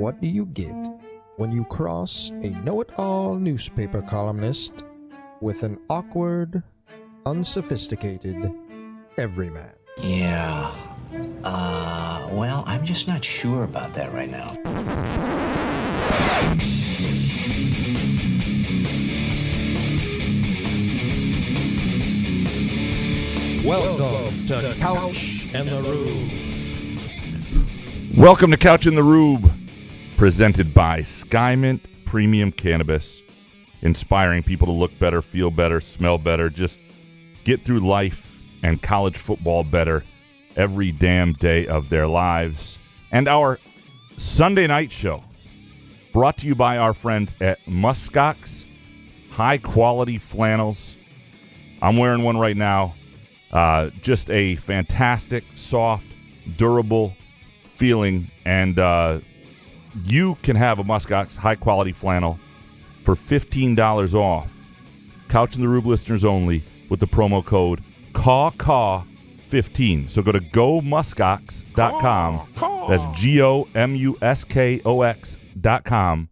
What do you get when you cross a know-it-all newspaper columnist with an awkward, unsophisticated everyman? Yeah. Well, I'm just not sure about that right now. Welcome to Couch and the Rube. Welcome to Couch in the Rube, presented by Skymint Premium Cannabis, inspiring people to look better, feel better, smell better, just get through life and college football better every damn day of their lives. And our Sunday night show, brought to you by our friends at Muskox High-Quality Flannels. I'm wearing one right now. Just a fantastic, soft, durable feeling, and you can have a Muskox high-quality flannel for $15 off. Couch in the Rube listeners only with the promo code CAW15. So go to gomuskox.com. That's GOMUSKOX.com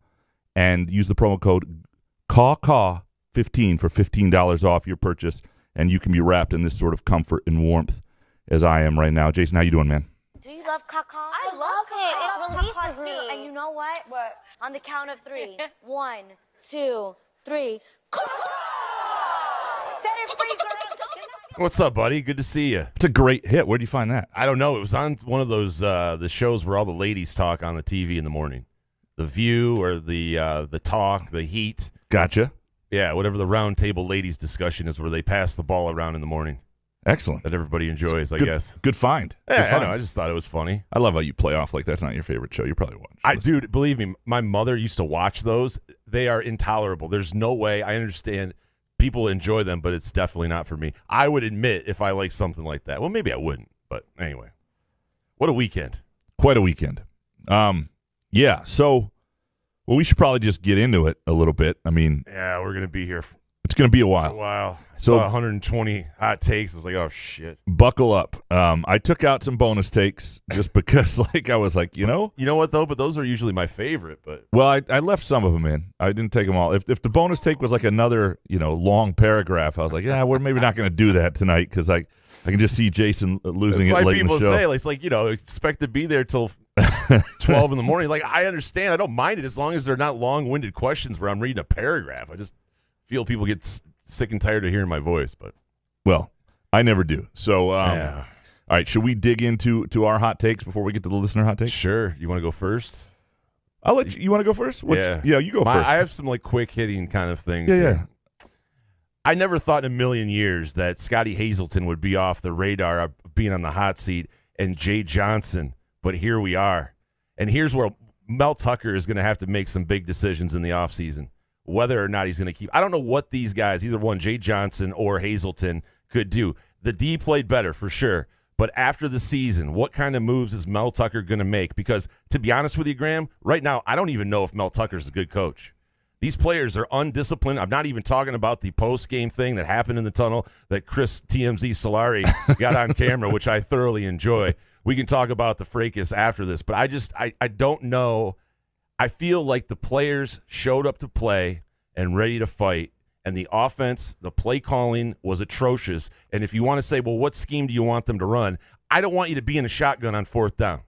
and use the promo code CAW15 for $15 off your purchase, and you can be wrapped in this sort of comfort and warmth as I am right now. Jason, how you doing, man? Do you love caca? I love it. It releases me. And you know what? What? On the count of three. 1, 2, 3. Set it free, girl. What's up, buddy? Good to see you. It's a great hit. Where'd you find that? I don't know. It was on one of those the shows where all the ladies talk on the TV in the morning. The View or the Talk, the Heat. Gotcha. Yeah, whatever the round table ladies discussion is, where they pass the ball around in the morning. Excellent. That everybody enjoys, I Good, guess. Good find. Yeah, Good find. I know. I just thought it was funny. I love how you play off like that's not your favorite show. You probably watch. Dude, believe me, my mother used to watch those. They are intolerable. There's no way. I understand people enjoy them, but it's definitely not for me. I would admit if I like something like that. Well, maybe I wouldn't, but anyway. What a weekend. Quite a weekend. Yeah, so, well, we should probably just get into it a little bit. I mean, Yeah, we're going to be here for it's going to be a a while. while. I So- saw 120 hot takes. I was like, oh, shit. Buckle up. I took out some bonus takes just because, I was like, You know what, though? But those are usually my favorite. But well, I left some of them in. I didn't take them all. If the bonus take was like another, long paragraph, I was like, yeah, we're maybe not going to do that tonight because I can just see Jason losing that's it why late in the people show. say, it's like, expect to be there till 12 in the morning. Like, I understand. I don't mind it as long as they're not long-winded questions where I'm reading a paragraph. I just feel people get sick and tired of hearing my voice. But Well, I never do. So, yeah. All right, should we dig into our hot takes before we get to the listener hot takes? Sure. You want to go first? I'll let you. You want to go first? Yeah. You go first. I have some quick hitting kind of things. Yeah, here. I never thought in a million years that Scotty Hazelton would be off the radar of being on the hot seat and Jay Johnson, but here we are. And here's where Mel Tucker is going to have to make some big decisions in the offseason, whether or not he's going to keep. I don't know what these guys, either one, Jay Johnson or Hazelton, could do. The D played better for sure, but after the season, what kind of moves is Mel Tucker going to make? Because to be honest with you, Graham, right now, I don't even know if Mel Tucker's a good coach. These players are undisciplined. I'm not even talking about the post-game thing that happened in the tunnel that Chris TMZ Solari got on camera, which I thoroughly enjoy. We can talk about the fracas after this, but I don't know. I feel like the players showed up to play and ready to fight, and the offense, the play calling was atrocious. And if you want to say, well, what scheme do you want them to run? I don't want you to be in a shotgun on fourth down.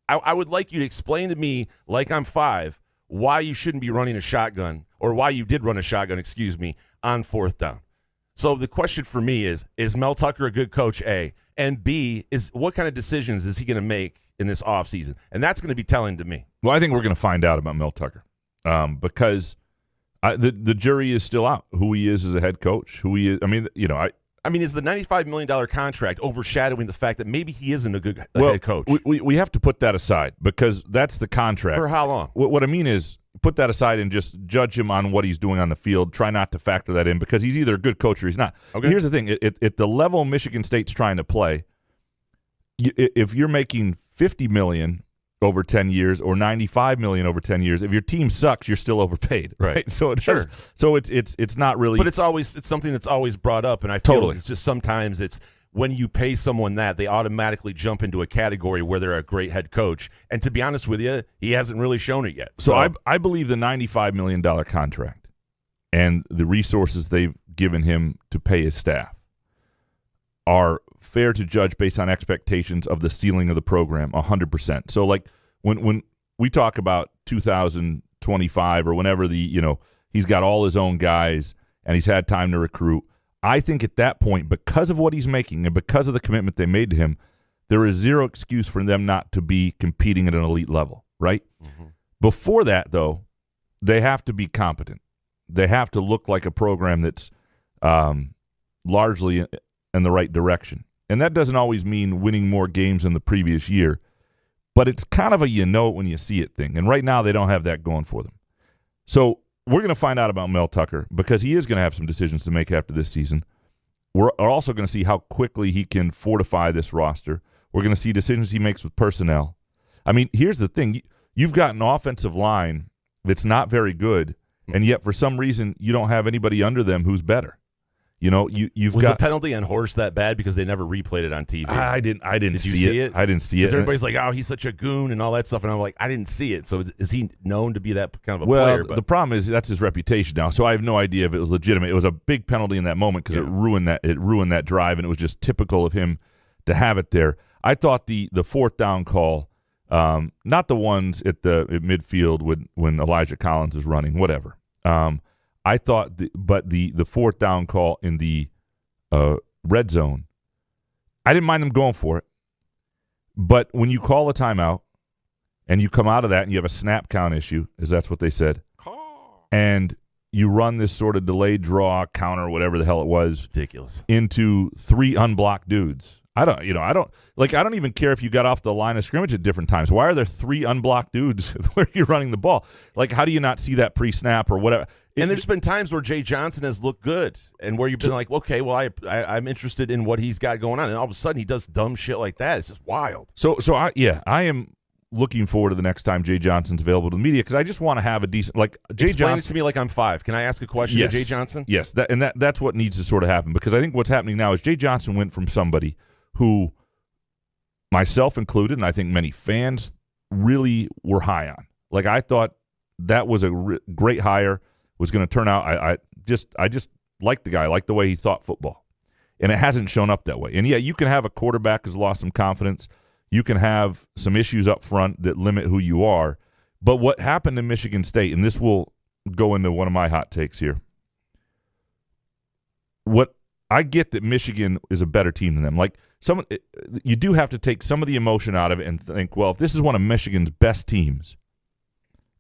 I would like you to explain to me, like I'm 5, why you shouldn't be running a shotgun, or why you did run a shotgun, on fourth down. So the question for me is Mel Tucker a good coach, A? And B, what kind of decisions is he going to make in this offseason? And that's going to be telling to me. Well, I think we're going to find out about Mel Tucker because the jury is still out. Who he is as a head coach, who he is. I mean, is the $95 million contract overshadowing the fact that maybe he isn't a good head coach? We have to put that aside because that's the contract. For how long? What I mean is put that aside and just judge him on what he's doing on the field. Try not to factor that in because he's either a good coach or he's not. Okay. Here's the thing. At the level Michigan State's trying to play, if you're making $50 million over 10 years or $95 million over 10 years, if your team sucks, you're still overpaid. Right. So Sure. So it's not really. But it's something that's always brought up, and I feel it's just sometimes it's when you pay someone that, they automatically jump into a category where they're a great head coach. And to be honest with you, he hasn't really shown it yet. So I believe the $95 million contract and the resources they've given him to pay his staff are fair to judge based on expectations of the ceiling of the program 100%. So like when we talk about 2025 or whenever he's got all his own guys and he's had time to recruit, I think at that point, because of what he's making and because of the commitment they made to him, there is zero excuse for them not to be competing at an elite level, right? Mm-hmm. Before that, though, they have to be competent. They have to look like a program that's largely in the right direction. And that doesn't always mean winning more games than the previous year, but it's kind of a when you see it thing. And right now they don't have that going for them. So we're going to find out about Mel Tucker because he is going to have some decisions to make after this season. We're also going to see how quickly he can fortify this roster. We're going to see decisions he makes with personnel. I mean, here's the thing. You've got an offensive line that's not very good, and yet for some reason you don't have anybody under them who's better. You've was got the penalty on Horse that bad because they never replayed it on TV? I didn't Did you see it. I didn't see it. Everybody's like, oh, he's such a goon and all that stuff, and I'm like, I didn't see it. So is he known to be that kind of a player? Well, the problem is that's his reputation now. So I have no idea if it was legitimate. It was a big penalty in that moment because it ruined that drive, and it was just typical of him to have it there. I thought the fourth down call, not the ones at midfield when Elijah Collins is running, whatever. I thought, the fourth down call in the red zone, I didn't mind them going for it. But when you call a timeout and you come out of that and you have a snap count issue, as that's what they said, and you run this sort of delayed draw counter, whatever the hell it was, ridiculous, into 3 unblocked dudes. I don't even care if you got off the line of scrimmage at different times. Why are there 3 unblocked dudes where you're running the ball? Like, how do you not see that pre-snap or whatever? And there's been times where Jay Johnson has looked good and where you've been like, okay, well, I'm interested in what he's got going on. And all of a sudden he does dumb shit like that. It's just wild. So I am looking forward to the next time Jay Johnson's available to the media because I just want to have a decent Explain it to me like I'm 5. Can I ask a question to Jay Johnson? Yes, that's what needs to sort of happen because I think what's happening now is Jay Johnson went from somebody who, myself included, and I think many fans really were high on. Like, I thought that was a great hire, was going to turn out. I just liked the guy, liked the way he thought football. And it hasn't shown up that way. And, yeah, you can have a quarterback who's lost some confidence. You can have some issues up front that limit who you are. But what happened in Michigan State, and this will go into one of my hot takes here, I get that Michigan is a better team than them. Like, you do have to take some of the emotion out of it and think, well, if this is one of Michigan's best teams,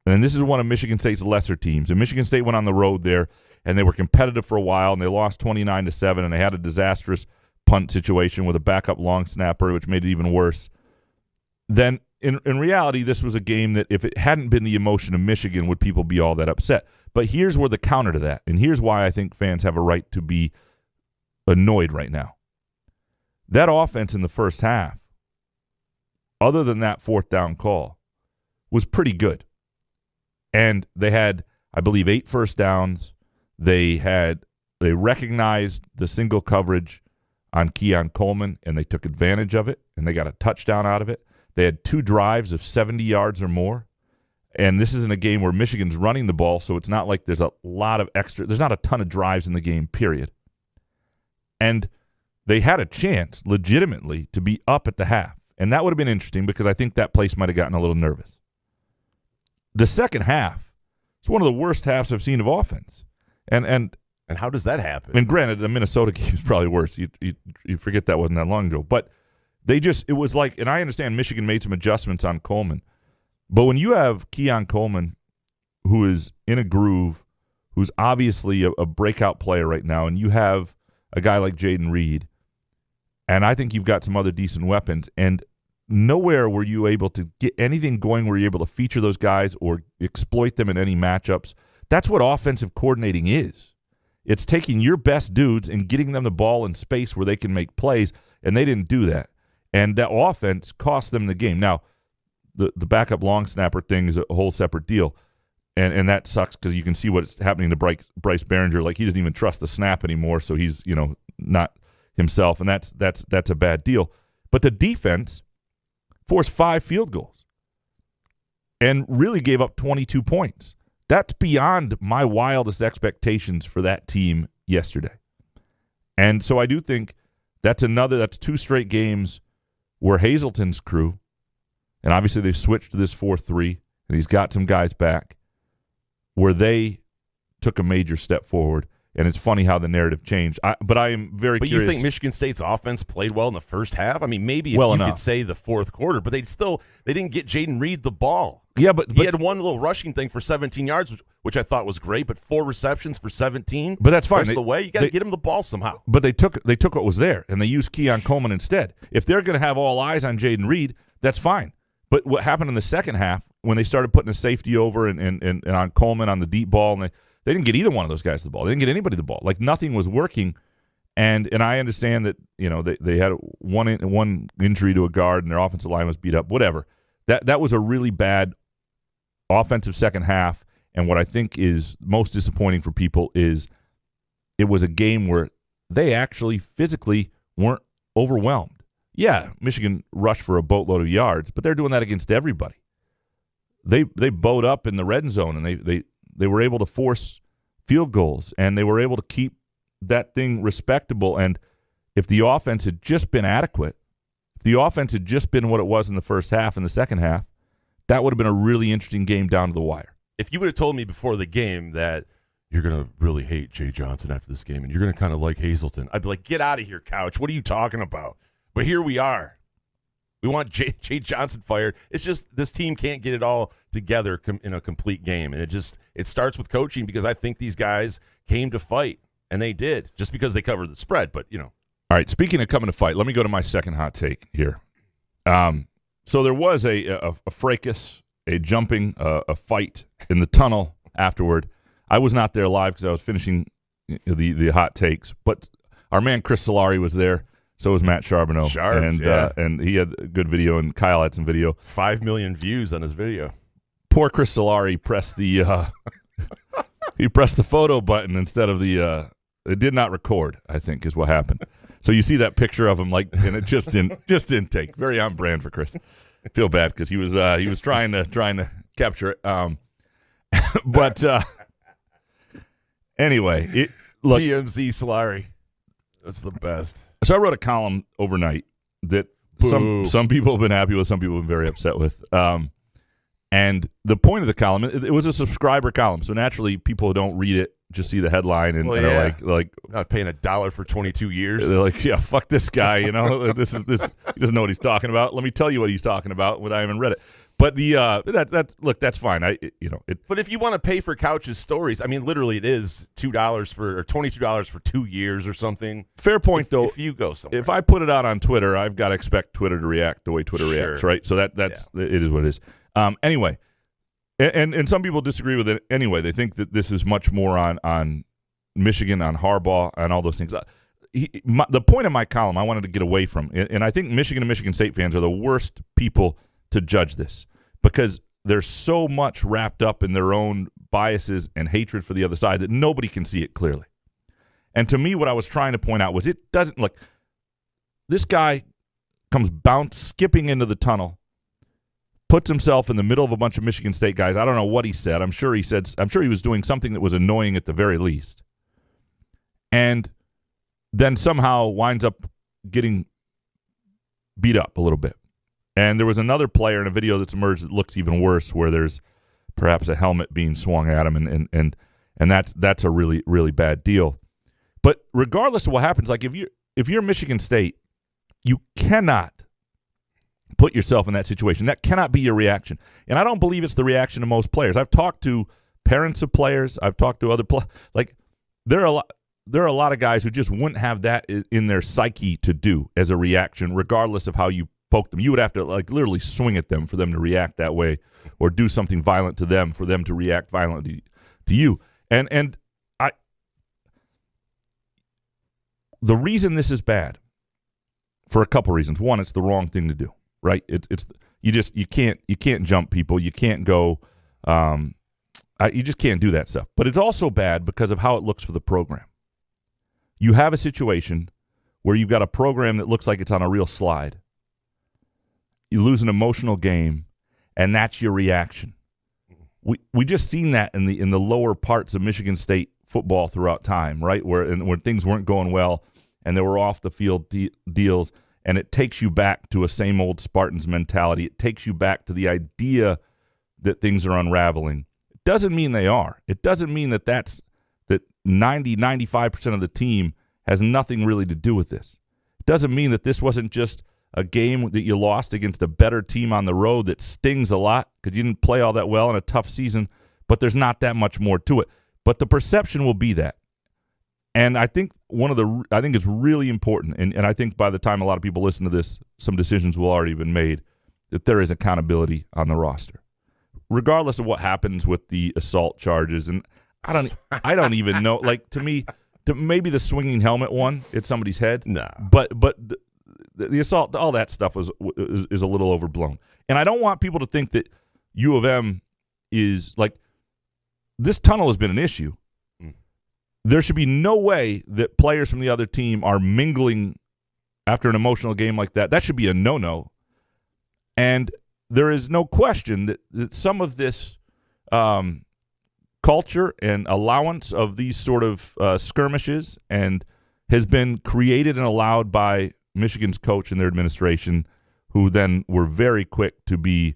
and this is one of Michigan State's lesser teams, and Michigan State went on the road there, and they were competitive for a while, and they lost 29-7, and they had a disastrous punt situation with a backup long snapper, which made it even worse, then in reality, this was a game that if it hadn't been the emotion of Michigan, would people be all that upset? But here's where the counter to that, and here's why I think fans have a right to be annoyed right now. That offense in the first half, other than that fourth down call, was pretty good. And they had, I believe, 8 first downs. They recognized the single coverage on Keon Coleman, and they took advantage of it, and they got a touchdown out of it. They had 2 drives of 70 yards or more. And this isn't a game where Michigan's running the ball, so it's not like there's not a ton of drives in the game, period. And they had a chance, legitimately, to be up at the half. And that would have been interesting because I think that place might have gotten a little nervous. The second half, it's one of the worst halves I've seen of offense. And how does that happen? And granted, the Minnesota game is probably worse. You forget that wasn't that long ago. But it was like, and I understand Michigan made some adjustments on Coleman. But when you have Keon Coleman, who is in a groove, who's obviously a breakout player right now, and you have a guy like Jaden Reed, and I think you've got some other decent weapons, and nowhere were you able to get anything going where you're able to feature those guys or exploit them in any matchups. That's what offensive coordinating is. It's taking your best dudes and getting them the ball in space where they can make plays, and they didn't do that. And that offense cost them the game. Now, the backup long snapper thing is a whole separate deal, and that sucks because you can see what's happening to Bryce Behringer. Like, he doesn't even trust the snap anymore, so he's not himself, and that's a bad deal. But the defense forced 5 field goals and really gave up 22 points. That's beyond my wildest expectations for that team yesterday. And so I do think that's 2 straight games where Hazelton's crew, and obviously they've switched to this 4-3, and he's got some guys back, where they took a major step forward. And it's funny how the narrative changed. But I am very curious. But you think Michigan State's offense played well in the first half? I mean, maybe if you could say the fourth quarter, but they didn't get Jaden Reed the ball. Yeah, but he had one little rushing thing for 17 yards, which I thought was great, but 4 receptions for 17. But that's fine. That's the way. You got to get him the ball somehow. But they took what was there, and they used Keon Coleman instead. If they're going to have all eyes on Jaden Reed, that's fine. But what happened in the second half when they started putting a safety over and on Coleman on the deep ball, and they didn't get either one of those guys the ball. They didn't get anybody the ball. Like, nothing was working. And I understand that, they had one injury to a guard and their offensive line was beat up, whatever. That was a really bad offensive second half. And what I think is most disappointing for people is it was a game where they actually physically weren't overwhelmed. Yeah, Michigan rushed for a boatload of yards, but they're doing that against everybody. They bowed up in the red zone, and they were able to force field goals, and they were able to keep that thing respectable. And if the offense had just been adequate, if the offense had just been what it was in the first half and the second half, that would have been a really interesting game down to the wire. If you would have told me before the game that you're going to really hate Jay Johnson after this game and you're going to kind of like Hazelton, I'd be like, get out of here, couch. What are you talking about? But here we are. We want Jay Johnson fired. It's just this team can't get it all together in a complete game. And it starts with coaching, because I think these guys came to fight, and they did, just because they covered the spread. But, All right, speaking of coming to fight, let me go to my second hot take here. So there was a fracas, a jumping, a fight in the tunnel afterward. I was not there live because I was finishing the hot takes. But our man Chris Solari was there. So was Matt Charbonneau. And he had a good video, and Kyle had some video. 5 million views on his video. Poor Chris Solari pressed the he pressed the photo button instead of the it did not record, I think, is what happened. So you see that picture of him, and it just didn't take. Very on brand for Chris. I feel bad because he was trying to capture it. But anyway, look, TMZ Solari. That's the best. So I wrote a column overnight that some people have been happy with, some people have been very upset with. And the point of the column, it was a subscriber column, so naturally people who don't read it just see the headline and are like not paying $1 for 22 years. They're like, yeah, fuck this guy, this he doesn't know what he's talking about. Let me tell you what he's talking about when I haven't read it. But that's fine. But if you want to pay for Couch's stories, I mean, literally, it is $2 or $22 for 2 years or something. Fair point, though. If you go somewhere, if I put it out on Twitter, I've got to expect Twitter to react the way Twitter reacts, right? So it is what it is. Anyway, and some people disagree with it. Anyway, they think that this is much more on Michigan, on Harbaugh, and all those things. The point of my column, I wanted to get away from, and I think Michigan and Michigan State fans are the worst people to judge this, because they're so much wrapped up in their own biases and hatred for the other side that nobody can see it clearly. And to me, what I was trying to point out was it doesn't look. This guy comes skipping into the tunnel, puts himself in the middle of a bunch of Michigan State guys. I don't know what he said. I'm sure he was doing something that was annoying at the very least. And then somehow winds up getting beat up a little bit. And there was another player in a video that's emerged that looks even worse, where there's perhaps a helmet being swung at him, and that's a really, really bad deal. But regardless of what happens, like if you're Michigan State, you cannot put yourself in that situation. That cannot be your reaction. And I don't believe it's the reaction of most players. I've talked to parents of players. I've talked to other players. Like, there are a lot of guys who just wouldn't have that in their psyche to do as a reaction, regardless of how you poke them. You would have to literally swing at them for them to react that way, or do something violent to them for them to react violently to you. And the reason this is bad, for a couple reasons. One, it's the wrong thing to do, right? You can't jump people. You can't go. You just can't do that stuff. But it's also bad because of how it looks for the program. You have a situation where you've got a program that looks like it's on a real slide. You lose an emotional game, and that's your reaction. We just seen that in the lower parts of Michigan State football throughout time, right? Where things weren't going well, and there were off the field deals, and it takes you back to a same old Spartans mentality. It takes you back to the idea that things are unraveling. It doesn't mean they are. It doesn't mean that 95% of the team has nothing really to do with this. It doesn't mean that this wasn't just a game that you lost against a better team on the road that stings a lot because you didn't play all that well in a tough season, but there's not that much more to it. But the perception will be that. And I think I think it's really important, and I think by the time a lot of people listen to this, some decisions will already have been made, that there is accountability on the roster. Regardless of what happens with the assault charges, and I don't even know. Like, to me, maybe the swinging helmet one, it's somebody's head. No. But the assault, all that stuff is a little overblown. And I don't want people to think that U of M is like, this tunnel has been an issue. There should be no way that players from the other team are mingling after an emotional game like that. That should be a no-no. And there is no question that some of this culture and allowance of these sort of skirmishes and has been created and allowed by Michigan's coach and their administration, who then were very quick to be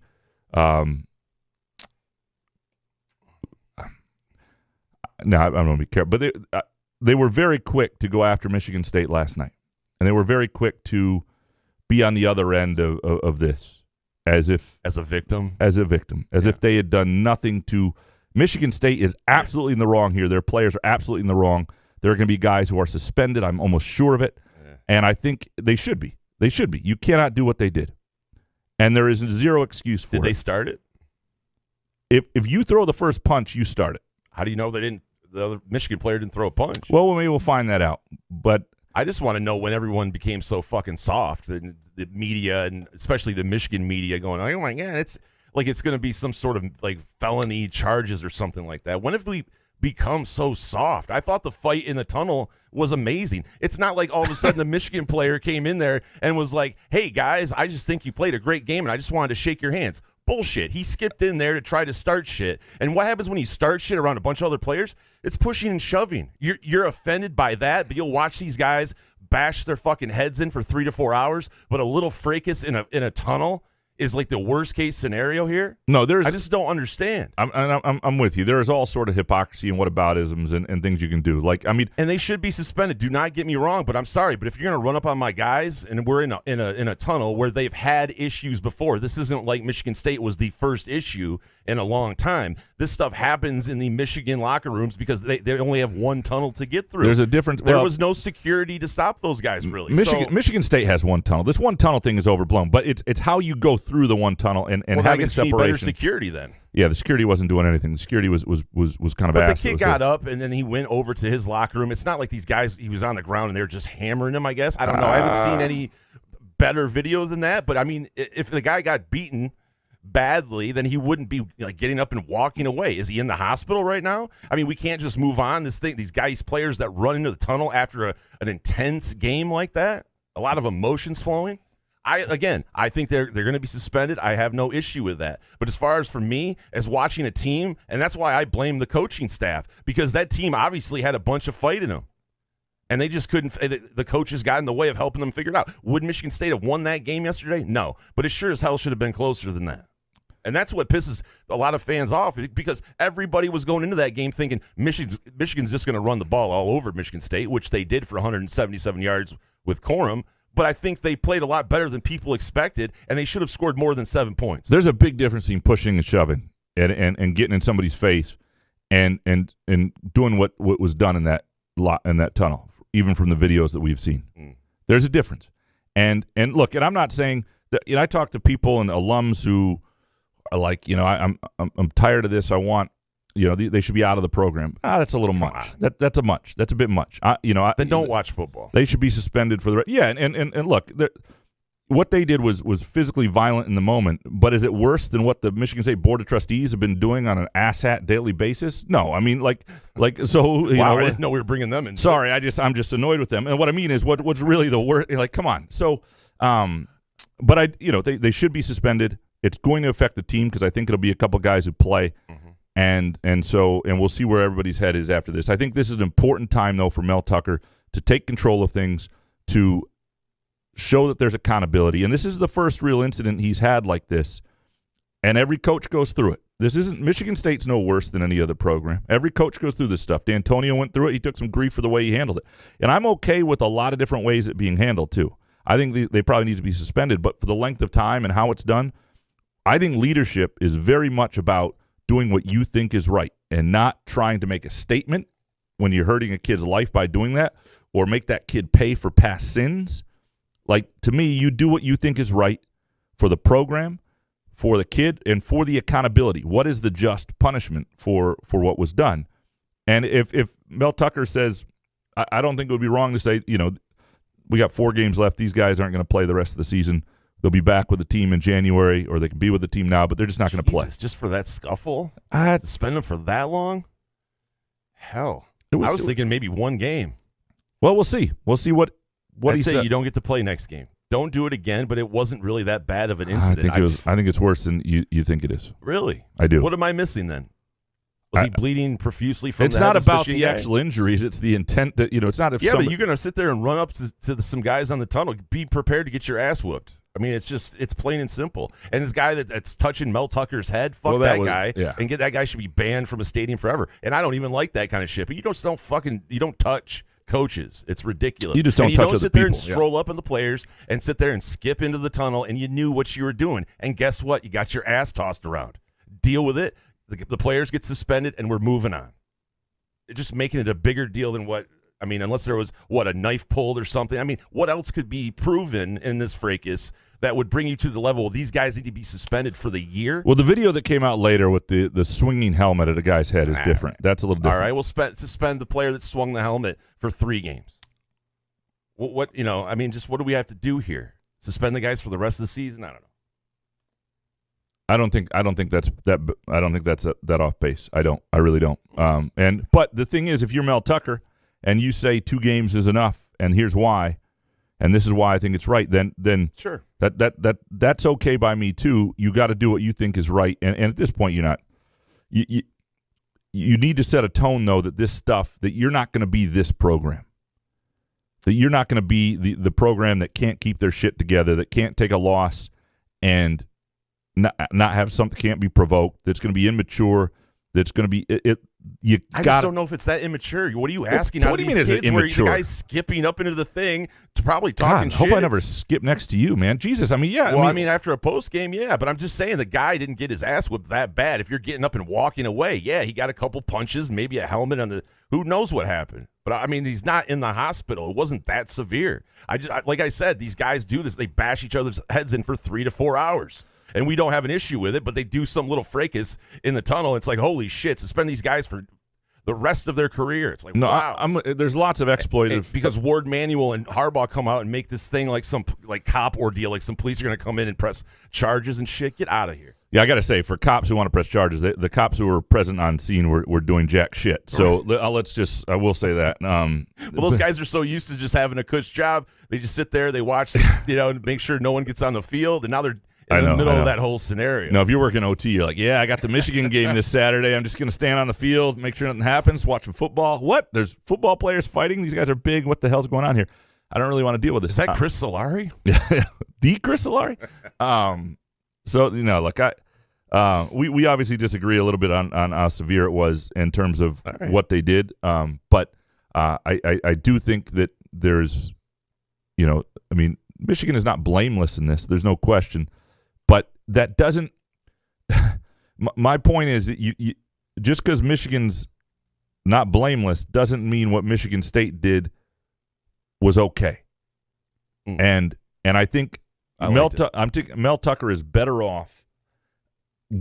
no, I'm going to be careful. But they were very quick to go after Michigan State last night. And they were very quick to be on the other end of this, as a victim, as if they had done nothing to. Michigan State is absolutely in the wrong here. Their players are absolutely in the wrong. There are going to be guys who are suspended. I'm almost sure of it. Yeah. And I think they should be. They should be. You cannot do what they did. And there is zero excuse for it. Did they start it? If you throw the first punch, you start it. How do you know the other Michigan player didn't throw a punch? Well, maybe we'll find that out. But I just want to know when everyone became so fucking soft, and the media, and especially the Michigan media, going, "Oh my God, it's like it's going to be some sort of like felony charges or something like that." When have we become so soft? I thought the fight in the tunnel was amazing. It's not like all of a sudden the Michigan player came in there and was like, "Hey guys, I just think you played a great game, and I just wanted to shake your hands." Bullshit. He skipped in there to try to start shit. And what happens when you start shit around a bunch of other players? It's pushing and shoving. You're offended by that, but you'll watch these guys bash their fucking heads in for 3 to 4 hours, but a little fracas in a tunnel is like the worst case scenario here. No, I just don't understand. I'm with you. There is all sort of hypocrisy and whataboutisms and things you can do. And they should be suspended. Do not get me wrong, but I'm sorry, but if you're going to run up on my guys, and we're in a tunnel where they've had issues before, this isn't like Michigan State was the first issue in a long time. This stuff happens in the Michigan locker rooms because they only have one tunnel to get through. There's a difference. There was no security to stop those guys, really. Michigan State has one tunnel. This one tunnel thing is overblown, but it's how you go through the one tunnel and having separation. Better security then. Yeah, the security wasn't doing anything. The security was kind of. But the kid got up and then he went over to his locker room. It's not like these guys. He was on the ground and they were just hammering him. I guess I don't know. I haven't seen any better video than that. But I mean, if the guy got beaten badly, then he wouldn't be like getting up and walking away. Is he in the hospital right now? I mean, we can't just move on. These players that run into the tunnel after an intense game like that, a lot of emotions flowing. I think they're going to be suspended. I have no issue with that. But as far as for me, as watching a team, and that's why I blame the coaching staff, because that team obviously had a bunch of fight in them. And they just couldn't. The coaches got in the way of helping them figure it out. Would Michigan State have won that game yesterday? No. But it sure as hell should have been closer than that. And that's what pisses a lot of fans off, because everybody was going into that game thinking Michigan's just going to run the ball all over Michigan State, which they did for 177 yards with Corum. But I think they played a lot better than people expected, and they should have scored more than 7 points. There's a big difference between pushing and shoving and getting in somebody's face and doing what was done in that tunnel, even from the videos that we've seen. There's a difference. And look, and I'm not saying that, I talk to people and alums who are like, I'm tired of this. I want, they should be out of the program. That's a little much. That's a much. That's a bit much. Then don't watch football. They should be suspended for the. Yeah, and look, what they did was physically violent in the moment, but is it worse than what the Michigan State Board of Trustees have been doing on an asshat daily basis? No, I mean like so. Wow, I didn't know we were bringing them in. Sorry, I'm just annoyed with them. And what I mean is what's really the worst. Like, come on. So, but they should be suspended. It's going to affect the team because I think it'll be a couple guys who play, and we'll see where everybody's head is after this. I think this is an important time though for Mel Tucker to take control of things, to show that there's accountability. And this is the first real incident he's had like this. And every coach goes through it. Michigan State's no worse than any other program. Every coach goes through this stuff. D'Antonio went through it. He took some grief for the way he handled it. And I'm okay with a lot of different ways it being handled too. I think they probably need to be suspended, but for the length of time and how it's done, I think leadership is very much about doing what you think is right and not trying to make a statement when you're hurting a kid's life by doing that or make that kid pay for past sins. Like, to me, you do what you think is right for the program, for the kid, and for the accountability. What is the just punishment for what was done? And if Mel Tucker says, I don't think it would be wrong to say, we got 4 games left. These guys aren't going to play the rest of the season. They'll be back with the team in January, or they can be with the team now, but they're just not going to play. Just for that scuffle? Suspend them for that long? Hell. I was thinking maybe 1 game. Well, we'll see. We'll see what he said. You don't get to play next game. Don't do it again, but it wasn't really that bad of an incident. I think it's worse than you think it is. Really? I do. What am I missing then? Was he bleeding profusely from it's not about the actual injuries. It's the intent that, it's not if but you're going to sit there and run up to some guys on the tunnel. Be prepared to get your ass whooped. I mean, it's plain and simple. And this guy that's touching Mel Tucker's head, that guy. Yeah. And that guy should be banned from a stadium forever. And I don't even like that kind of shit. But you don't touch coaches. It's ridiculous. You just don't touch other people. You don't sit there and stroll up on the players and sit there and skip into the tunnel, and you knew what you were doing. And guess what? You got your ass tossed around. Deal with it. The players get suspended, and we're moving on. It's just making it a bigger deal than what – I mean, unless there was, a knife pulled or something. I mean, what else could be proven in this fracas that would bring you to the level these guys need to be suspended for the year? Well, the video that came out later with the swinging helmet at a guy's head is different. That's a little different. All right, we'll suspend the player that swung the helmet for 3 games. What do we have to do here? Suspend the guys for the rest of the season? I don't know. I don't think that's that off base. I really don't. But the thing is, if you're Mel Tucker and you say 2 games is enough, and here's why, and this is why I think it's right, then sure, that's okay by me too. You got to do what you think is right, and at this point, you're not. You need to set a tone though that this stuff that you're not going to be this program. That you're not going to be the program that can't keep their shit together, that can't take a loss, and not have something, can't be provoked, that's going to be immature, that's going to be I just don't know if it's that immature. What are you asking? What do you mean is it immature? The guy's skipping up into the thing to probably talking shit. I hope I never skip next to you, man. Jesus, I mean, yeah. Well, I mean after a post game, yeah, but I'm just saying the guy didn't get his ass whipped that bad. If you're getting up and walking away, yeah, he got a couple punches, maybe a helmet on the. Who knows what happened? But I mean, he's not in the hospital. It wasn't that severe. Like I said, these guys do this. They bash each other's heads in for 3 to 4 hours. And we don't have an issue with it, but they do some little fracas in the tunnel. It's like, holy shit, suspend these guys for the rest of their career. It's like, wow. There's lots of exploitive. Because Ward Manuel and Harbaugh come out and make this thing like some cop ordeal, like some police are going to come in and press charges and shit. Get out of here. Yeah, I got to say, for cops who want to press charges, the cops who were present on scene were doing jack shit. So I will say that. Well, those guys are so used to just having a cush job. They just sit there, they watch, and make sure no one gets on the field, and now they're in the middle of that whole scenario. No, if you're working OT, you're like, yeah, I got the Michigan game this Saturday. I'm just going to stand on the field, make sure nothing happens, watching football. What? There's football players fighting? These guys are big. What the hell's going on here? I don't really want to deal with this. Is that Chris Solari? The Chris Solari? So, look, we obviously disagree a little bit on how severe it was in terms of what they did. But I do think that there's, Michigan is not blameless in this. There's no question. But that doesn't – my point is that you just because Michigan's not blameless doesn't mean what Michigan State did was okay. And I think Mel Tucker is better off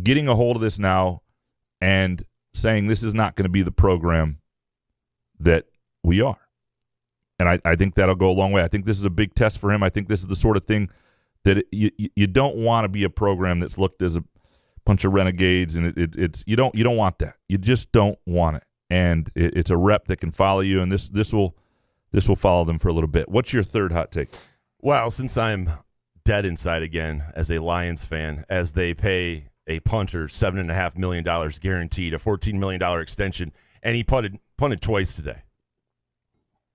getting a hold of this now and saying this is not going to be the program that we are. And I think that'll go a long way. I think this is a big test for him. I think this is the sort of thing that you don't want to be a program that's looked as a bunch of renegades, and it's you don't want that. You just don't want it, and it's a rep that can follow you, and this will follow them for a little bit. What's your third hot take? Well, since I'm dead inside again as a Lions fan, as they pay a punter $7.5 million guaranteed, a $14 million extension, and he punted twice today.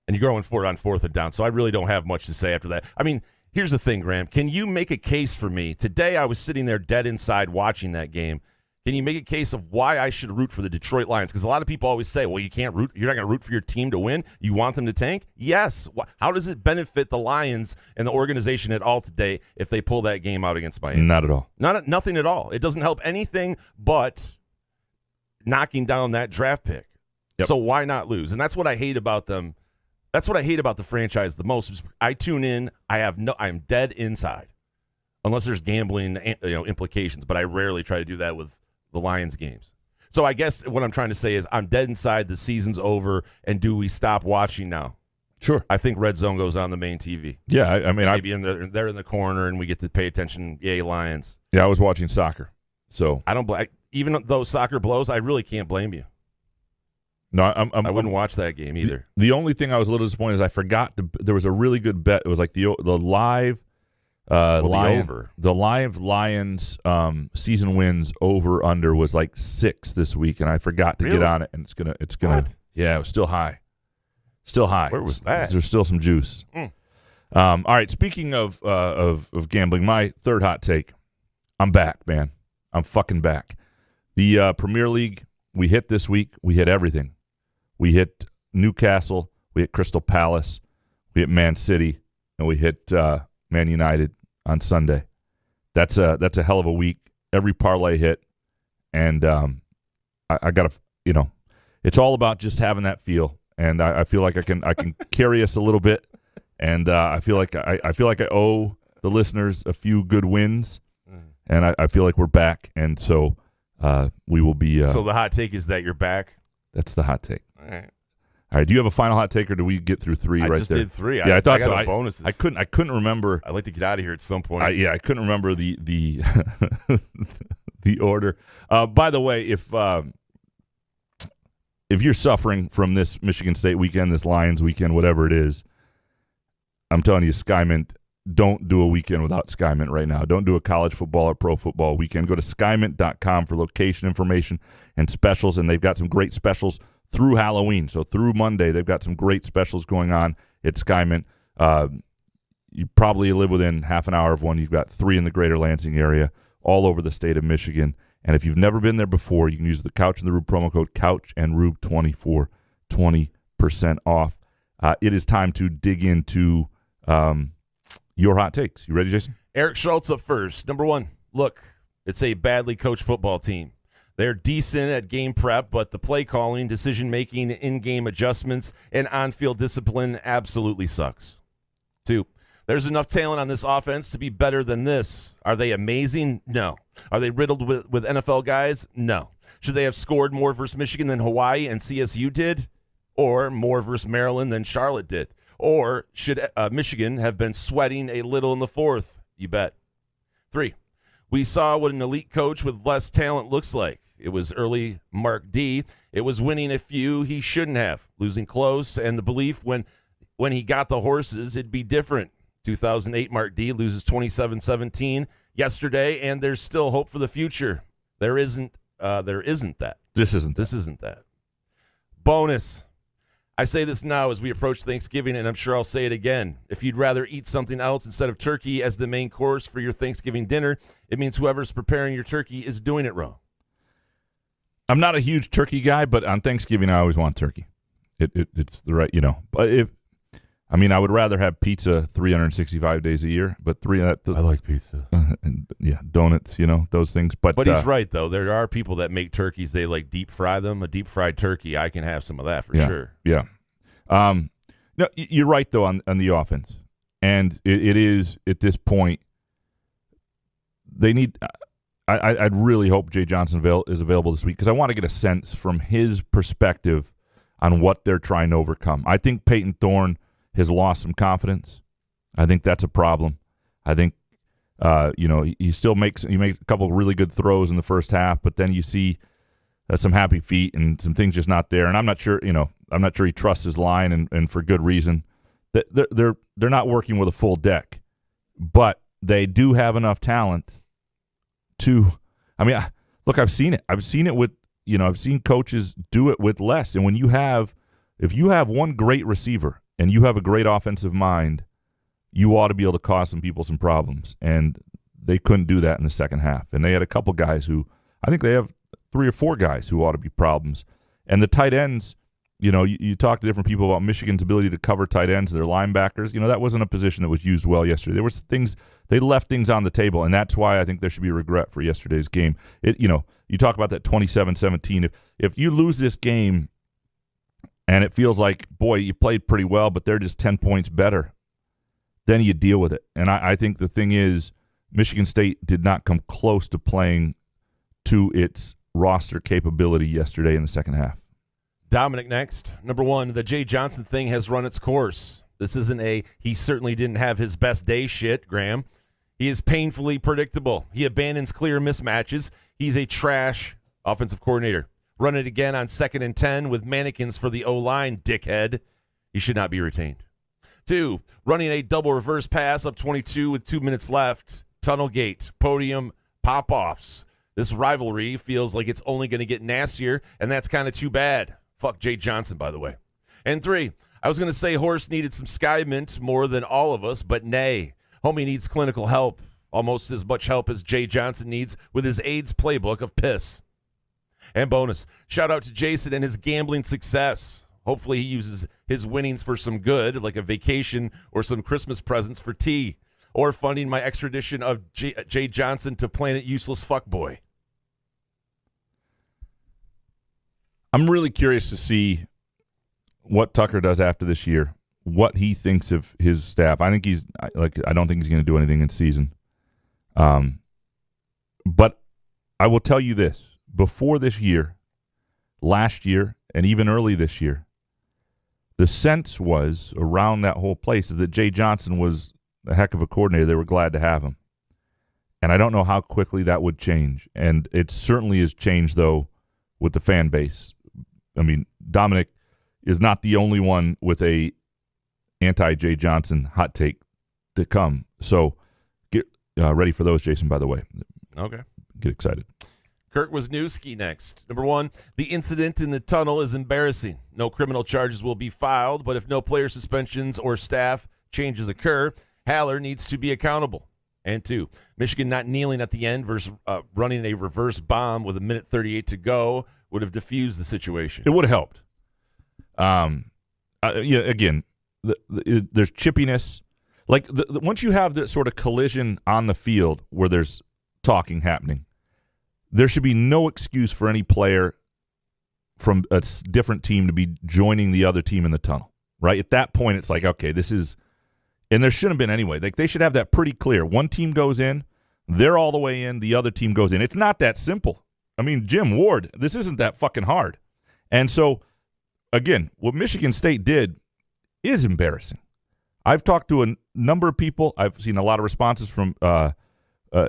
And you're going for it on 4th and down, so I really don't have much to say after that. I mean, here's the thing, Graham. Can you make a case for me? Today I was sitting there dead inside watching that game. Can you make a case of why I should root for the Detroit Lions? Because a lot of people always say, well, you can't root. You're not going to root for your team to win. You want them to tank? Yes. How does it benefit the Lions and the organization at all today if they pull that game out against Miami? Not at all. Nothing at all. It doesn't help anything but knocking down that draft pick. Yep. So why not lose? And that's what I hate about them. That's what I hate about the franchise the most. I tune in. I'm dead inside, unless there's gambling, implications. But I rarely try to do that with the Lions games. So I guess what I'm trying to say is I'm dead inside. The season's over, and do we stop watching now? Sure. I think Red Zone goes on the main TV. Yeah, I mean, maybe they're in the corner, and we get to pay attention. Yay, Lions! Yeah, I was watching soccer, so I don't. Even though soccer blows, I really can't blame you. No, I wouldn't watch that game either. The only thing I was a little disappointed is I forgot there was a really good bet. It was like the live the live Lions season wins over under was like 6 this week, and I forgot to get on it. And it's gonna What? Yeah, it was still high. Where was that? There's still some juice. All right. Speaking of gambling, my third hot take. I'm back, man. I'm fucking back. The Premier League we hit this week. We hit everything. We hit Newcastle. We hit Crystal Palace. We hit Man City, and we hit Man United on Sunday. That's a hell of a week. Every parlay hit, and I got to, it's all about just having that feel. And I feel like I can carry us a little bit, and I feel like I owe the listeners a few good wins, and I feel like we're back, and so we will be. So the hot take is that you're back. That's the hot take. All right. Do you have a final hot take, or do we get through 3 right there? I just did 3. Yeah, I thought so. Bonuses. I couldn't remember. I'd like to get out of here at some point. I couldn't remember the the order. By the way, if you're suffering from this Michigan State weekend, this Lions weekend, whatever it is, I'm telling you, Skymint, don't do a weekend without Skymint right now. Don't do a college football or pro football weekend. Go to skymint.com for location information and specials, and they've got some great specials through Halloween. So through Monday, they've got some great specials going on at Skymint. You probably live within half an hour of one. You've got 3 in the greater Lansing area, all over the state of Michigan. And if you've never been there before, you can use the Couch and the Rube promo code Couch and Rube 24, 20% off. It is time to dig into your hot takes. You ready, Jason? Eric Schultz up first. Number 1, look, it's a badly coached football team. They're decent at game prep, but the play calling, decision-making, in-game adjustments, and on-field discipline absolutely sucks. 2, there's enough talent on this offense to be better than this. Are they amazing? No. Are they riddled with NFL guys? No. Should they have scored more versus Michigan than Hawaii and CSU did? Or more versus Maryland than Charlotte did? Or should Michigan have been sweating a little in the 4th? You bet. 3, we saw what an elite coach with less talent looks like. It was early Mark D. It was winning a few he shouldn't have, losing close, and the belief when he got the horses, it'd be different. 2008 Mark D loses 27-17 yesterday, and there's still hope for the future. There isn't that. This isn't that. Bonus. I say this now as we approach Thanksgiving, and I'm sure I'll say it again. If you'd rather eat something else instead of turkey as the main course for your Thanksgiving dinner, it means whoever's preparing your turkey is doing it wrong. I'm not a huge turkey guy, but on Thanksgiving I always want turkey. It's the right, But I would rather have pizza 365 days a year, but I like pizza. Donuts, those things. But he's right though. There are people that make turkeys. They like deep fry them. A deep fried turkey, I can have some of that for sure. Yeah. No, you're right though on the offense, and it is at this point they need. I'd really hope Jay Johnson is available this week because I want to get a sense from his perspective on what they're trying to overcome. I think Peyton Thorne has lost some confidence. I think that's a problem. I think He still makes a couple of really good throws in the first half, but then you see some happy feet and some things just not there. And I'm not sure he trusts his line, and for good reason. They're not working with a full deck, but they do have enough talent to. I mean, look, I've seen it. I've seen it with I've seen coaches do it with less. And if you have one great receiver and you have a great offensive mind, you ought to be able to cause some people some problems. And they couldn't do that in the second half. And they had a couple guys who, I think they have 3 or 4 guys who ought to be problems. And the tight ends, you talk to different people about Michigan's ability to cover tight ends, their linebackers. That wasn't a position that was used well yesterday. There was things, they left things on the table, and that's why I think there should be regret for yesterday's game. You talk about that 27-17. If you lose this game and it feels like, boy, you played pretty well, but they're just 10 points better, then you deal with it. And I think the thing is, Michigan State did not come close to playing to its roster capability yesterday in the second half. Dominic next. Number 1, the Jay Johnson thing has run its course. This isn't he certainly didn't have his best day shit, Graham. He is painfully predictable. He abandons clear mismatches. He's a trash offensive coordinator. Run it again on 2nd and 10 with mannequins for the O-line, dickhead. He should not be retained. 2, running a double reverse pass up 22 with 2 minutes left. Tunnel gate, podium, pop-offs. This rivalry feels like it's only going to get nastier, and that's kind of too bad. Fuck Jay Johnson, by the way. And 3, I was going to say Horst needed some Sky Mint more than all of us, but nay. Homie needs clinical help, almost as much help as Jay Johnson needs with his AIDS playbook of piss. And bonus, shout out to Jason and his gambling success. Hopefully he uses his winnings for some good, like a vacation or some Christmas presents for tea, or funding my extradition of Jay Johnson to Planet Useless Fuckboy. I'm really curious to see what Tucker does after this year, what he thinks of his staff. I don't think he's going to do anything in season. But I will tell you this, before this year, last year, and even early this year, the sense was around that whole place that Jay Johnson was a heck of a coordinator. They were glad to have him. And I don't know how quickly that would change. And it certainly has changed, though, with the fan base. I mean, Dominic is not the only one with a anti-Jay Johnson hot take to come. So get ready for those, Jason, by the way. Okay. Get excited. Kurt Wisniewski next. Number 1, the incident in the tunnel is embarrassing. No criminal charges will be filed, but if no player suspensions or staff changes occur, Haller needs to be accountable. And 2, Michigan not kneeling at the end versus running a reverse bomb with 1:38 to go would have diffused the situation. It would have helped. Again, there's chippiness. Like once you have that sort of collision on the field where there's talking happening, there should be no excuse for any player from a different team to be joining the other team in the tunnel, right? At that point, it's like, okay, this is – and there shouldn't have been anyway. Like they should have that pretty clear. One team goes in, they're all the way in, the other team goes in. It's not that simple. I mean, Jim Ward, this isn't that fucking hard. And so, again, what Michigan State did is embarrassing. I've talked to a number of people. I've seen a lot of responses from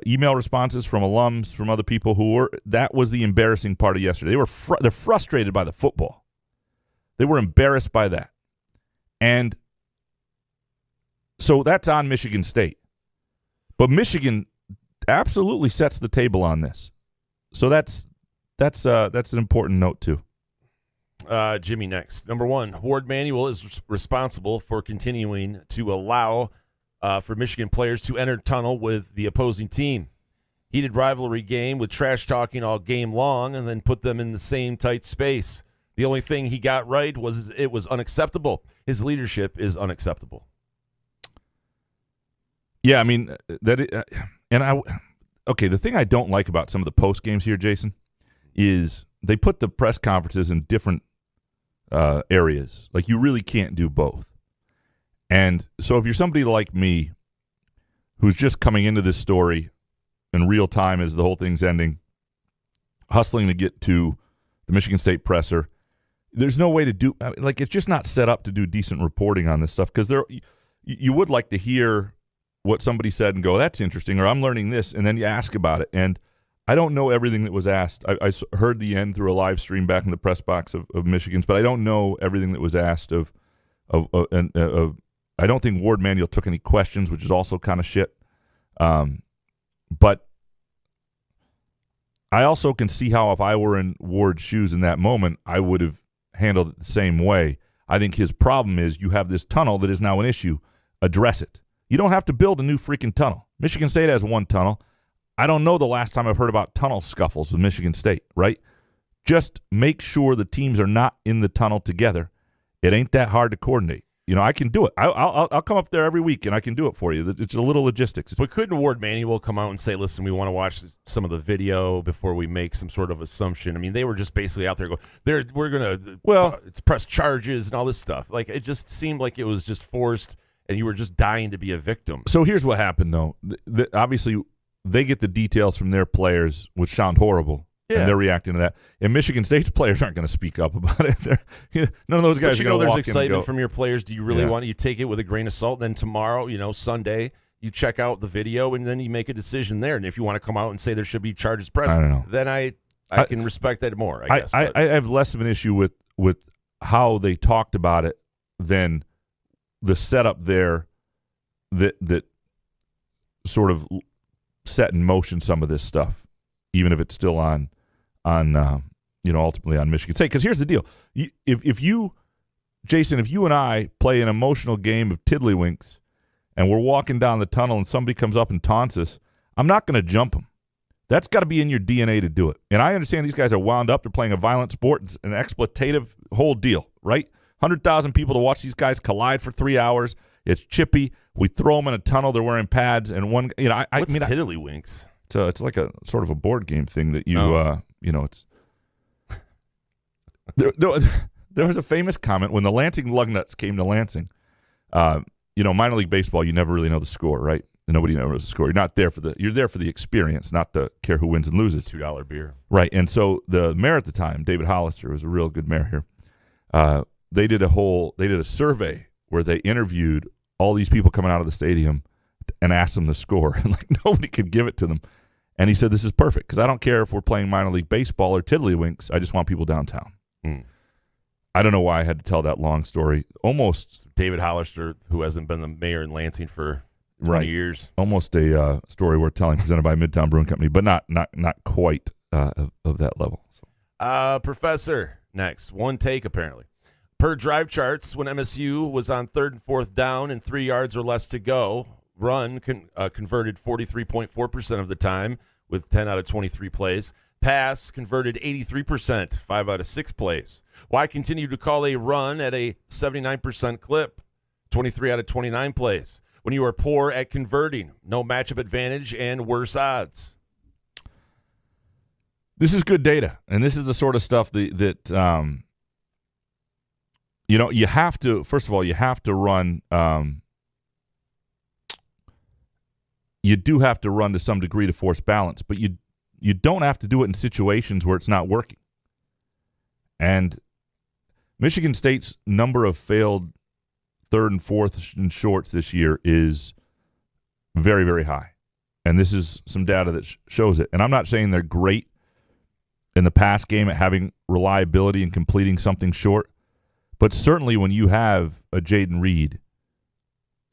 email responses from alums, from other people who were – that was the embarrassing part of yesterday. They're frustrated by the football. They were embarrassed by that. And so that's on Michigan State. But Michigan absolutely sets the table on this. So that's an important note too. Jimmy next. Number 1, Ward Manuel is responsible for continuing to allow for Michigan players to enter tunnel with the opposing team. Heated rivalry game with trash talking all game long and then put them in the same tight space. The only thing he got right was it was unacceptable. His leadership is unacceptable. Yeah, I mean okay, the thing I don't like about some of the post games here, Jason, is they put the press conferences in different areas. Like you really can't do both. And so if you're somebody like me who's just coming into this story in real time as the whole thing's ending, hustling to get to the Michigan State presser, there's no way to do – like it's just not set up to do decent reporting on this stuff because you would like to hear what somebody said and go, that's interesting, or I'm learning this, and then you ask about it. And I don't know everything that was asked. I heard the end through a live stream back in the press box of Michigan's, but I don't know everything that was asked of I don't think Ward Manuel took any questions, which is also kind of shit. But I also can see how if I were in Ward's shoes in that moment, I would have handled it the same way. I think his problem is you have this tunnel that is now an issue. Address it. You don't have to build a new freaking tunnel. Michigan State has one tunnel. I don't know the last time I've heard about tunnel scuffles with Michigan State, right? Just make sure the teams are not in the tunnel together. It ain't that hard to coordinate. You know, I can do it. I'll come up there every week, and I can do it for you. It's a little logistics. But couldn't Ward Manuel come out and say, listen, we want to watch some of the video before we make some sort of assumption? I mean, they were just basically out there going, we're going to press charges and all this stuff. Like, it just seemed like it was just forced, and you were just dying to be a victim. So here's what happened, though. Obviously, they get the details from their players, which sound horrible. Yeah. And they're reacting to that. And Michigan State's players aren't going to speak up about it. None of those guys are going to walk in and go. There's excitement from your players. Do you really want to take it with a grain of salt? Then tomorrow, Sunday, you check out the video, and then you make a decision there. And if you want to come out and say there should be charges pressed, then I can respect that more, I guess. I have less of an issue with how they talked about it than the setup there that sort of set in motion some of this stuff, even if it's still on ultimately on Michigan State. Because here's the deal. If you, Jason, if you and I play an emotional game of tiddlywinks and we're walking down the tunnel and somebody comes up and taunts us, I'm not going to jump them. That's got to be in your DNA to do it. And I understand these guys are wound up. They're playing a violent sport. It's an exploitative whole deal, right? 100,000 people to watch these guys collide for 3 hours. It's chippy. We throw them in a tunnel. They're wearing pads. And one, what's tiddlywinks? It's like a sort of a board game thing that you, it's. There was a famous comment when the Lansing Lugnuts came to Lansing. Minor league baseball, you never really know the score, right? Nobody knows the score. You're there for the experience, not to care who wins and loses. $2 beer, right? And so the mayor at the time, David Hollister, was a real good mayor here. They did a survey where they interviewed all these people coming out of the stadium and asked them the score, and nobody could give it to them. And he said, this is perfect because I don't care if we're playing minor league baseball or tiddlywinks. I just want people downtown. I don't know why I had to tell that long story. Almost David Hollister, who hasn't been the mayor in Lansing for 20 years. Almost a story worth telling, presented by Midtown Brewing Company, but not quite of that level. So. Professor, next. One take, apparently. Per drive charts, when MSU was on 3rd and 4th down and 3 yards or less to go, run converted 43.4% of the time with 10 out of 23 plays. Pass converted 83%, 5 out of 6 plays. Why continue to call a run at a 79% clip, 23 out of 29 plays, when you are poor at converting, no matchup advantage, and worse odds? This is good data, and this is the sort of stuff that you have to, first of all, you have to run you do have to run to some degree to force balance, but you don't have to do it in situations where it's not working. And Michigan State's number of failed 3rd and 4th and shorts this year is very, very high. And this is some data that shows it. And I'm not saying they're great in the pass game at having reliability and completing something short, but certainly when you have a Jaden Reed,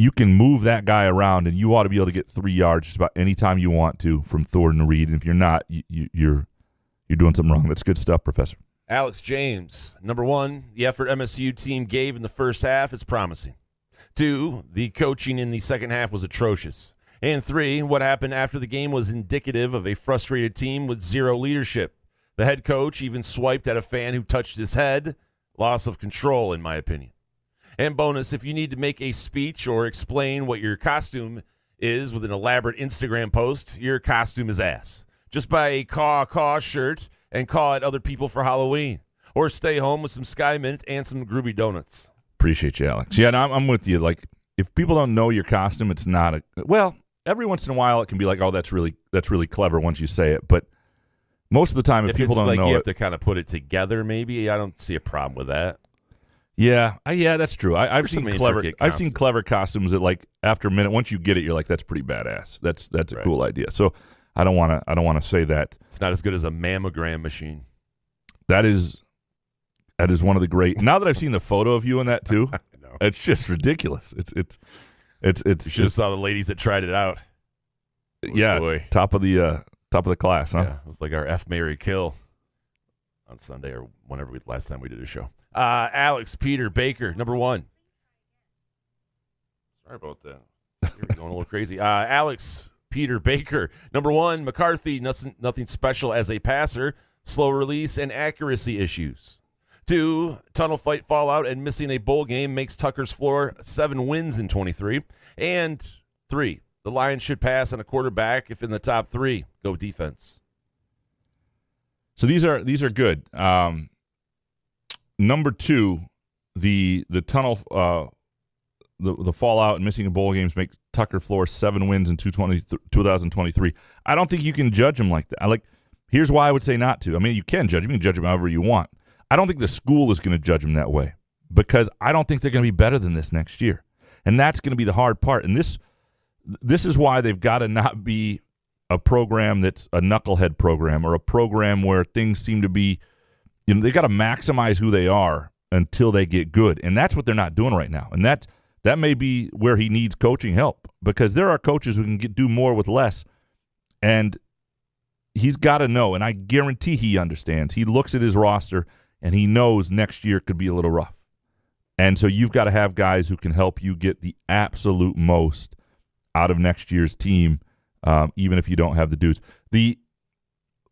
you can move that guy around, and you ought to be able to get 3 yards just about any time you want to from Thornton to Reed. And if you're not, you're doing something wrong. That's good stuff, Professor. Alex James, number 1, the effort MSU team gave in the first half is promising. 2, the coaching in the second half was atrocious. And 3, what happened after the game was indicative of a frustrated team with zero leadership. The head coach even swiped at a fan who touched his head. Loss of control, in my opinion. And bonus, if you need to make a speech or explain what your costume is with an elaborate Instagram post, your costume is ass. Just buy a caw shirt and caw at other people for Halloween. Or stay home with some Sky Mint and some groovy donuts. Appreciate you, Alex. Yeah, I'm with you. Like, if people don't know your costume, it's not every once in a while it can be like, oh, that's really clever once you say it. But most of the time, if people don't know you have to kind of put it together, maybe I don't see a problem with that. Yeah, that's true. I've There's seen some clever. intricate I've seen clever costumes that, like, after a minute, once you get it, you're like, that's pretty badass. That's a cool idea. So I don't want to say that It's not as good as a mammogram machine. that is one of the great. Now that I've seen the photo of you in that too, I know. it's just ridiculous. It's You should have just, saw the ladies that tried it out. yeah, Boy. top of the class, huh? Yeah, it was like our F, Marry, Kill on Sunday or whenever last time we did a show. Alex, Peter, Baker, number 1. Sorry about that. You're going a little crazy. Alex, Peter, Baker, number 1. McCarthy, nothing special as a passer, slow release and accuracy issues. 2, tunnel fight, fallout, and missing a bowl game makes Tucker's floor 7 wins in 23. And 3, the Lions should pass on a quarterback if in the top 3. Go defense. So these are good. Number 2, the tunnel, the fallout and missing a bowl games make Tucker floor 7 wins in 2023. I don't think you can judge him like that. Here's why I would say not to. I mean, you can judge him. You can judge him however you want. I don't think the school is going to judge him that way because I don't think they're going to be better than this next year, and that's going to be the hard part. And this is why they've got to not be a program that's a knucklehead program or a program where things seem to be. They got to maximize who they are until they get good, and that's what they're not doing right now. And that may be where he needs coaching help because there are coaches who can do more with less, and he's got to know. And I guarantee he understands. He looks at his roster and he knows next year could be a little rough, and so you've got to have guys who can help you get the absolute most out of next year's team, even if you don't have the dudes. The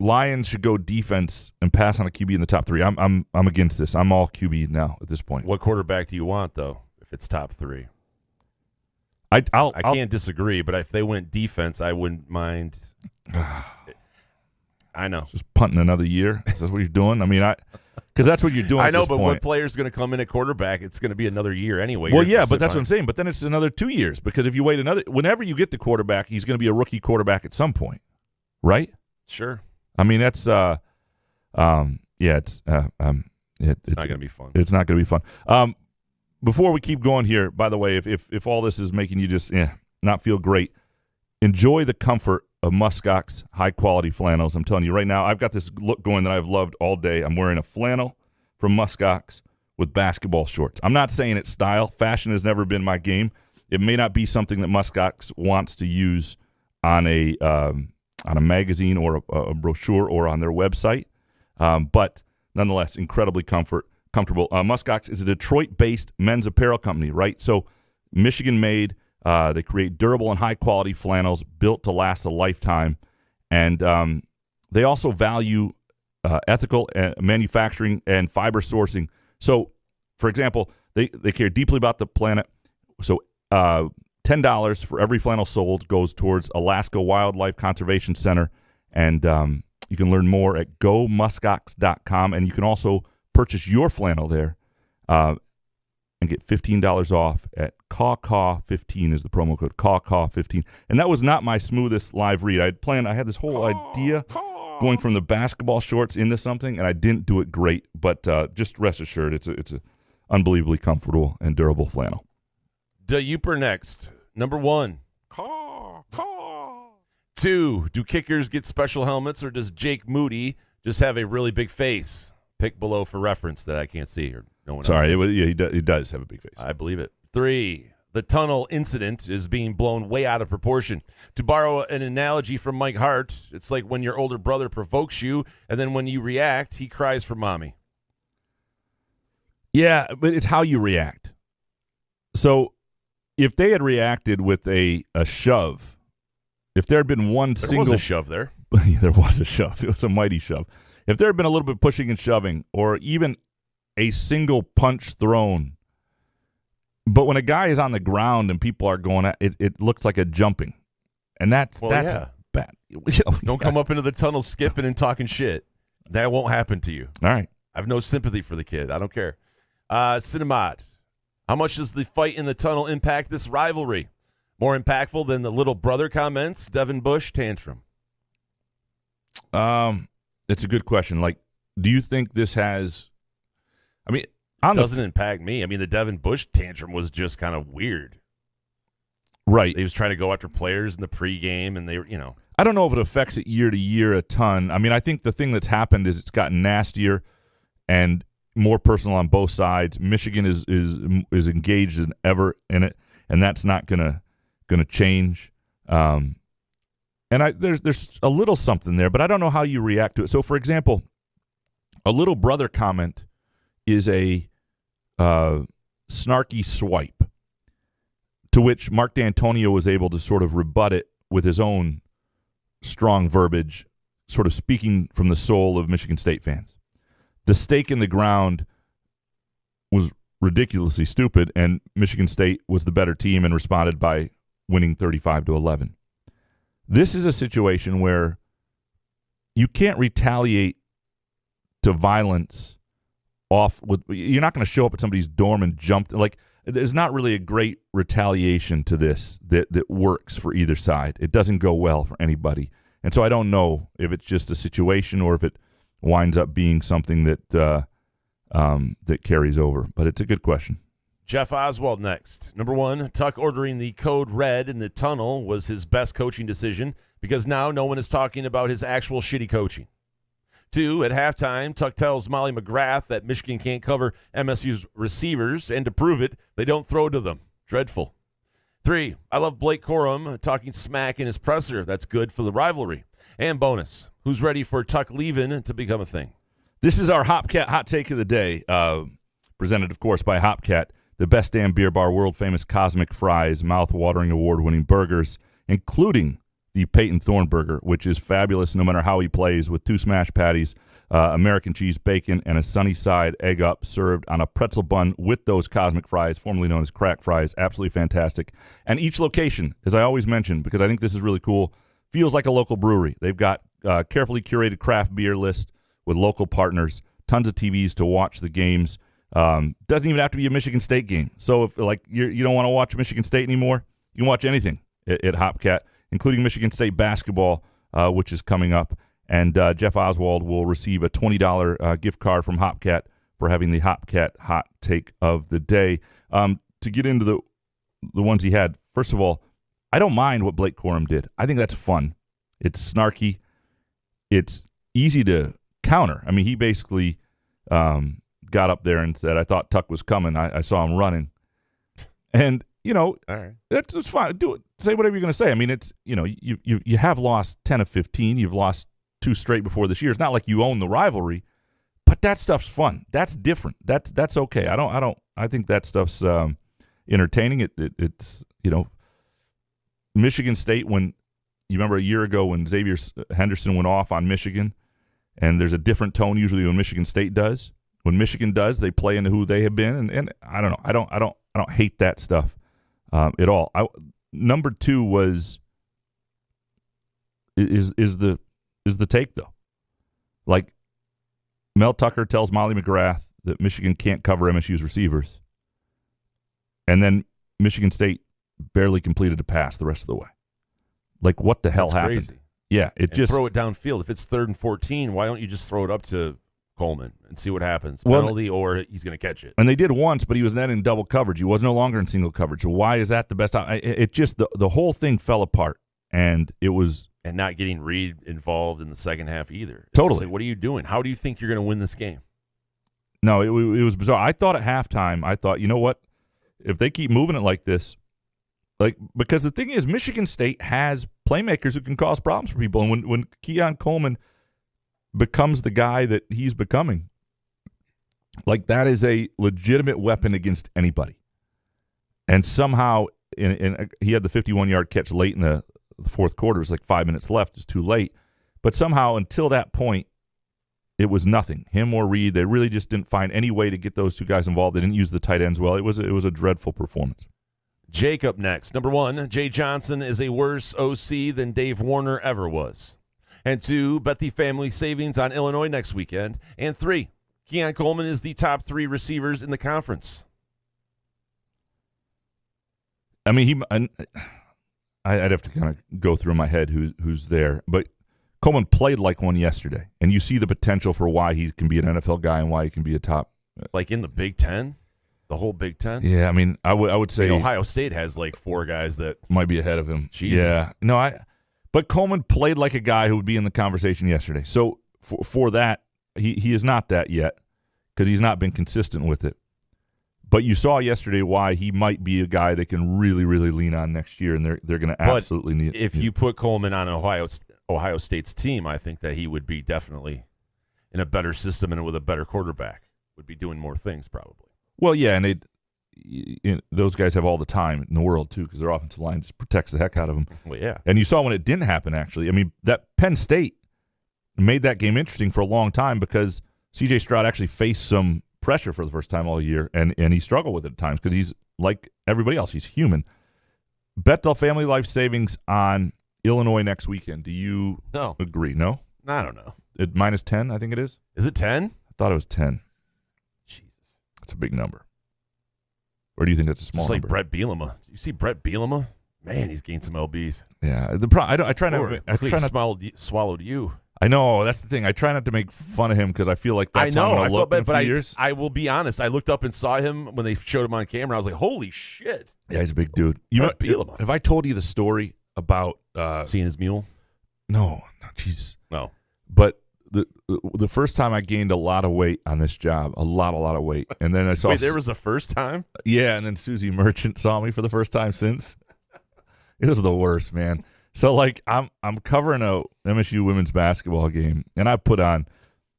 Lions should go defense and pass on a QB in the top 3. I'm against this. I'm all QB now at this point. What quarterback do you want, though, if it's top 3? I can't disagree, but if they went defense, I wouldn't mind. I know. Just punting another year. Is that what you're doing? I mean, because that's what you're doing. I know, at this but point. what player's going to come in at quarterback? It's going to be another year anyway. Well, yeah, but that's what I'm saying. But then it's another 2 years because if you wait whenever you get the quarterback, he's going to be a rookie quarterback at some point, right? Sure. I mean, that's it's not going to be fun. It's not going to be fun. Before we keep going here, by the way, if all this is making you just not feel great, enjoy the comfort of Muskox high-quality flannels. I'm telling you right now, I've got this look going that I've loved all day. I'm wearing a flannel from Muskox with basketball shorts. I'm not saying it's style. Fashion has never been my game. It may not be something that Muskox wants to use on a magazine or a brochure or on their website, but nonetheless, incredibly comfortable. Muskox is a Detroit-based men's apparel company, right? So Michigan-made. They create durable and high-quality flannels built to last a lifetime, and they also value ethical manufacturing and fiber sourcing. So, for example, they care deeply about the planet. So $10 for every flannel sold goes towards Alaska Wildlife Conservation Center, and you can learn more at gomuskox.com, and you can also purchase your flannel there and get $15 off at CAW15 is the promo code, CAW15. And that was not my smoothest live read. I had this whole idea going from the basketball shorts into something, and I didn't do it great, but just rest assured it's a unbelievably comfortable and durable flannel. Youper next. Number 1. 2, do kickers get special helmets, or does Jake Moody just have a really big face? Pick below for reference that I can't see, or no one else. Sorry, he does have a big face. I believe it. 3, the tunnel incident is being blown way out of proportion. To borrow an analogy from Mike Hart, it's like when your older brother provokes you, and then when you react, he cries for mommy. Yeah, but it's how you react. So if they had reacted with a shove, if there had been There was a shove there. There was a shove. It was a mighty shove. If there had been a little bit pushing and shoving, or even a single punch thrown, but when a guy is on the ground and people are going at it, it looks like a jumping, and that's yeah. bad. Don't come up into the tunnel skipping and talking shit. That won't happen to you. All right. I have no sympathy for the kid. I don't care. Cinemat, how much does the fight in the tunnel impact this rivalry? More impactful than the little brother comments? Devin Bush tantrum. It's a good question. Like, do you think this has? I mean, doesn't impact me. I mean, the Devin Bush tantrum was just kind of weird. Right. He was trying to go after players in the pregame, and they were, I don't know if it affects it year to year a ton. I mean, I think the thing that's happened is it's gotten nastier and more personal on both sides. Michigan is engaged as ever in it, and that's not gonna change. And there's a little something there, but I don't know how you react to it. So, for example, a little brother comment is a snarky swipe, to which Mark D'Antonio was able to sort of rebut it with his own strong verbiage, sort of speaking from the soul of Michigan State fans. The stake in the ground was ridiculously stupid, and Michigan State was the better team and responded by winning 35-11. This is a situation where you can't retaliate to violence off with. You're not going to show up at somebody's dorm and jump. Like, there's not really a great retaliation to this that works for either side. It doesn't go well for anybody. And so I don't know if it's just a situation or if it winds up being something that that carries over. But it's a good question. Jeff Oswald next. Number 1, Tuck ordering the code red in the tunnel was his best coaching decision because now no one is talking about his actual shitty coaching. 2, at halftime, Tuck tells Molly McGrath that Michigan can't cover MSU's receivers, and to prove it, they don't throw to them. Dreadful. 3, I love Blake Corum talking smack in his presser. That's good for the rivalry. And bonus, who's ready for Tuck leaving to become a thing? This is our Hopcat Hot Take of the Day, presented, of course, by Hopcat, the best damn beer bar, world-famous Cosmic Fries, mouth-watering award-winning burgers, including the Peyton Thorne burger, which is fabulous no matter how he plays, with 2 smash patties, American cheese, bacon, and a sunny side egg up served on a pretzel bun with those Cosmic Fries, formerly known as crack fries. Absolutely fantastic. And each location, as I always mention, because I think this is really cool, feels like a local brewery. They've got a carefully curated craft beer list with local partners, tons of TVs to watch the games. Doesn't even have to be a Michigan State game. So if you don't want to watch Michigan State anymore, you can watch anything at Hopcat, including Michigan State basketball, which is coming up. And Jeff Oswald will receive a $20 gift card from Hopcat for having the Hopcat Hot Take of the Day. To get into the ones he had, first of all, I don't mind what Blake Corum did. I think that's fun. It's snarky. It's easy to counter. I mean, he basically got up there and said, I thought Tuck was coming. I saw him running. And, all right, that's fine. Do it. Say whatever you're going to say. I mean, it's, you have lost 10 of 15. You've lost 2 straight before this year. It's not like you own the rivalry, but that stuff's fun. That's different. That's okay. I think that stuff's entertaining. It's Michigan State, when you remember a year ago when Xavier Henderson went off on Michigan, and there's a different tone usually when Michigan State does. When Michigan does, they play into who they have been, and I don't know. I don't hate that stuff at all. Number 2 is the take though. Like, Mel Tucker tells Molly McGrath that Michigan can't cover MSU's receivers, and then Michigan State barely completed a pass the rest of the way. Like, what the hell happened? Crazy. Yeah, throw it downfield. If it's 3rd and 14, why don't you just throw it up to Coleman and see what happens? Penalty, or he's going to catch it. And they did once, but he was then in double coverage. He was no longer in single coverage. So why is that the best? It just the whole thing fell apart, and it was not getting Reed involved in the second half either. It's totally. Like, what are you doing? How do you think you're going to win this game? No, it was bizarre. I thought at halftime, you know what? If they keep moving it like this, because the thing is, Michigan State has playmakers who can cause problems for people, and when Keon Coleman becomes the guy that he's becoming, that is a legitimate weapon against anybody. And somehow, he had the 51-yard catch late in the fourth quarter. It was 5 minutes left. It's too late. But somehow, until that point, it was nothing. Him or Reed, they really just didn't find any way to get those 2 guys involved. They didn't use the tight ends well. It was a dreadful performance. Jacob next. Number 1, Jay Johnson is a worse OC than Dave Warner ever was. And 2, bet the family savings on Illinois next weekend. And 3, Keon Coleman is the top 3 receivers in the conference. I mean, I'd have to kind of go through in my head who's there. But Coleman played like one yesterday, and you see the potential for why he can be an NFL guy and why he can be a top Like in the Big Ten? The whole Big Ten? Yeah, I mean, I would say Ohio State has like 4 guys that might be ahead of him. Jesus. Yeah. No, but Coleman played like a guy who would be in the conversation yesterday. So for that, he is not that yet because he's not been consistent with it. But you saw yesterday why he might be a guy they can really, really lean on next year, and they're going to absolutely need. If you put Coleman on Ohio State's team, I think that he would be definitely in a better system and with a better quarterback. Would be doing more things probably. Well, yeah, and those guys have all the time in the world too because their offensive line just protects the heck out of them. Well, yeah. And you saw when it didn't happen. Actually, I mean that Penn State made that game interesting for a long time because C.J. Stroud actually faced some pressure for the first time all year, and he struggled with it at times because he's like everybody else. He's human. Bet the family life savings on Illinois next weekend. Do you agree? No? I don't know. Minus 10, I think it is. Is it 10? I thought it was 10. Jesus. That's a big number. Or do you think that's a small Just like number? Brett Bielema. You see Brett Bielema? Man, he's gained some LBs. Yeah. I try not. Swallowed you. I know, that's the thing. I try not to make fun of him because I feel like that's how I'm going to look in a few years. I will be honest. I looked up and saw him when they showed him on camera. I was like, holy shit. Yeah, he's a big dude. Have I told you the story about seeing his mule? No, jeez. No. But the first time I gained a lot of weight on this job, a lot of weight, and then I saw. Wait, there was a first time? Yeah, and then Susie Merchant saw me for the first time since. It was the worst, man. So like I'm covering a MSU women's basketball game, and I put on.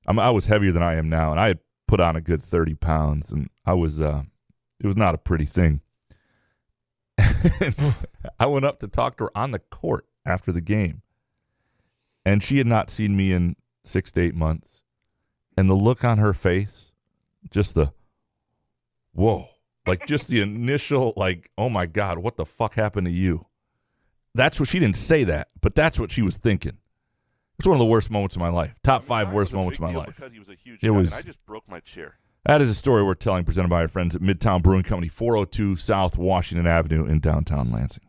I was heavier than I am now, and I had put on a good 30 pounds, and I was. It was not a pretty thing. I went up to talk to her on the court after the game, and she had not seen me in 6 to 8 months, and the look on her face, just the whoa, like just the initial like, oh my God, what the fuck happened to you? That's what she didn't say that, but that's what she was thinking. It's one of the worst moments of my life. Top 5 worst moments of my life. Because he was a huge guy, and I just broke my chair. That is a story we're telling, presented by our friends at Midtown Brewing Company, 402 South Washington Avenue in downtown Lansing.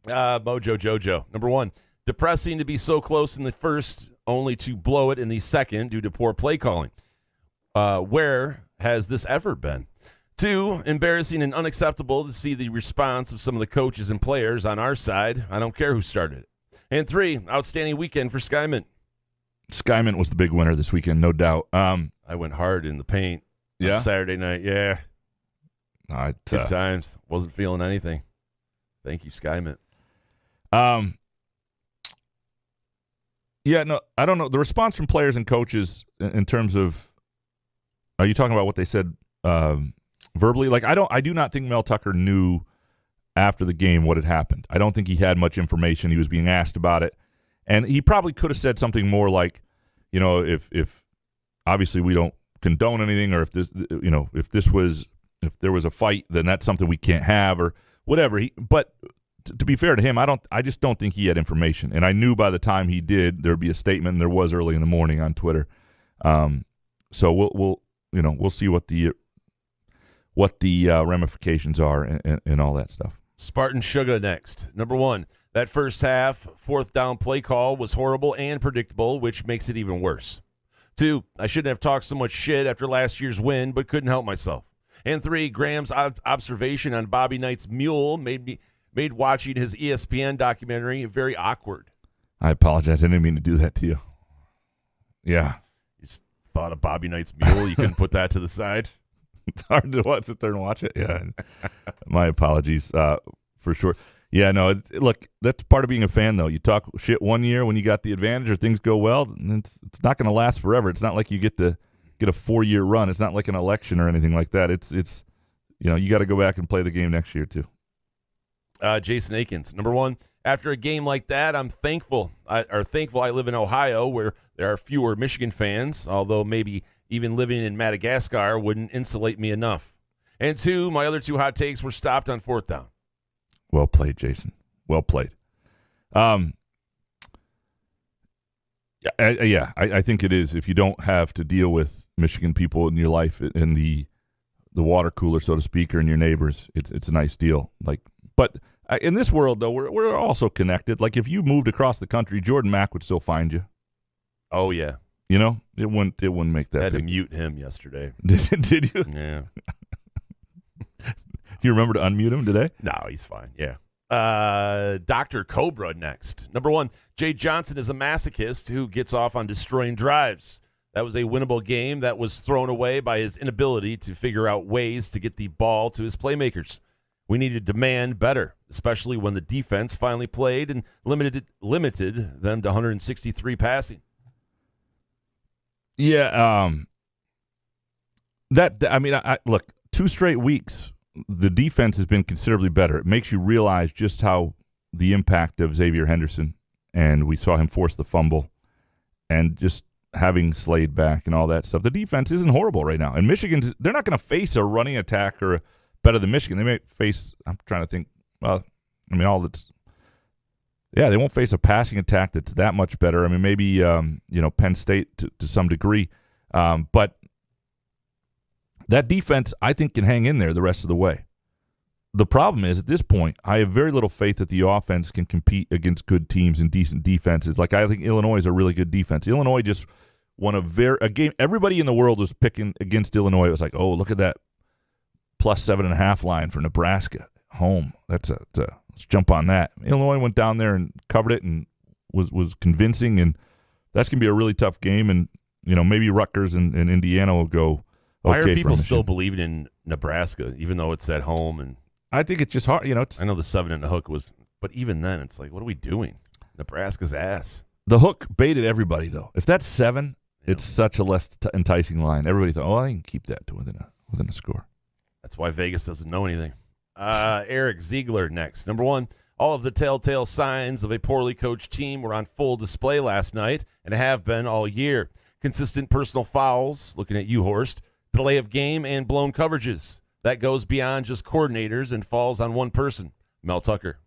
Mojo Jojo. Number 1, depressing to be so close in the first, only to blow it in the second due to poor play calling. Where has this ever been? 2, embarrassing and unacceptable to see the response of some of the coaches and players on our side. I don't care who started it. And 3, outstanding weekend for Skymint. Skymint was the big winner this weekend, no doubt. I went hard in the paint on Saturday night. Yeah. Good times. Wasn't feeling anything. Thank you, Skymint. Yeah, no, I don't know. The response from players and coaches in terms of, are you talking about what they said verbally? Like, I do not think Mel Tucker knew after the game what had happened. I don't think he had much information. He was being asked about it. And he probably could have said something more like, you know, if obviously we don't condone anything, or if there was a fight, then that's something we can't have, or whatever. But to be fair to him, I just don't think he had information. And I knew by the time he did, there'd be a statement, and there was early in the morning on Twitter. So we'll see what the ramifications are and all that stuff. Spartan Sugar next. Number 1, that first half, 4th down play call was horrible and predictable, which makes it even worse. 2, I shouldn't have talked so much shit after last year's win, but couldn't help myself. And 3, Graham's observation on Bobby Knight's mule made watching his ESPN documentary very awkward. I apologize. I didn't mean to do that to you. Yeah. You just thought of Bobby Knight's mule. You couldn't put that to the side. It's hard to sit there and watch it. Yeah. My apologies for sure. Yeah, no, look, that's part of being a fan, though. You talk shit one year when you got the advantage or things go well, and it's not going to last forever. It's not like you get a 4-year run. It's not like an election or anything like that. It's you got to go back and play the game next year, too. Jason Akins. Number 1, after a game like that, I'm thankful. I live in Ohio, where there are fewer Michigan fans, although maybe even living in Madagascar wouldn't insulate me enough. And 2, my other 2 hot takes were stopped on 4th down. Well played, Jason. Well played. I think it is. If you don't have to deal with Michigan people in your life, in the water cooler, so to speak, or in your neighbors, it's a nice deal. But in this world, though, we're also connected. Like, if you moved across the country, Jordan Mack would still find you. Oh, yeah. You know, it wouldn't make that. I had to big. mute him yesterday. Did you? Yeah. You remember to unmute him today? No, he's fine. Yeah. Dr. Cobra next. Number 1, Jay Johnson is a masochist who gets off on destroying drives. That was a winnable game that was thrown away by his inability to figure out ways to get the ball to his playmakers. We need to demand better, especially when the defense finally played and limited them to 163 passing. Yeah. Look, 2 straight weeks, the defense has been considerably better. It makes you realize just how the impact of Xavier Henderson, and we saw him force the fumble, and just having Slade back and all that stuff. The defense isn't horrible right now. And Michigan's, they're not going to face a running attack or better than Michigan. They may face, I'm trying to think, they won't face a passing attack that's that much better. I mean, maybe, Penn State to some degree. But that defense, I think, can hang in there the rest of the way. The problem is, at this point, I have very little faith that the offense can compete against good teams and decent defenses. Like, I think Illinois is a really good defense. Illinois just won a game. Everybody in the world was picking against Illinois. It was like, oh, look at that plus 7.5 line for Nebraska home. Let's jump on that. Illinois went down there and covered it and was convincing, and that's going to be a really tough game. And maybe Rutgers and Indiana will go. Why okay are people still believing in Nebraska, even though it's at home? And I think it's just hard. I know the 7 and the hook was, but even then, it's like, what are we doing? Nebraska's ass. The hook baited everybody, though. If that's 7, it's such a less enticing line. Everybody thought, I can keep that to within a score. That's why Vegas doesn't know anything. Eric Ziegler next. Number 1, all of the telltale signs of a poorly coached team were on full display last night and have been all year. Consistent personal fouls, looking at you, Horst, delay of game, and blown coverages. That goes beyond just coordinators and falls on one person, Mel Tucker.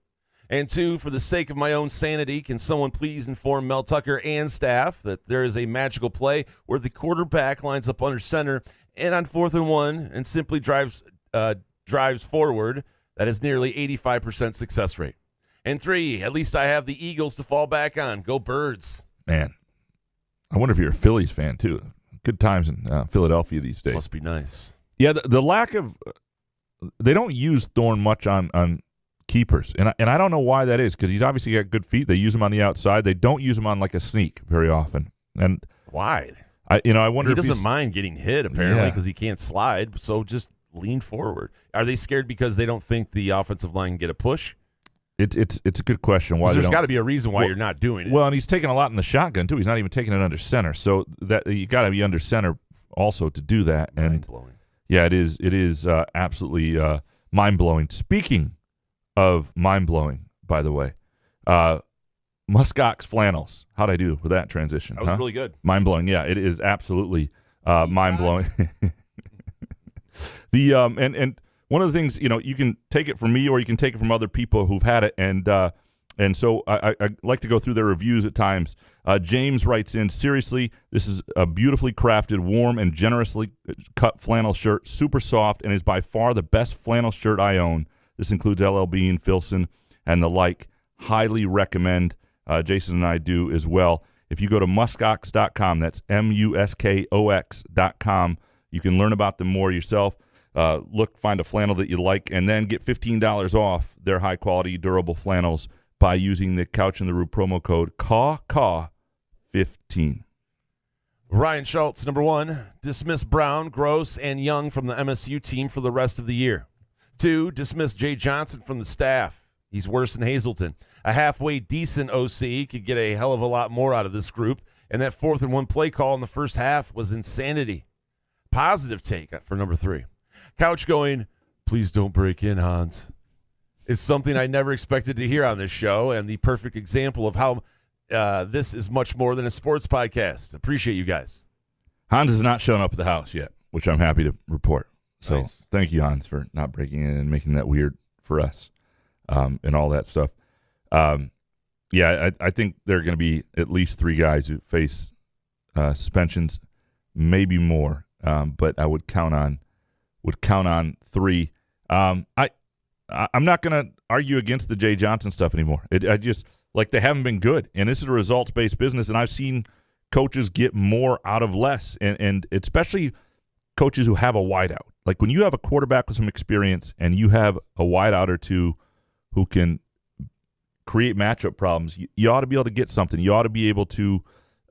And 2, for the sake of my own sanity, can someone please inform Mel Tucker and staff that there is a magical play where the quarterback lines up under center and on 4th and 1 and simply drives forward. That is nearly 85% success rate. And 3, at least I have the Eagles to fall back on. Go Birds. Man, I wonder if you're a Phillies fan, too. Good times in Philadelphia these days. Must be nice. Yeah, the lack of – they don't use Thorne much on keepers, and I don't know why that is, because he's obviously got good feet. They use him on the outside. They don't use him on like a sneak very often. And why? I wonder he if doesn't mind getting hit, apparently, because he can't slide, so just lean forward. Are they scared because they don't think the offensive line can get a push? It's a good question. Why there's got to be a reason why you're not doing it. Well, and he's taking a lot in the shotgun too. He's not even taking it under center, so that you got to be under center also to do that. And mind-blowing. Yeah, it is absolutely mind blowing. Speaking of mind blowing, by the way, Muskox flannels. How'd I do with that transition? That was really good. Mind blowing. Yeah, it is absolutely mind blowing. And one of the things, you can take it from me or you can take it from other people who've had it, and so I like to go through their reviews at times. James writes in, seriously, this is a beautifully crafted, warm, and generously cut flannel shirt, super soft, and is by far the best flannel shirt I own. This includes LL Bean, Filson, and the like. Highly recommend. Jason and I do as well. If you go to muskox.com, that's muskox.com, you can learn about them more yourself. Find a flannel that you like, and then get $15 off their high-quality, durable flannels by using the Couch in the Roo promo code CAW15. Ryan Schultz, number 1, dismiss Brown, Gross, and Young from the MSU team for the rest of the year. 2, dismiss Jay Johnson from the staff. He's worse than Hazleton. A halfway decent OC could get a hell of a lot more out of this group, and that 4th and 1 play call in the first half was insanity. Positive take for number 3. Couch going, please don't break in, Hans. It's something I never expected to hear on this show, and the perfect example of how this is much more than a sports podcast. Appreciate you guys. Hans has not shown up at the house yet, which I'm happy to report. So Nice. Thank you, Hans, for not breaking in and making that weird for us and all that stuff. I think there are going to be at least 3 guys who face suspensions, maybe more, but I would count on 3. I'm not going to argue against the Jay Johnson stuff anymore. I just, they haven't been good, and this is a results-based business, and I've seen coaches get more out of less, and especially coaches who have a wideout. Like when you have a quarterback with some experience and you have a wideout or two who can create matchup problems, you ought to be able to get something. You ought to be able to,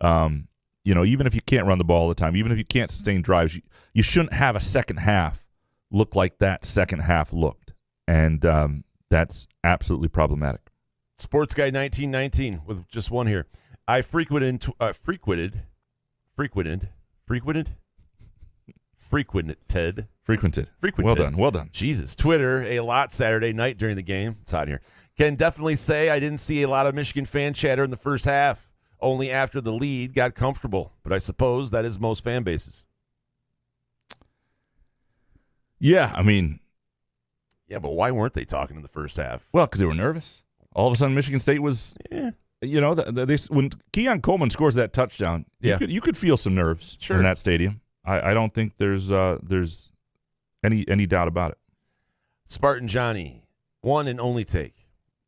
even if you can't run the ball all the time, even if you can't sustain drives, you shouldn't have a second half look like that second half looked. And that's absolutely problematic. Sports Guy 1919 with just one here. I frequented. Well done. Jesus. Twitter a lot Saturday night during the game. It's hot in here. Can definitely say I didn't see a lot of Michigan fan chatter in the first half. Only after the lead got comfortable. But I suppose that is most fan bases. Yeah, I mean. Yeah, but why weren't they talking in the first half? Well, because they were nervous. All of a sudden, Michigan State was, when Keon Coleman scores that touchdown, you could feel some nerves in that stadium. I don't think there's any doubt about it. Spartan Johnny, one and only take.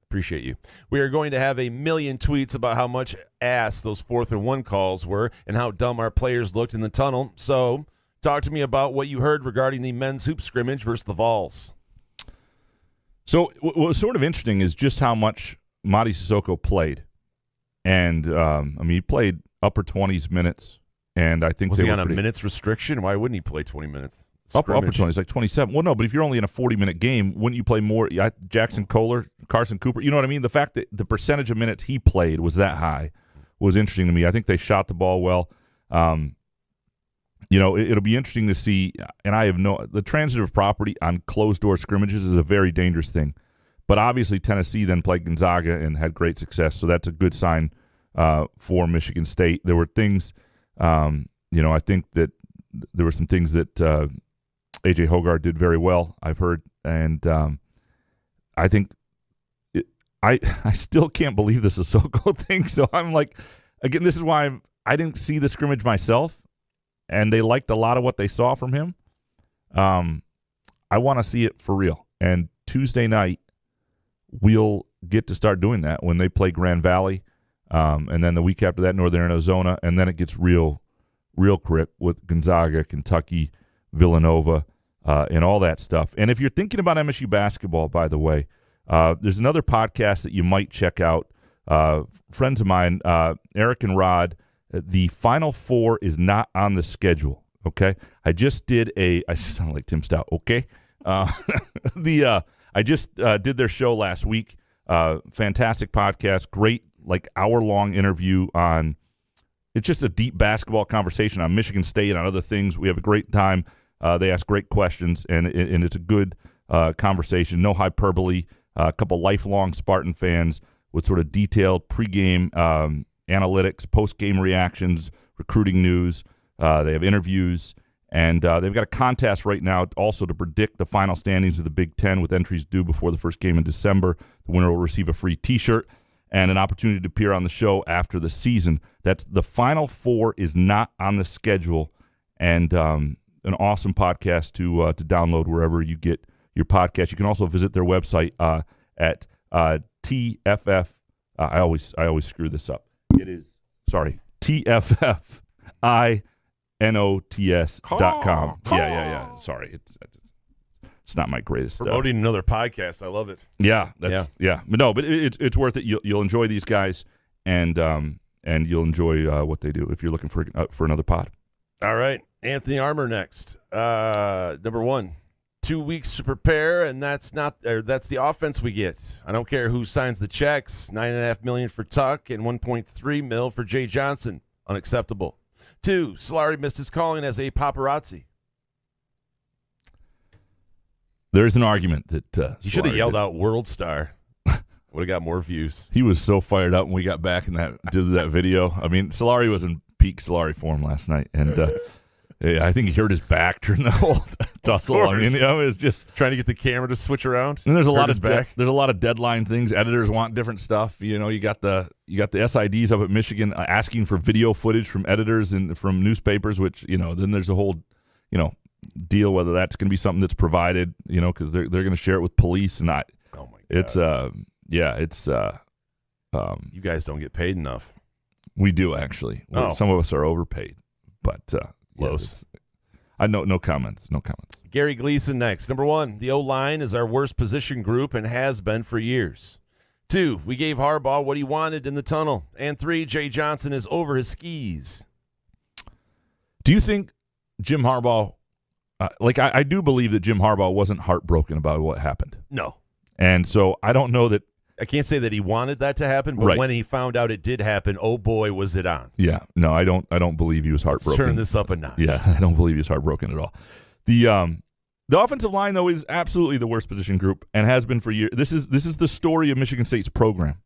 Appreciate you. We are going to have a million tweets about how much ass those 4th and 1 calls were and how dumb our players looked in the tunnel. So talk to me about what you heard regarding the men's hoop scrimmage versus the Vols. So what was sort of interesting is just how much Mady Sissoko played. And, he played upper 20s minutes. And I think was he on a minutes restriction? Why wouldn't he play 20 minutes? Upper 20s, like 27. Well, no, but if you're only in a 40-minute game, wouldn't you play more? Jackson Kohler, Carson Cooper, you know what I mean? The fact that the percentage of minutes he played was that high was interesting to me. I think they shot the ball well. It'll be interesting to see, and the transitive property on closed-door scrimmages is a very dangerous thing. But obviously Tennessee then played Gonzaga and had great success, so that's a good sign for Michigan State. There were things, I think that there were some things that A.J. Hogarth did very well, I've heard, and I think I still can't believe the Sissoko thing, so I'm like, again, this is why I didn't see the scrimmage myself, and they liked a lot of what they saw from him. I want to see it for real. And Tuesday night, we'll get to start doing that when they play Grand Valley, and then the week after that, Northern Arizona, and then it gets real quick with Gonzaga, Kentucky, Villanova, and all that stuff. And if you're thinking about MSU basketball, by the way, there's another podcast that you might check out. Friends of mine, Eric and Rod, the Final Four is not on the schedule, okay? I just sound like Tim Stout, okay? I just did their show last week. Fantastic podcast, great, hour-long interview on – it's just a deep basketball conversation on Michigan State, on other things. We have a great time. They ask great questions, and it's a good conversation. No hyperbole. A couple lifelong Spartan fans with sort of detailed pregame analytics, post-game reactions, recruiting news. They have interviews, and they've got a contest right now also to predict the final standings of the Big Ten with entries due before the first game in December. The winner will receive a free T-shirt and an opportunity to appear on the show after the season. That's the Final Four is not on the schedule, and an awesome podcast to download wherever you get your podcast. You can also visit their website at TFF. I always screw this up. It is TFFINOTS.com. Yeah. Sorry, it's not my greatest stuff. Promoting another podcast, I love it. Yeah. But it's worth it. You'll enjoy these guys, and you'll enjoy what they do if you're looking for another pod. All right, Anthony Armour next. Number 1, 2 weeks to prepare, and that's the offense we get. I don't care who signs the checks. $9.5 million for Tuck and $1.3 million for Jay Johnson. Unacceptable. 2, Solari missed his calling as a paparazzi. There's an argument that he should have yelled out "World Star." Would have got more views. He was so fired up when we got back and did that video. I mean, Solari was in peak Solari form last night, and I think he hurt his back during the whole tussle. I mean, it's just trying to get the camera to switch around. And there's a lot of deadline things. Editors want different stuff. You got the SIDs up at Michigan asking for video footage from editors and from newspapers, which then there's a whole deal whether that's going to be something that's provided. Because they're going to share it with police and not. Oh my God. It's you guys don't get paid enough. We do, actually. Some of us are overpaid. But, Los. I know, no comments. No comments. Gary Gleason next. Number 1, the O-line is our worst position group and has been for years. 2, we gave Harbaugh what he wanted in the tunnel. And 3, Jay Johnson is over his skis. Do you think Jim Harbaugh, I do believe that Jim Harbaugh wasn't heartbroken about what happened. No. And so I don't know that. I can't say that he wanted that to happen, but when he found out it did happen, oh boy, was it on. Yeah. No, I don't believe he was heartbroken. Let's turn this up a notch. Yeah, I don't believe he was heartbroken at all. The offensive line, though, is absolutely the worst position group and has been for years. This is the story of Michigan State's program.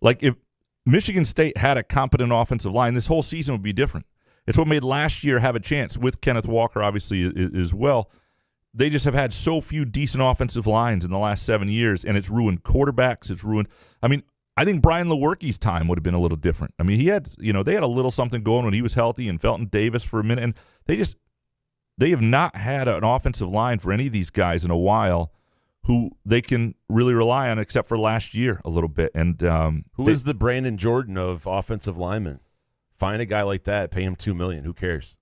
Like, if Michigan State had a competent offensive line, this whole season would be different. It's what made last year have a chance with Kenneth Walker, obviously, as well. They just have had so few decent offensive lines in the last 7 years, and it's ruined quarterbacks. It's ruined. I mean, I think Brian Lewerke's time would have been a little different. I mean, they had a little something going when he was healthy, and Felton Davis for a minute, and they have not had an offensive line for any of these guys in a while who they can really rely on, except for last year a little bit. And who is the Brandon Jordan of offensive linemen? Find a guy like that, pay him $2 million. Who cares?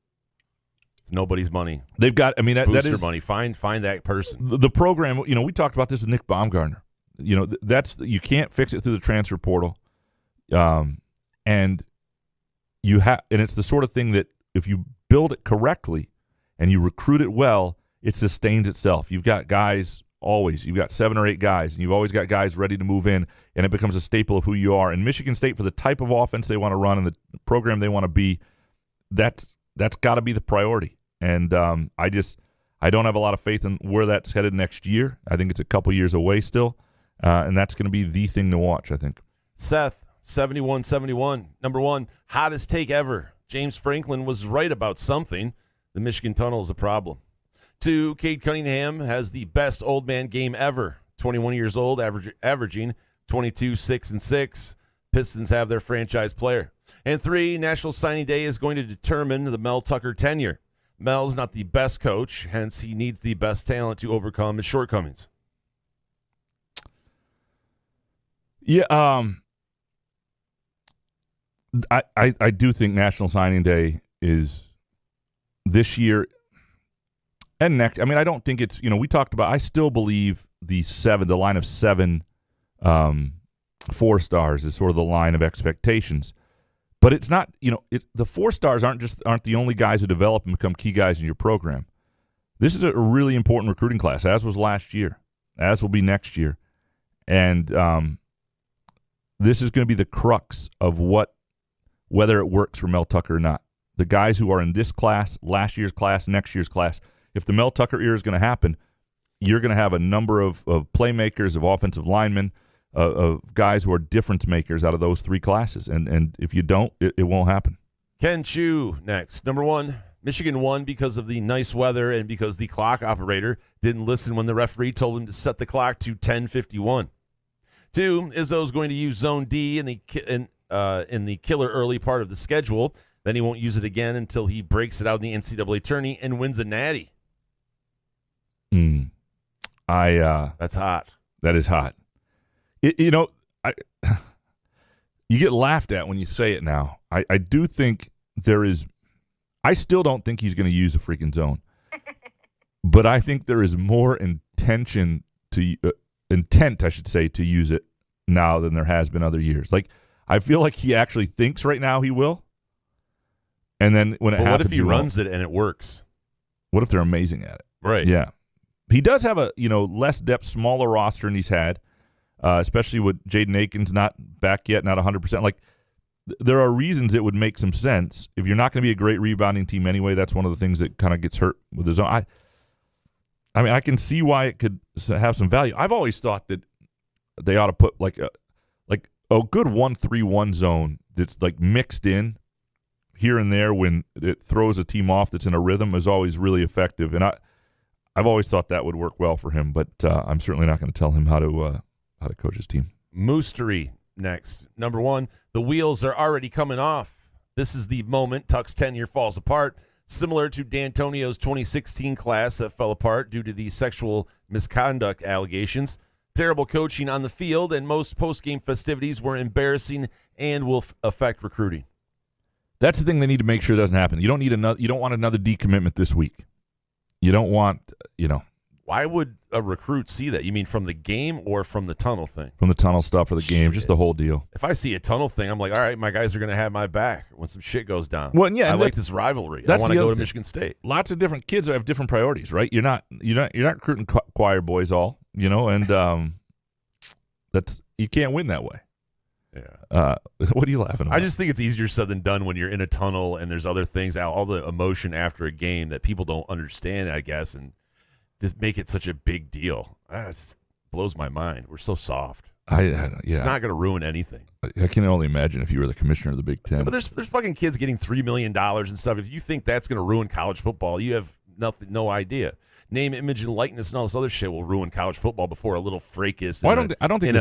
It's nobody's money. They've got. I mean, that is money. Find that person. The program. We talked about this with Nick Baumgartner. You can't fix it through the transfer portal, and it's the sort of thing that if you build it correctly and you recruit it well, it sustains itself. You've got guys always. You've got 7 or 8 guys, and you've always got guys ready to move in, and it becomes a staple of who you are. And Michigan State, for the type of offense they want to run and the program they want to be, that's got to be the priority. And I don't have a lot of faith in where that's headed next year. I think it's a couple years away still, and that's going to be the thing to watch, I think. Seth, 7171. Number 1, hottest take ever. James Franklin was right about something. The Michigan tunnel is a problem. 2, Cade Cunningham has the best old man game ever. 21 years old, averaging 22, 6, and 6. Pistons have their franchise player. And 3, National Signing Day is going to determine the Mel Tucker tenure. Mel's not the best coach, hence he needs the best talent to overcome his shortcomings. Yeah, I do think National Signing Day is this year and next. I mean, I don't think it's, we talked about, I still believe the line of 7 4 stars is sort of the line of expectations. But it's not, the 4 stars aren't the only guys who develop and become key guys in your program. This is a really important recruiting class, as was last year, as will be next year. And this is going to be the crux of whether it works for Mel Tucker or not. The guys who are in this class, last year's class, next year's class, if the Mel Tucker era is going to happen, you're going to have a number of playmakers, of offensive linemen, of guys who are difference makers out of those 3 classes. And if you don't, it won't happen. Ken Chu next. Number 1, Michigan won because of the nice weather and because the clock operator didn't listen when the referee told him to set the clock to 10:51. 2, Izzo's going to use Zone D in the killer early part of the schedule. Then he won't use it again until he breaks it out in the NCAA tourney and wins a natty. That's hot. That is hot. You get laughed at when you say it now. I do think I still don't think he's going to use a freaking zone. But I think there is more intent, I should say, to use it now than there has been other years. Like, I feel like he actually thinks right now he will. And then when it happens, what if he runs it and it works? What if they're amazing at it? Right. Yeah. He does have a, less depth, smaller roster than he's had. Especially with Jaden Akins not back yet, not 100%. Like, there are reasons it would make some sense. If you're not going to be a great rebounding team anyway, that's one of the things that kind of gets hurt with the zone. I mean, I can see why it could have some value. I've always thought that they ought to put like a good 1-3-1 zone that's like mixed in here and there when it throws a team off that's in a rhythm is always really effective. And I've always thought that would work well for him, but I'm certainly not going to tell him how to coach his team. Moostery next. Number 1, the wheels are already coming off. This is the moment Tuck's tenure falls apart, similar to D'Antonio's 2016 class that fell apart due to the sexual misconduct allegations. Terrible coaching on the field, and most post-game festivities were embarrassing and will affect recruiting. That's the thing they need to make sure doesn't happen. You don't need another. You don't want another decommitment this week. You don't want, Why would a recruit see that? You mean from the game or from the tunnel thing? From the tunnel stuff or the game, just the whole deal. If I see a tunnel thing, I'm like, all right, my guys are going to have my back when some shit goes down. Well, yeah, I like this rivalry. I want to go to Michigan State. Lots of different kids have different priorities, right? You're not recruiting choir boys all, and that's you can't win that way. Yeah. What are you laughing about? I just think it's easier said than done when you're in a tunnel and there's other things, all the emotion after a game that people don't understand, I guess, and just make it such a big deal. It just blows my mind. We're so soft. It's not going to ruin anything. I can only imagine if you were the commissioner of the Big Ten. Yeah, but there's fucking kids getting $3 million and stuff. If you think that's going to ruin college football, you have no idea. Name, image, and likeness and all this other shit will ruin college football before a little fracas in a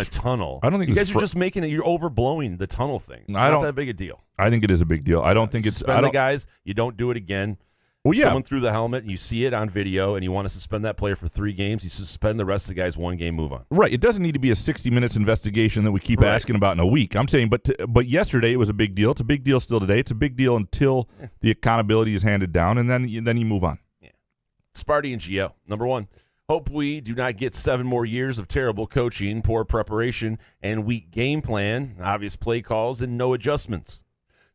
tunnel. I don't think you guys are just making it. You're overblowing the tunnel thing. It's not that big a deal. I think it is a big deal. I don't think it's suspend the guys. You don't do it again. Well, yeah. Someone threw the helmet and you see it on video and you want to suspend that player for 3 games, you suspend the rest of the guys 1 game, move on. Right. It doesn't need to be a 60 minutes investigation that we keep asking about in a week. I'm saying, but yesterday it was a big deal. It's a big deal still today. It's a big deal until the accountability is handed down, and then you move on. Yeah. Sparty and GL. Number 1, hope we do not get 7 more years of terrible coaching, poor preparation, and weak game plan, obvious play calls, and no adjustments.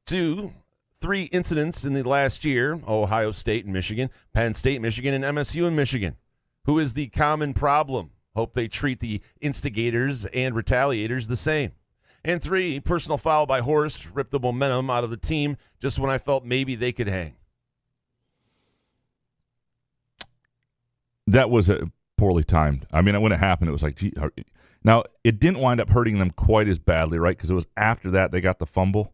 2, 3 incidents in the last year, Ohio State and Michigan, Penn State, Michigan, and MSU and Michigan. Who is the common problem? Hope they treat the instigators and retaliators the same. And 3, personal foul by Horst, ripped the momentum out of the team just when I felt maybe they could hang. That was poorly timed. I mean, when it happened, it was like, gee. Now, it didn't wind up hurting them quite as badly, right? Because it was after that they got the fumble.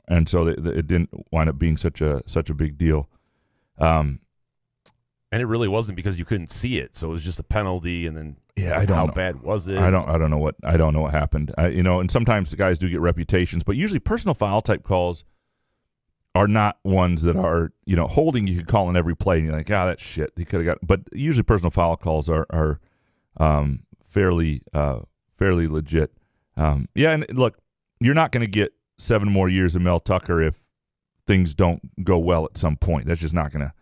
And so it didn't wind up being such a big deal. And it really wasn't because you couldn't see it. So it was just a penalty, and then I don't how know. bad was it? I don't know what happened. And sometimes the guys do get reputations, but usually personal foul type calls are not ones that are, holding you could call in every play and you're like, that's shit. He could have got, but usually personal foul calls are fairly legit. And look, you're not going to get 7 more years of Mel Tucker if things don't go well at some point. That's just not gonna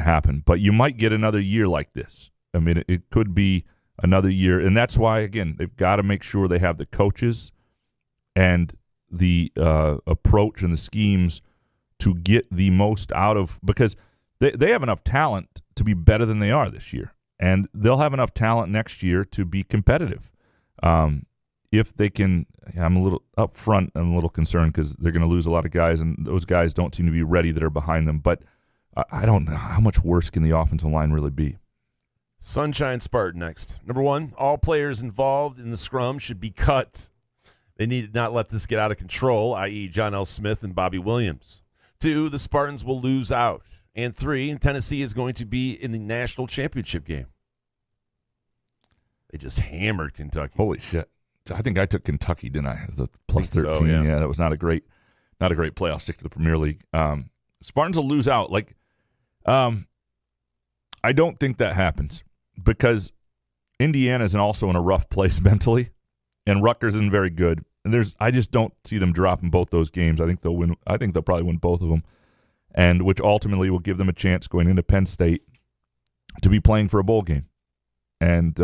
happen. But you might get another year like this. I mean, it could be another year, and that's why, again, they've got to make sure they have the coaches and the approach and the schemes to get the most out of, because they have enough talent to be better than they are this year, and they'll have enough talent next year to be competitive. If they can, I'm a little up front. I'm a little concerned because they're going to lose a lot of guys, and those guys don't seem to be ready that are behind them. But I don't know how much worse can the offensive line really be. Sunshine Spartan next. Number 1, all players involved in the scrum should be cut. They need to not let this get out of control, i.e. John L. Smith and Bobby Williams. 2, the Spartans will lose out. And 3, Tennessee is going to be in the national championship game. They just hammered Kentucky. Holy shit. I think I took Kentucky, didn't I? As the plus 13. So, yeah. That was not a great play. I'll stick to the Premier League. Spartans will lose out. I don't think that happens because Indiana's also in a rough place mentally, and Rutgers isn't very good. And I just don't see them dropping both those games. I think they'll win. I think they'll probably win both of them, and which ultimately will give them a chance going into Penn State to be playing for a bowl game. And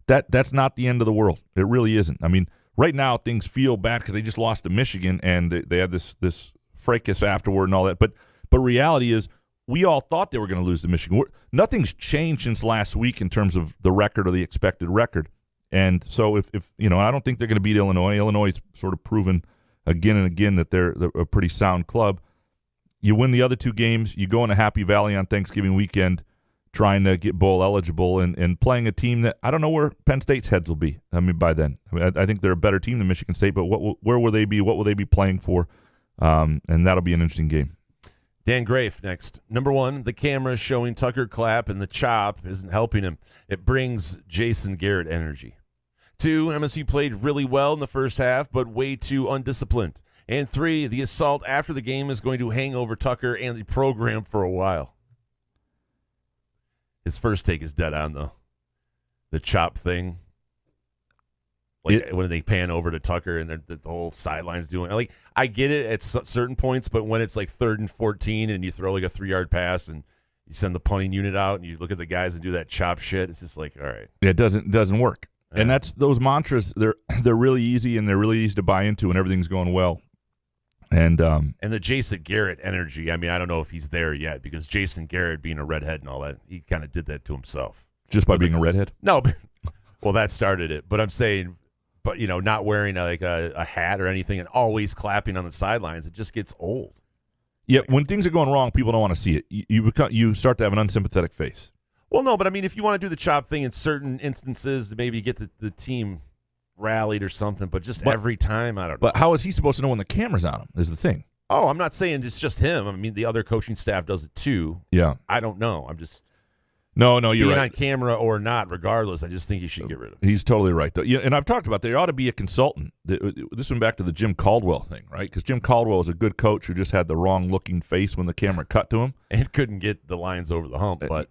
that's not the end of the world. It really isn't. I mean, right now things feel bad because they just lost to Michigan and they had this fracas afterward and all that. But reality is we all thought they were going to lose to Michigan. Nothing's changed since last week in terms of the record or the expected record. And so if I don't think they're going to beat Illinois. Illinois is sort of proven again and again that they're a pretty sound club. You win the other 2 games. You go into Happy Valley on Thanksgiving weekend trying to get bowl eligible and playing a team that I don't know where Penn State's heads will be. I mean, by then. I think they're a better team than Michigan State, but where will they be? What will they be playing for? And that'll be an interesting game. Dan Grafe next. Number 1, the camera showing Tucker clap and the chop isn't helping him. It brings Jason Garrett energy. 2, MSU played really well in the first half, but way too undisciplined. And 3, the assault after the game is going to hang over Tucker and the program for a while. His first take is dead on, though. The chop thing. Like when they pan over to Tucker and the whole sideline's doing. Like, I get it at certain points, but when it's like 3rd and 14 and you throw like a 3-yard pass and you send the punting unit out and you look at the guys and do that chop shit, it's just like, all right. It doesn't work. Yeah. And that's those mantras, they're really easy and they're really easy to buy into and everything's going well. And the Jason Garrett energy, I mean, I don't know if he's there yet because Jason Garrett being a redhead and all that, he kind of did that to himself. Just by being a redhead? No, but, well, that started it. But I'm saying, not wearing a hat or anything and always clapping on the sidelines, it just gets old. Yeah, when things are going wrong, people don't want to see it. You start to have an unsympathetic face. Well, no, but I mean, if you want to do the chop thing in certain instances, maybe get the team rallied or something, but every time, I don't know. But how is he supposed to know when the camera's on him is the thing. Oh, I'm not saying it's just him. I mean, the other coaching staff does it too. Yeah. I don't know. I'm just... No, you're being right. on camera or not, regardless, I just think you should get rid of him. He's totally right, though. Yeah, and I've talked about there ought to be a consultant. This went back to the Jim Caldwell thing, right? Because Jim Caldwell was a good coach who just had the wrong-looking face when the camera cut to him. And couldn't get the Lions over the hump, but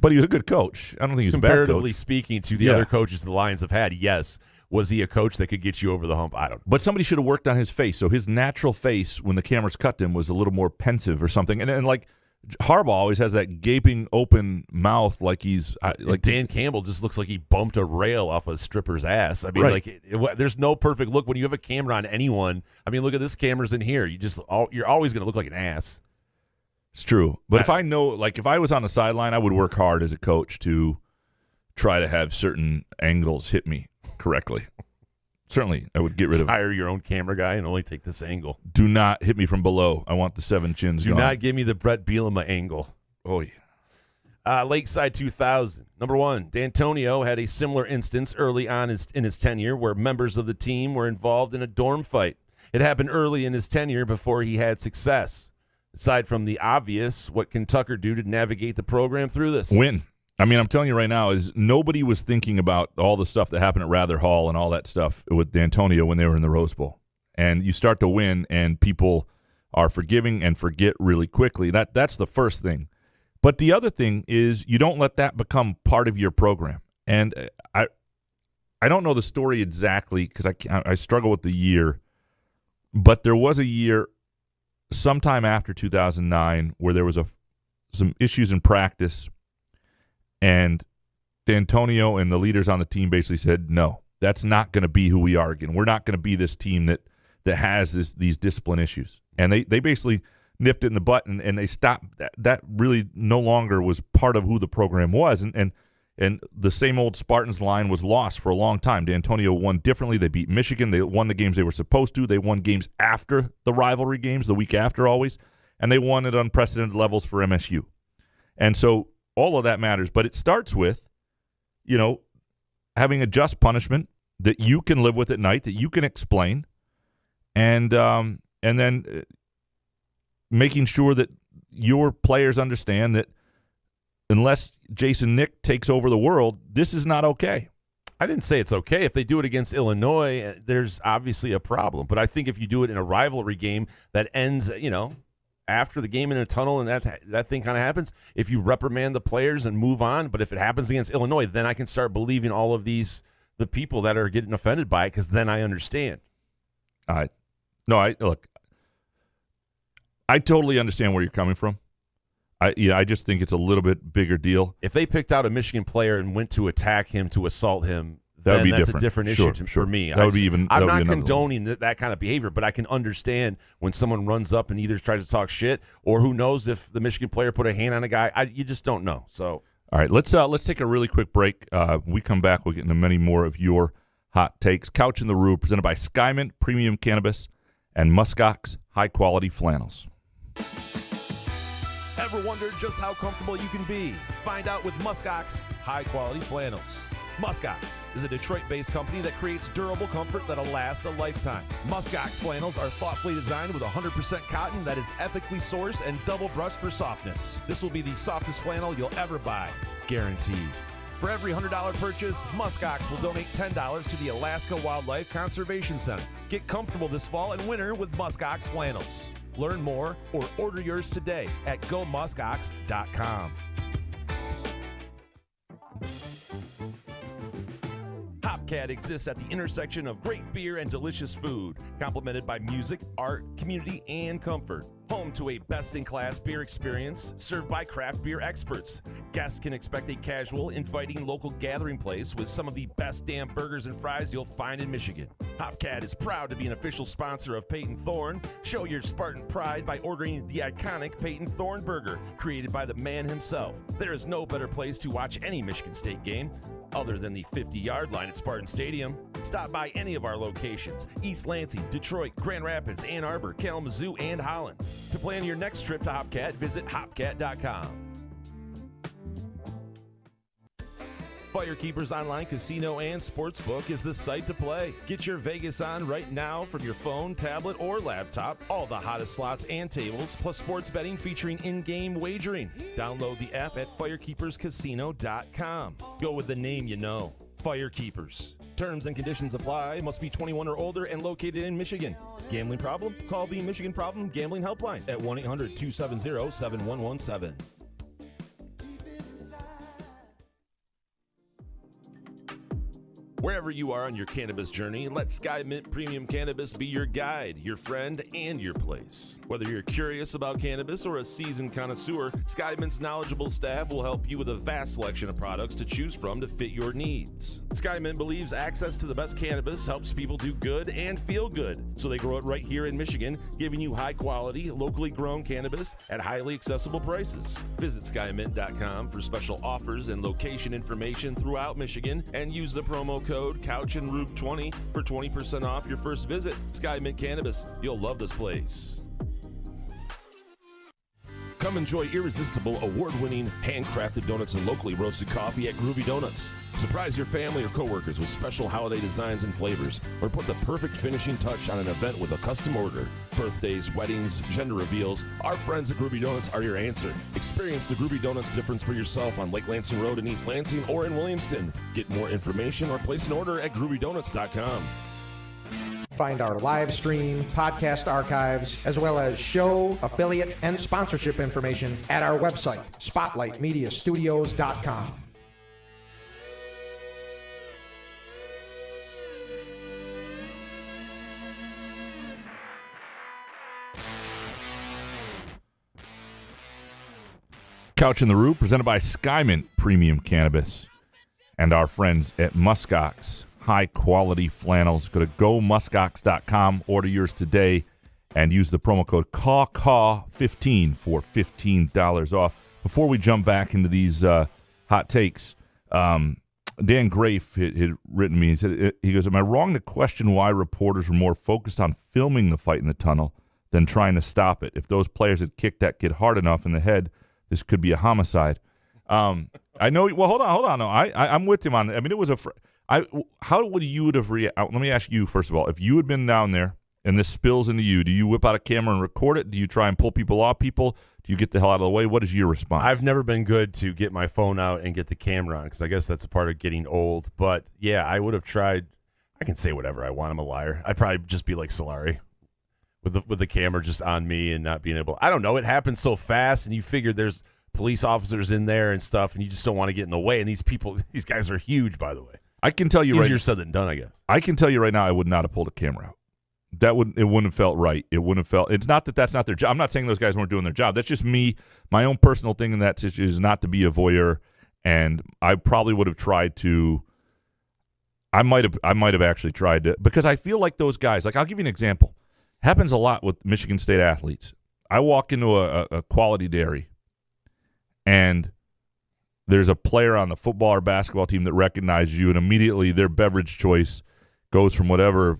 he was a good coach. I don't think he was a bad coach. Comparatively speaking to the other coaches the Lions have had, yes. Was he a coach that could get you over the hump? I don't know. But somebody should have worked on his face. So his natural face when the cameras cut to him was a little more pensive or something. And like Harbaugh always has that gaping open mouth like he's like Dan Campbell just looks like he bumped a rail off a stripper's ass. I mean, there's no perfect look when you have a camera on anyone. I mean, look at this camera's in here. You're always going to look like an ass. It's true. But if I was on the sideline, I would work hard as a coach to try to have certain angles hit me correctly. Certainly, I would get rid of. Hire your own camera guy and only take this angle. Do not hit me from below. I want the 7 chins. Do not give me the Brett Bielema angle. Oh yeah. Lakeside 2000. Number 1, D'Antonio had a similar instance early on in his tenure where members of the team were involved in a dorm fight. It happened early in his tenure before he had success. Aside from the obvious, what can Tucker do to navigate the program through this? Win. I mean, I'm telling you right now, is nobody was thinking about all the stuff that happened at Rather Hall and all that stuff with D'Antonio when they were in the Rose Bowl. And you start to win, and people are forgiving and forget really quickly. That's the first thing. But the other thing is you don't let that become part of your program. And I don't know the story exactly because I struggle with the year, but there was a year sometime after 2009 where there was some issues in practice. And D'Antonio and the leaders on the team basically said, no, that's not going to be who we are again. We're not going to be this team that has these discipline issues. And they basically nipped it in the butt, and they stopped. That really no longer was part of who the program was. And the same old Spartans line was lost for a long time. D'Antonio won differently. They beat Michigan. They won the games they were supposed to. They won games after the rivalry games, the week after always. And they won at unprecedented levels for MSU. And so all of that matters, but it starts with, having a just punishment that you can live with at night, that you can explain, and then making sure that your players understand that unless Jason Nick takes over the world, this is not okay. I didn't say it's okay. If they do it against Illinois, there's obviously a problem. But I think if you do it in a rivalry game that ends, after the game in a tunnel and that thing kind of happens, if you reprimand the players and move on, but if it happens against Illinois, then I can start believing all of the people that are getting offended by it because then I understand. Look, I totally understand where you're coming from. I just think it's a little bit bigger deal. If they picked out a Michigan player and went to attack him, to assault him, that's a different issue for me. I'm not condoning that kind of behavior, but I can understand when someone runs up and either tries to talk shit or who knows if the Michigan player put a hand on a guy. You just don't know. So, all right, let's take a really quick break. When we come back, we'll get into many more of your hot takes. Couch in the Rue, presented by Skymint Premium Cannabis and Muskox High Quality Flannels. Ever wondered just how comfortable you can be? Find out with Muskox High Quality Flannels. Muskox is a Detroit-based company that creates durable comfort that'll last a lifetime. Muskox flannels are thoughtfully designed with 100% cotton that is ethically sourced and double brushed for softness. This will be the softest flannel you'll ever buy, guaranteed. For every $100 purchase, Muskox will donate $10 to the Alaska Wildlife Conservation Center. Get comfortable this fall and winter with Muskox flannels. Learn more or order yours today at gomuskox.com. Hopcat exists at the intersection of great beer and delicious food, complemented by music, art, community, and comfort. Home to a best-in-class beer experience served by craft beer experts. Guests can expect a casual, inviting local gathering place with some of the best damn burgers and fries you'll find in Michigan. Hopcat is proud to be an official sponsor of Peyton Thorne. Show your Spartan pride by ordering the iconic Peyton Thorne burger, created by the man himself. There is no better place to watch any Michigan State game other than the 50-yard line at Spartan Stadium. Stop by any of our locations: East Lansing, Detroit, Grand Rapids, Ann Arbor, Kalamazoo, and Holland. To plan your next trip to Hopcat, visit hopcat.com. Firekeepers Online Casino and Sportsbook is the site to play. Get your Vegas on right now from your phone, tablet, or laptop. All the hottest slots and tables, plus sports betting featuring in-game wagering. Download the app at firekeeperscasino.com. Go with the name you know. Firekeepers. Terms and conditions apply. Must be 21 or older and located in Michigan. Gambling problem? Call the Michigan Problem Gambling Helpline at 1-800-270-7117. Wherever you are on your cannabis journey, let Sky Mint Premium Cannabis be your guide, your friend, and your place. Whether you're curious about cannabis or a seasoned connoisseur, Sky Mint's knowledgeable staff will help you with a vast selection of products to choose from to fit your needs. Sky Mint believes access to the best cannabis helps people do good and feel good, so they grow it right here in Michigan, giving you high-quality, locally grown cannabis at highly accessible prices. Visit skymint.com for special offers and location information throughout Michigan, and use the promo code CouchAndRube20 for 20% off your first visit. Sky Mint Cannabis. You'll love this place. Come enjoy irresistible, award-winning, handcrafted donuts and locally roasted coffee at Groovy Donuts. Surprise your family or coworkers with special holiday designs and flavors, or put the perfect finishing touch on an event with a custom order. Birthdays, weddings, gender reveals, our friends at Groovy Donuts are your answer. Experience the Groovy Donuts difference for yourself on Lake Lansing Road in East Lansing or in Williamston. Get more information or place an order at groovydonuts.com. Find our live stream, podcast archives, as well as show, affiliate, and sponsorship information at our website, spotlightmediastudios.com. Couch in the Rue, presented by Skymint Premium Cannabis and our friends at Muskox. High-quality flannels. Go to gomuskox.com, order yours today, and use the promo code CAW15 for $15 off. Before we jump back into these hot takes, Dan Grafe had written me and said, he goes, am I wrong to question why reporters were more focused on filming the fight in the tunnel than trying to stop it? If those players had kicked that kid hard enough in the head, this could be a homicide. I know. Well, hold on. No, I'm with him on it. I mean, it was how would you have reacted? Let me ask you, first of all, if you had been down there and this spills into you, do you whip out a camera and record it? Do you try and pull people off people? Do you get the hell out of the way? What is your response? I've never been good to get my phone out and get the camera on, because I guess that's a part of getting old. But, yeah, I would have tried. I can say whatever I want. I'm a liar. I'd probably just be like Solari with the camera just on me and not being able. I don't know. It happens so fast, and you figure there's police officers in there and stuff, and you just don't want to get in the way. And these guys are huge, by the way. I can tell you easier said than done, I guess. I can tell you right now, I would not have pulled a camera out. It wouldn't have felt right. It wouldn't have felt. It's not that that's not their job. I'm not saying those guys weren't doing their job. That's just me. My own personal thing in that situation is not to be a voyeur, and I probably would have tried to. I might have actually tried to, because I feel like those guys. Like, I'll give you an example. Happens a lot with Michigan State athletes. I walk into a quality dairy, and there's a player on the football or basketball team that recognizes you, and immediately their beverage choice goes from whatever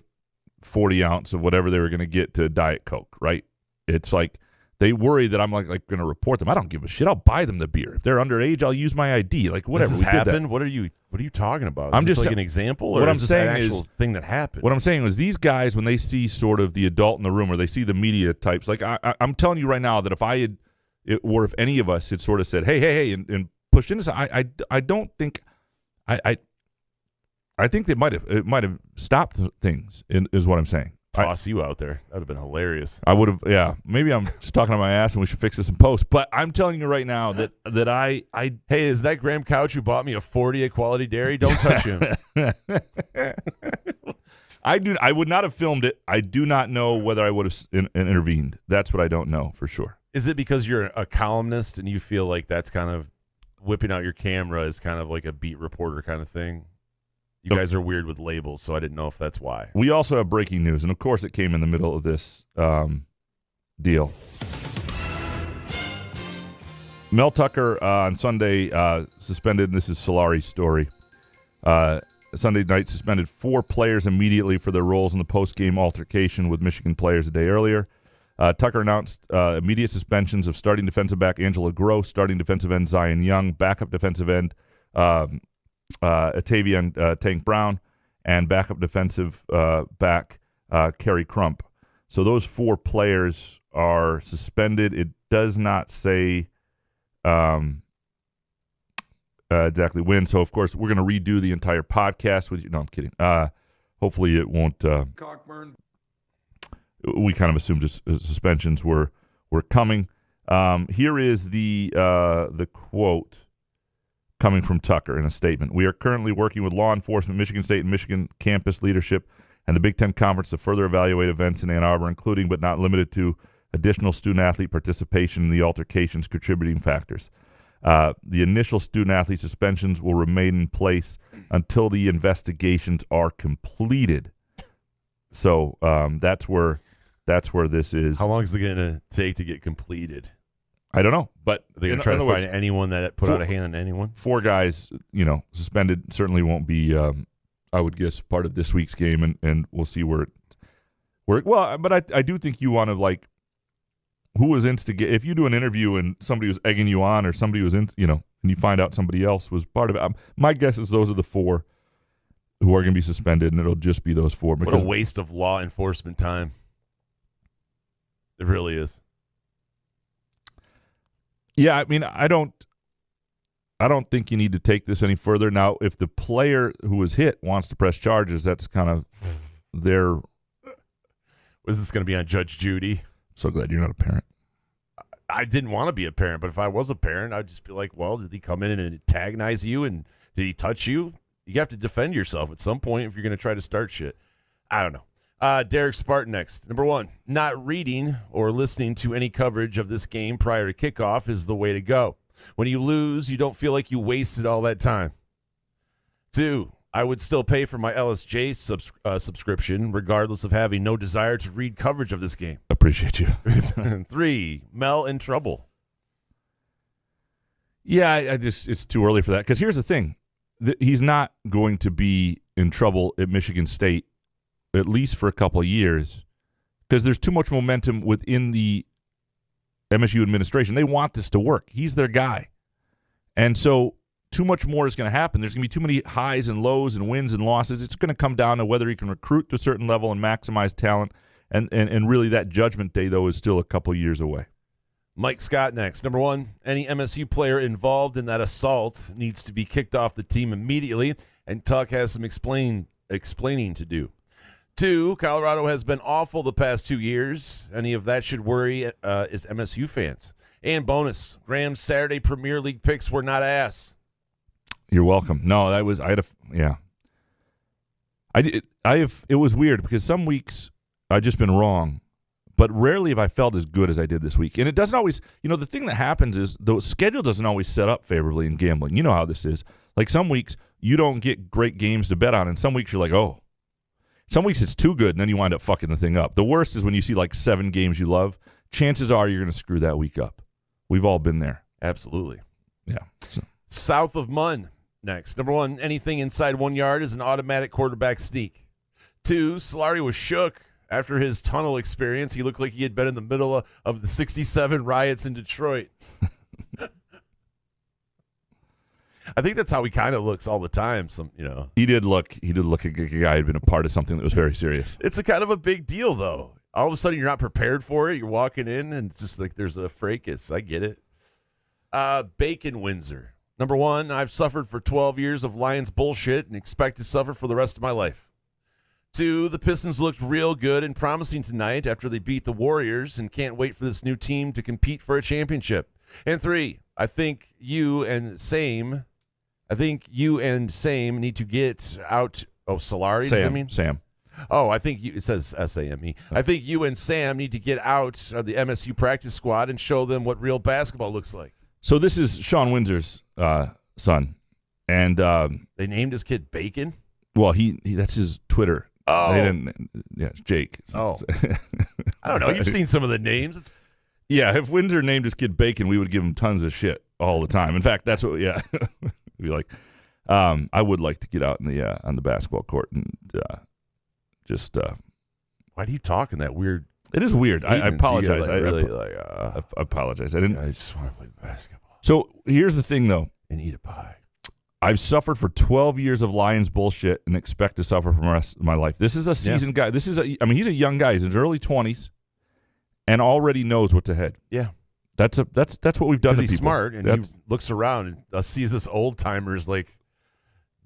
40 ounce of whatever they were going to get to Diet Coke, right? It's like they worry that I'm like going to report them. I don't give a shit. I'll buy them the beer. If they're underage, I'll use my ID. Like, whatever. This has happened? What are you talking about? I'm is this just like an example, or what I'm is this saying an actual is, thing that happened? What I'm saying is, these guys, when they see sort of the adult in the room, or they see the media types, like I'm telling you right now that if I had, or if any of us had sort of said, hey, and pushed into, I don't think, I think it might have stopped things, is what I'm saying. toss you out there. That would have been hilarious. I would have, yeah. Maybe I'm just talking on my ass and we should fix this in post. But I'm telling you right now that I Hey, is that Graham Couch who bought me a 40 at Quality Dairy? Don't touch him. I would not have filmed it. I do not know whether I would have intervened. That's what I don't know for sure. Is it because you're a columnist and you feel like that's kind of whipping out your camera is kind of like a beat reporter kind of thing? You guys are weird with labels, so I didn't know if that's why. We also have breaking news, and of course it came in the middle of this deal. Mel Tucker on Sunday suspended, and this is Solari's story, Sunday night suspended 4 players immediately for their roles in the post-game altercation with Michigan players a day earlier. Tucker announced immediate suspensions of starting defensive back Angela Gross, starting defensive end Zion Young, backup defensive end Atavian Tank Brown, and backup defensive back Kerry Crump. So those 4 players are suspended. It does not say exactly when. So, of course, we're going to redo the entire podcast with you. No, I'm kidding. Hopefully it won't. Cockburn. We kind of assumed suspensions were coming. Here is the quote coming from Tucker in a statement. We are currently working with law enforcement, Michigan State and Michigan campus leadership, and the Big Ten Conference to further evaluate events in Ann Arbor, including but not limited to additional student-athlete participation in the altercations contributing factors. The initial student-athlete suspensions will remain in place until the investigations are completed. So that's where this is. How long is it going to take to get completed? I don't know, but are they going to try to find anyone that put out a hand on anyone? 4 guys, suspended certainly won't be, I would guess, part of this week's game, and we'll see where it. Well, but I do think you want to who was instigating. If you do an interview and somebody was egging you on, or somebody was and you find out somebody else was part of it. My guess is those are the 4 who are going to be suspended, and it'll just be those 4. What a waste of law enforcement time. It really is. Yeah, I mean, I don't think you need to take this any further. Now, if the player who was hit wants to press charges, that's kind of their. Was this going to be on Judge Judy? So glad you're not a parent. I didn't want to be a parent, but if I was a parent, I'd just be like, well, did he come in and antagonize you, and did he touch you? You have to defend yourself at some point if you're going to try to start shit. I don't know. Derek Spartan next. Number 1, not reading or listening to any coverage of this game prior to kickoff is the way to go. When you lose, you don't feel like you wasted all that time. 2, I would still pay for my LSJ subscription regardless of having no desire to read coverage of this game. Appreciate you. 3, Mel in trouble. Yeah, it's too early for that, because here's the thing. He's not going to be in trouble at Michigan State, at least for a couple of years, because there's too much momentum within the MSU administration. They want this to work. He's their guy. And so too much more is going to happen. There's going to be too many highs and lows and wins and losses. It's going to come down to whether he can recruit to a certain level and maximize talent. And really that judgment day, though, is still a couple years away. Mike Scott next. Number 1, any MSU player involved in that assault needs to be kicked off the team immediately, and Tuck has some explaining to do. 2, Colorado has been awful the past 2 years. Any of that should worry is MSU fans. And bonus, Graham's Saturday Premier League picks were not ass. You're welcome. No, it was weird because some weeks I've just been wrong, but rarely have I felt as good as I did this week. And it doesn't always, the thing that happens is the schedule doesn't always set up favorably in gambling. You know how this is. Like some weeks you don't get great games to bet on, and some weeks you're like, oh. Some weeks it's too good, and then you wind up fucking the thing up. The worst is when you see 7 games you love. Chances are you're going to screw that week up. We've all been there. Absolutely. Yeah. South of Munn next. Number 1, anything inside 1 yard is an automatic quarterback sneak. 2, Solari was shook after his tunnel experience. He looked like he had been in the middle of the 67 riots in Detroit. I think that's how he kind of looks all the time. He did look like a guy who had been a part of something that was very serious. It's a kind of a big deal, though. All of a sudden, you're not prepared for it. You're walking in, and it's just like there's a fracas. I get it. Bacon Windsor. Number 1, I've suffered for 12 years of Lions bullshit and expect to suffer for the rest of my life. 2, the Pistons looked real good and promising tonight after they beat the Warriors and can't wait for this new team to compete for a championship. And 3, I think you and Same need to get out. Oh, Solari, does that mean? Sam. Oh, I think it says SAME. I think you and Sam need to get out of the MSU practice squad and show them what real basketball looks like. So this is Sean Windsor's son. And they named his kid Bacon? Well, he that's his Twitter. Oh. It's Jake. Oh. I don't know. You've seen some of the names. Yeah, if Windsor named his kid Bacon, we would give him tons of shit all the time. In fact, that's what, yeah. We'd be like, I would like to get out in the on the basketball court and just. Why do you talk in that weird? It is weird. I apologize. I apologize. I didn't. I just want to play basketball. So here's the thing, though. And eat a pie. I've suffered for 12 years of Lions bullshit and expect to suffer for the rest of my life. This is a seasoned guy. He's a young guy. He's in his early 20s and already knows what's ahead. Yeah. That's what we've done to people. He's smart and he looks around and sees us old timers like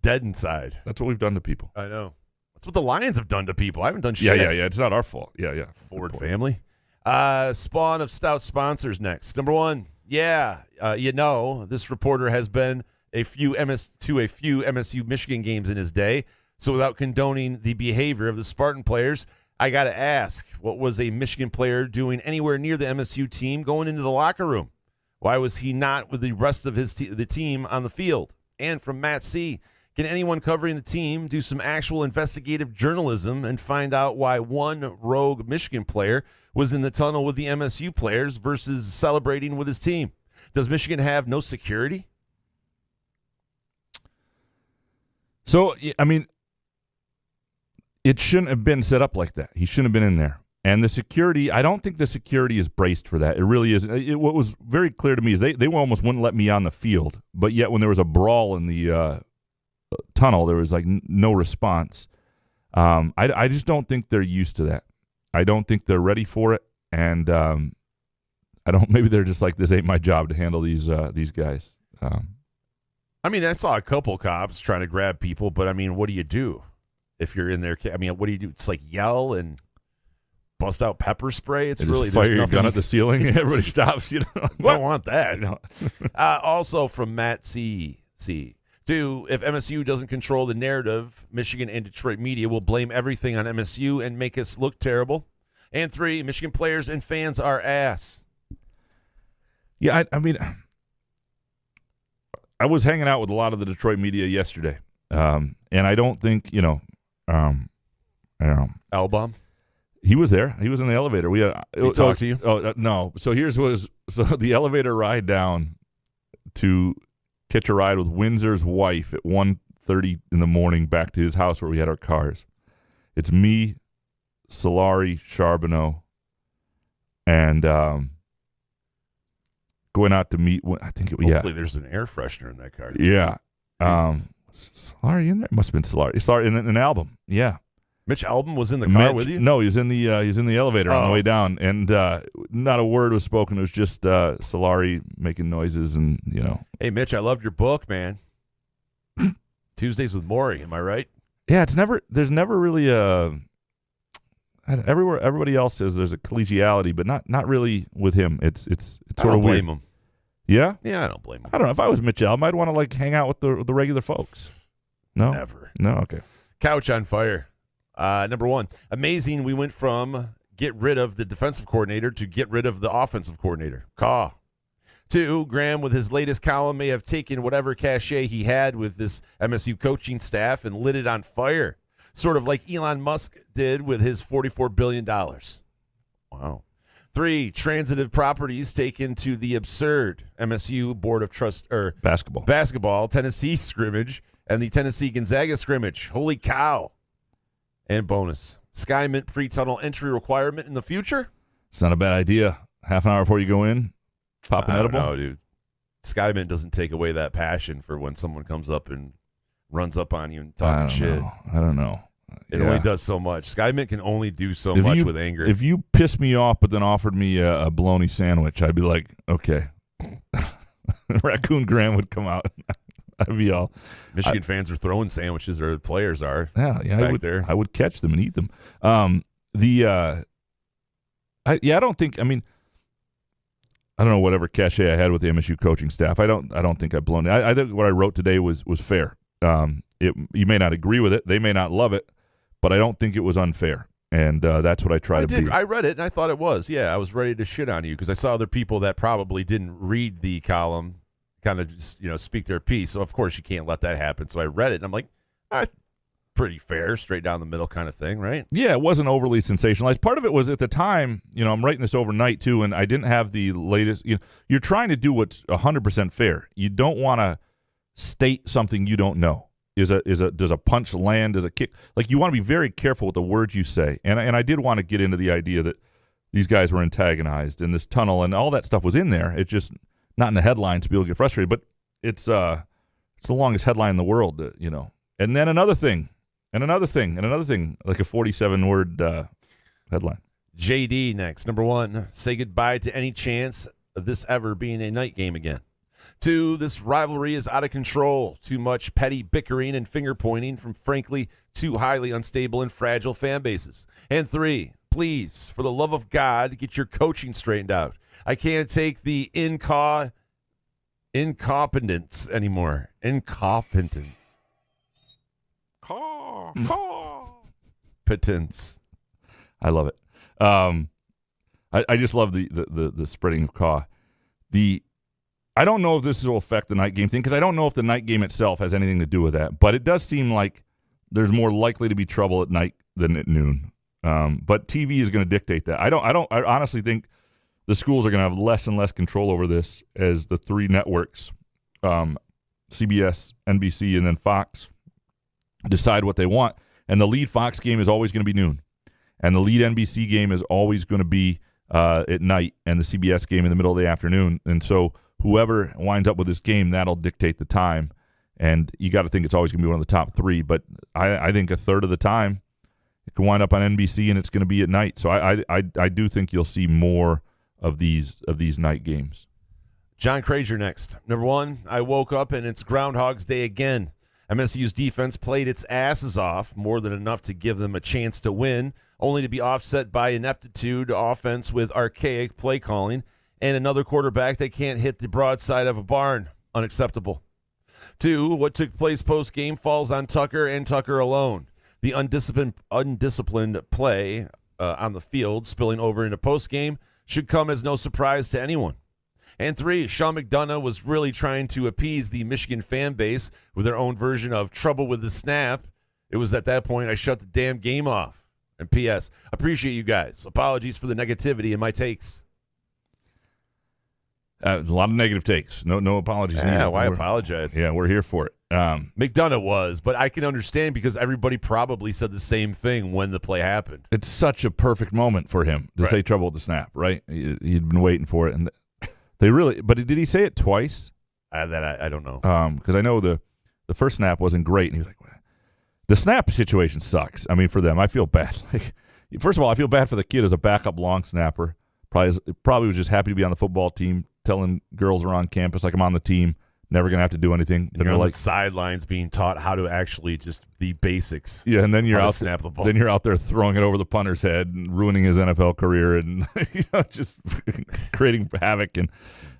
dead inside. That's what we've done to people. I know. That's what the Lions have done to people. I haven't done shit. Yeah. It's not our fault. Yeah. Ford family. Spawn of stout sponsors next. Number 1. Yeah. This reporter has been to a few MSU Michigan games in his day. So without condoning the behavior of the Spartan players, I got to ask, what was a Michigan player doing anywhere near the MSU team going into the locker room? Why was he not with the rest of the team on the field? And from Matt C., can anyone covering the team do some actual investigative journalism and find out why one rogue Michigan player was in the tunnel with the MSU players versus celebrating with his team? Does Michigan have no security? So, I mean, it shouldn't have been set up like that. He shouldn't have been in there. And the security, I don't think the security is braced for that. It really isn't. What was very clear to me is they almost wouldn't let me on the field. But yet when there was a brawl in the tunnel, there was like no response. I just don't think they're used to that. I don't think they're ready for it. And maybe they're just like, this ain't my job to handle these guys. I mean, I saw a couple cops trying to grab people, but I mean, what do you do if you're in there? I mean, what do you do? It's like yell and bust out pepper spray. It's really fire your gun at the ceiling. Everybody stops. Don't want that. No. Also from Matt C. 2, if MSU doesn't control the narrative, Michigan and Detroit media will blame everything on MSU and make us look terrible. And 3, Michigan players and fans are ass. Yeah, I mean, I was hanging out with a lot of the Detroit media yesterday, and I don't think, Album? He was there. He was in the elevator. He talked to you? No. So the elevator ride down to catch a ride with Windsor's wife at 1:30 in the morning back to his house where we had our cars. It's me, Solari, Charbonneau, and going out to meet. Hopefully there's an air freshener in that car. Yeah. Solari in there? Must have been Solari. Solari in an album. Yeah. Mitch Album was in the car with you? No, he was in the elevator on the way down, and not a word was spoken. It was just Solari making noises, and Hey, Mitch, I loved your book, man. Tuesdays with Maury, am I right? Yeah, there's never really everywhere. Everybody else says there's a collegiality, but not really with him. It's sort of weird. I don't blame him. Yeah? Yeah, I don't blame him. I don't know. If I was Mitch Album, I'd want to like hang out with the regular folks. No? Never. No? Okay. Couch on fire. Number 1, amazing. We went from get rid of the defensive coordinator to get rid of the offensive coordinator. Caw. 2, Graham with his latest column may have taken whatever cachet he had with this MSU coaching staff and lit it on fire, sort of like Elon Musk did with his $44 billion. Wow. 3, transitive properties taken to the absurd MSU Board of Trust basketball Tennessee scrimmage and the Tennessee Gonzaga scrimmage. Holy cow. And bonus, Sky Mint pre-tunnel entry requirement in the future? It's not a bad idea. Half an hour before you go in, pop an edible. No, dude. Sky Mint doesn't take away that passion for when someone comes up and runs up on you and talking shit. I don't know. It only does so much. Sky Mint can only do so much with anger. If you pissed me off but then offered me a bologna sandwich, I'd be like, okay. Raccoon Graham would come out. I'd be all Michigan fans are throwing sandwiches, or the players are. Yeah, I would catch them and eat them. I don't think. I mean, I don't know whatever cachet I had with the MSU coaching staff. I don't think I've blown it. I think what I wrote today was fair. You may not agree with it. They may not love it, but I don't think it was unfair. And that's what I try to be. I read it, and I thought it was. Yeah, I was ready to shit on you because I saw other people that probably didn't read the column kind of just, speak their piece. So, of course, you can't let that happen. So I read it, and I'm like, pretty fair, straight down the middle kind of thing, right? Yeah, it wasn't overly sensationalized. Part of it was at the time, I'm writing this overnight, too, and I didn't have the latest. You're trying to do what's 100% fair. You don't want to state something you don't know. Does a punch land? Does a kick? Like, you want to be very careful with the words you say. And I did want to get into the idea that these guys were antagonized in this tunnel, and all that stuff was in there. It's just not in the headlines. People get frustrated, but it's the longest headline in the world, And then another thing, like a 47-word headline. JD next. Number 1, say goodbye to any chance of this ever being a night game again. 2, this rivalry is out of control. Too much petty bickering and finger-pointing from, frankly, too highly unstable and fragile fan bases. And 3, please, for the love of God, get your coaching straightened out. I can't take the incompetence anymore. Incompetence. Competence. I love it. I just love the spreading of caw. I don't know if this will affect the night game thing because I don't know if the night game itself has anything to do with that. But it does seem like there's more likely to be trouble at night than at noon. But TV is going to dictate that. I honestly think the schools are going to have less and less control over this as the 3 networks, CBS, NBC, and then Fox, decide what they want. And the lead Fox game is always going to be noon. And the lead NBC game is always going to be at night, and the CBS game in the middle of the afternoon. And so whoever winds up with this game, that'll dictate the time. And you got to think it's always going to be one of the top 3. But I think a third of the time it can wind up on NBC, and it's going to be at night. So I do think you'll see more of these night games. John Crazier next. Number 1, I woke up and it's Groundhog's Day again. MSU's defense played its asses off, more than enough to give them a chance to win, only to be offset by ineptitude offense with archaic play calling and another quarterback that can't hit the broadside of a barn. Unacceptable. 2, what took place post-game falls on Tucker and Tucker alone. The undisciplined play on the field spilling over into post-game should come as no surprise to anyone. And 3, Sean McDonough was really trying to appease the Michigan fan base with their own version of trouble with the snap. It was at that point I shut the damn game off. And P.S. Appreciate you guys. Apologies for the negativity in my takes. A lot of negative takes. No apologies. Yeah, why apologize? Yeah, we're here for it. McDonough was, but I can understand because everybody probably said the same thing when the play happened. It's such a perfect moment for him to say trouble with the snap, right? He'd been waiting for it, and they really. But did he say it twice? That I don't know. Because I know the first snap wasn't great, and he was like, well, the snap situation sucks. I mean, for them, I feel bad. Like, first of all, I feel bad for the kid as a backup long snapper. Probably was just happy to be on the football team, telling girls around campus like I'm on the team. Never gonna have to do anything. And you're on the sidelines being taught how to actually just the basics. Yeah, and then you're out snap the ball. Then you're out there throwing it over the punter's head and ruining his NFL career and just creating havoc. And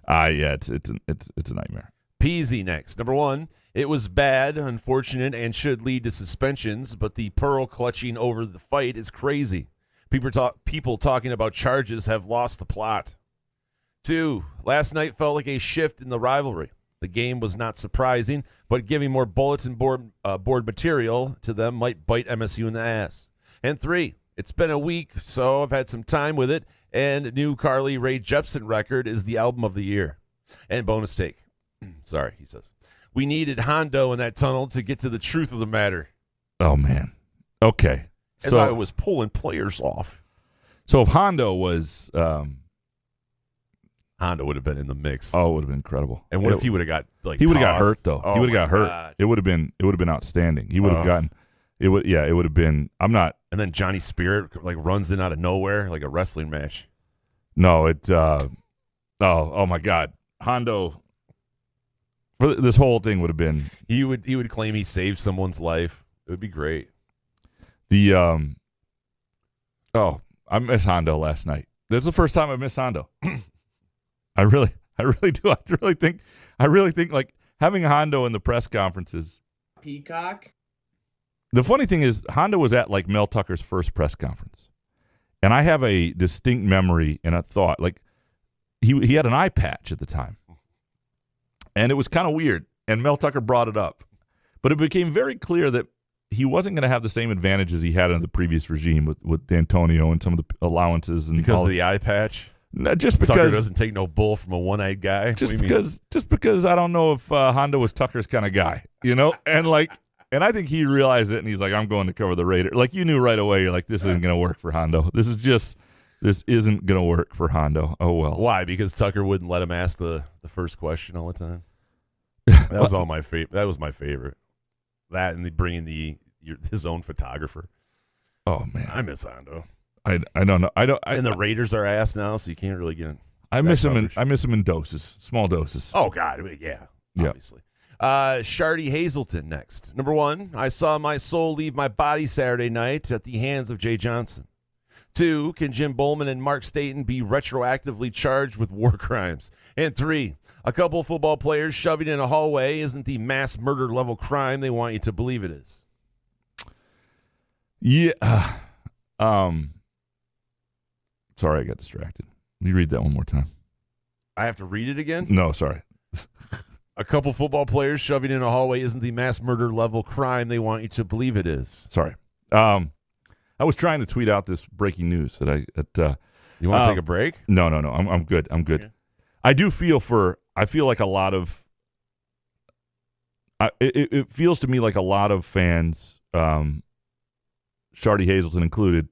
it's a nightmare. Peasy next. Number 1, it was bad, unfortunate, and should lead to suspensions. But the pearl clutching over the fight is crazy. People talking about charges have lost the plot. 2, last night felt like a shift in the rivalry. The game was not surprising, but giving more bulletin board material to them might bite MSU in the ass. And 3, it's been a week, so I've had some time with it, and new Carly Rae Jepsen record is the album of the year. And bonus take. Sorry, he says. We needed Hondo in that tunnel to get to the truth of the matter. Oh, man. Okay. So I was pulling players off. So if Hondo was... Honda would have been in the mix. Oh, it would have been incredible. And what if he would have got he would have got hurt though? Oh, he would have got hurt. God. It would have been outstanding. He would have gotten it would have been. I'm not. And then Johnny Spirit runs in out of nowhere like a wrestling match. No, it. Oh my God, Hondo For this whole thing would have been He would claim he saved someone's life. It would be great. the I missed Hondo last night. That's the first time I missed Hondo. I really do. I really think like having Hondo in the press conferences. Peacock. The funny thing is Hondo was at like Mel Tucker's first press conference. And I have a distinct memory and a thought like he had an eye patch at the time. And it was kind of weird. And Mel Tucker brought it up. But it became very clear that he wasn't going to have the same advantages he had in the previous regime with D'Antonio and some of the allowances. And because of the eye patch? No, just because Tucker doesn't take no bull from a one-eyed guy? Just because I don't know if Hondo was Tucker's kind of guy, you know? And I think he realized it, and he's like, I'm going to cover the Raiders. Like, you knew right away, you're like, this isn't going to work for Hondo. This isn't going to work for Hondo. Oh, well. Why? Because Tucker wouldn't let him ask the first question all the time? That was all my favorite. That was my favorite. That and bringing his own photographer. Oh, man. I miss Hondo. I don't know. And the Raiders are ass now, so you can't really get in. I miss him in doses, small doses. Oh, God. Yeah. Obviously. Shardy Hazelton next. Number 1, I saw my soul leave my body Saturday night at the hands of Jay Johnson. 2, can Jim Bowman and Mark Staten be retroactively charged with war crimes? And 3, a couple of football players shoving in a hallway isn't the mass murder level crime they want you to believe it is. Yeah. Sorry, I got distracted. Let me read that one more time. I have to read it again? No, sorry. A couple football players shoving in a hallway isn't the mass murder level crime they want you to believe it is. Sorry. I was trying to tweet out this breaking news that you want to take a break? No. I'm good. I'm good. Okay. I feel like a lot of it feels to me like a lot of fans, Shardy Hazelton included,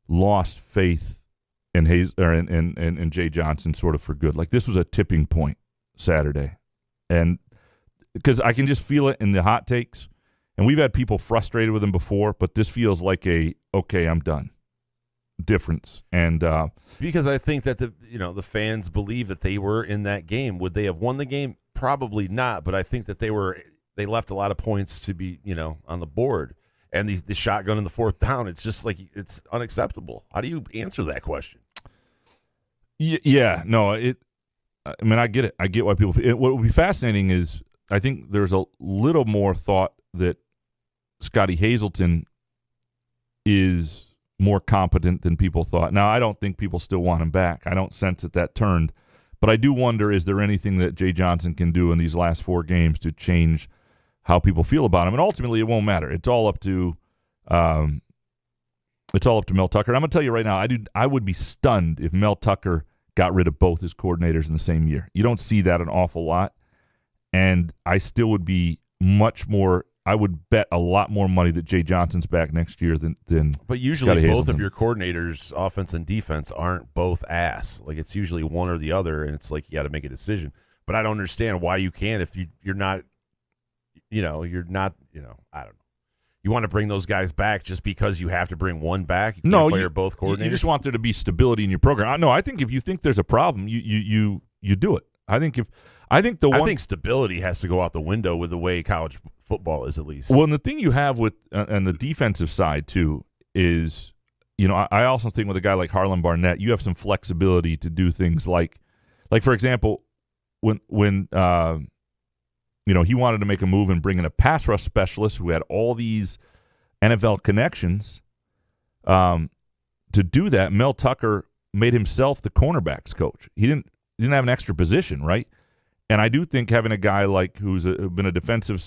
lost faith in Jay Johnson sort of for good. Like this was a tipping point Saturday. And because I can just feel it in the hot takes. And we've had people frustrated with him before, but this feels like okay, I'm done difference. And because I think that the fans believe that they were in that game. Would they have won the game? Probably not. But I think that they left a lot of points to be on the board. And the shotgun in the 4th down, it's just like it's unacceptable. How do you answer that question? Yeah, no, I mean, I get it. I get why people. What would be fascinating is I think there's a little more thought that Scotty Hazelton is more competent than people thought. Now, I don't think people still want him back. I don't sense that turned. But I do wonder, is there anything that Jay Johnson can do in these last 4 games to change how people feel about him? And ultimately, it won't matter. It's all up to Mel Tucker. And I'm going to tell you right now, I would be stunned if Mel Tucker got rid of both his coordinators in the same year. You don't see that an awful lot. And I still would be much more – I would bet a lot more money that Jay Johnson's back next year than But usually Scotty both Hazelton. of your coordinators, offense and defense, aren't both ass. Like it's usually one or the other, and it's like you got to make a decision. But I don't understand why you can't if you're not – you're not – I don't know. You want to bring those guys back just because you have to bring one back? You can't fire both coordinators? You just want there to be stability in your program. No, I think if you think there's a problem, you do it. I think stability has to go out the window with the way college football is, at least. Well, and the thing you have with on the defensive side too is, I also think with a guy like Harlan Barnett, you have some flexibility to do things like for example, when he wanted to make a move and bring in a pass rush specialist who had all these NFL connections. To do that, Mel Tucker made himself the cornerbacks coach. He didn't have an extra position, right? And I do think having a guy like who's been a defensive,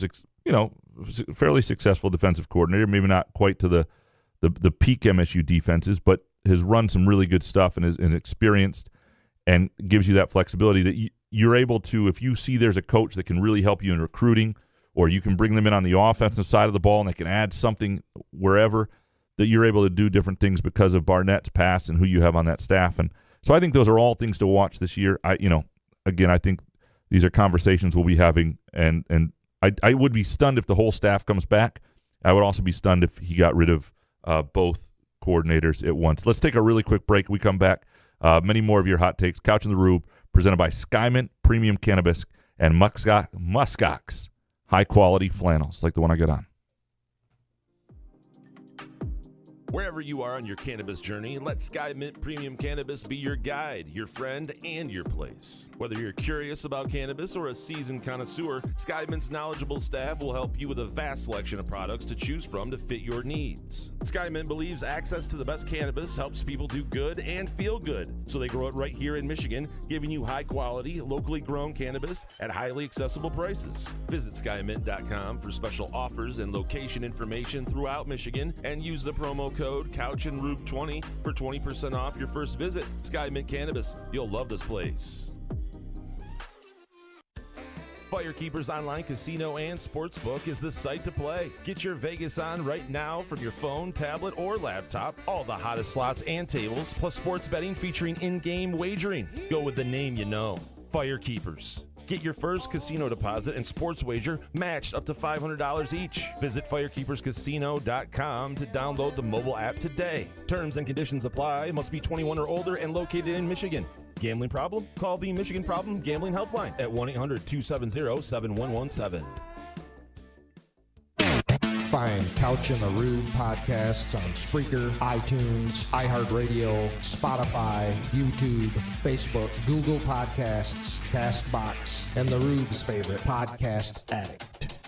fairly successful defensive coordinator, maybe not quite to the peak MSU defenses, but has run some really good stuff and is experienced and gives you that flexibility that you're able to, if you see there's a coach that can really help you in recruiting, or you can bring them in on the offensive side of the ball and they can add something wherever, that you're able to do different things because of Barnett's past and who you have on that staff. And so I think those are all things to watch this year. I think these are conversations we'll be having, and I would be stunned if the whole staff comes back. I would also be stunned if he got rid of both coordinators at once. Let's take a really quick break. We come back. Many more of your hot takes. Couch in the Rube, presented by Skymint Premium Cannabis. and muskox, high-quality flannels like the one I got on. Wherever you are on your cannabis journey, let Sky Mint Premium Cannabis be your guide, your friend, and your place. Whether you're curious about cannabis or a seasoned connoisseur, Sky Mint's knowledgeable staff will help you with a vast selection of products to choose from to fit your needs. Sky Mint believes access to the best cannabis helps people do good and feel good, so they grow it right here in Michigan, giving you high-quality, locally grown cannabis at highly accessible prices. Visit skymint.com for special offers and location information throughout Michigan, and use the promo code CouchAndRube20 for 20% off your first visit. Sky Mint Cannabis. You'll love this place. Firekeepers Online Casino and Sportsbook is the site to play. Get your Vegas on right now from your phone, tablet, or laptop. All the hottest slots and tables, plus sports betting featuring in-game wagering. Go with the name you know. Firekeepers. Get your first casino deposit and sports wager matched up to $500 each. Visit firekeeperscasino.com to download the mobile app today. Terms and conditions apply. Must be 21 or older and located in Michigan. Gambling problem? Call the Michigan Problem Gambling Helpline at 1-800-270-7117. Find Couch and the Rube podcasts on Spreaker, iTunes, iHeartRadio, Spotify, YouTube, Facebook, Google Podcasts, CastBox, and the Rube's favorite, Podcast Addict.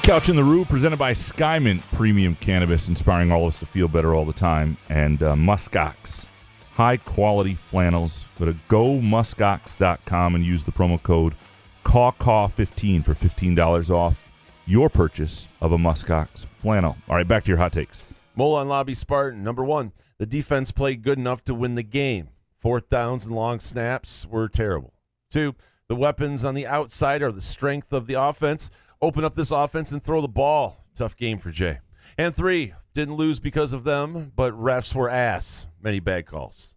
Couch in the Rue, presented by Skymint Premium Cannabis, inspiring all of us to feel better all the time, and muskox. High-quality flannels. Go to gomuskox.com and use the promo code CAW15 for $15 off your purchase of a muskox flannel. All right, back to your hot takes. Mola and Lobby Spartan. Number one, the defense played good enough to win the game. Fourth downs and long snaps were terrible. Two, the weapons on the outside are the strength of the offense. Open up this offense and throw the ball. Tough game for Jay. And three, didn't lose because of them, but refs were ass. Many bad calls.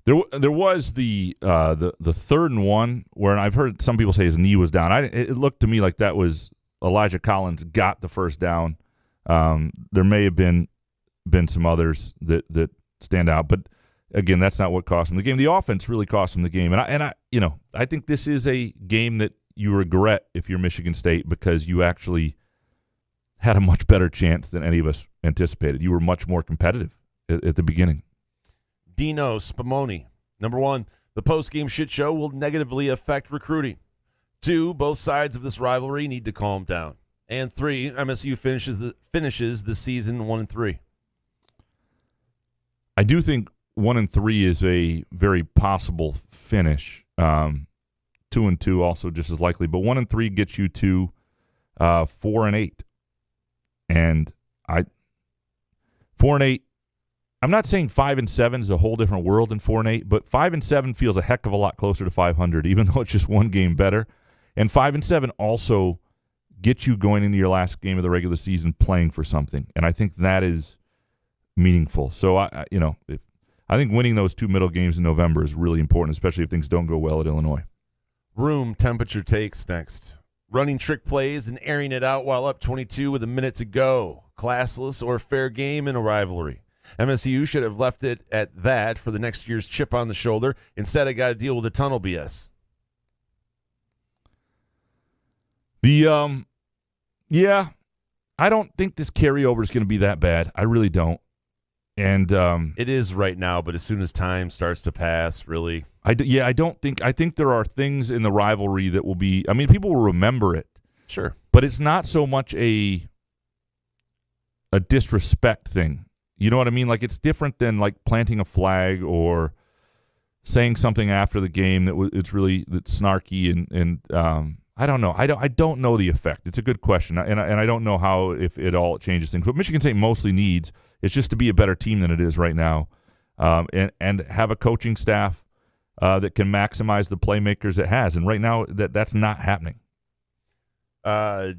There was the 3rd and 1 where I've heard some people say his knee was down. It looked to me like that was Elijah Collins got the first down. There may have been some others that stand out, but again, that's not what cost him the game. The offense really cost him the game, and I think this is a game that you regret if you're Michigan State because you actually had a much better chance than any of us anticipated. You were much more competitive at the beginning. Dino Spumoni. Number one, the post-game shit show will negatively affect recruiting. Two, both sides of this rivalry need to calm down. And three, MSU finishes the season 1-3. I do think 1-3 is a very possible finish. 2-2 also just as likely, but 1-3 gets you to 4-8. And 4-8. I'm not saying 5-7 is a whole different world than 4-8, but 5-7 feels a heck of a lot closer to 500, even though it's just one game better. And 5-7 also gets you going into your last game of the regular season playing for something, and I think that is meaningful. So I think winning those two middle games in November is really important, especially if things don't go well at Illinois. Room temperature takes next. Running trick plays and airing it out while up 22 with a minute to go. Classless or fair game in a rivalry. MSU should have left it at that for the next year's chip on the shoulder. Instead, I got to deal with the tunnel BS. I don't think this carryover is going to be that bad. I really don't. And it is right now, but as soon as time starts to pass, really. I think there are things in the rivalry that will be, people will remember it. Sure. But it's not so much a disrespect thing. You know what I mean? Like, it's different than like planting a flag or saying something after the game that's snarky and I don't know. I don't know the effect. It's a good question, and I don't know how if it all changes things. What Michigan State mostly needs is just to be a better team than it is right now, and have a coaching staff that can maximize the playmakers it has. And right now, that's not happening.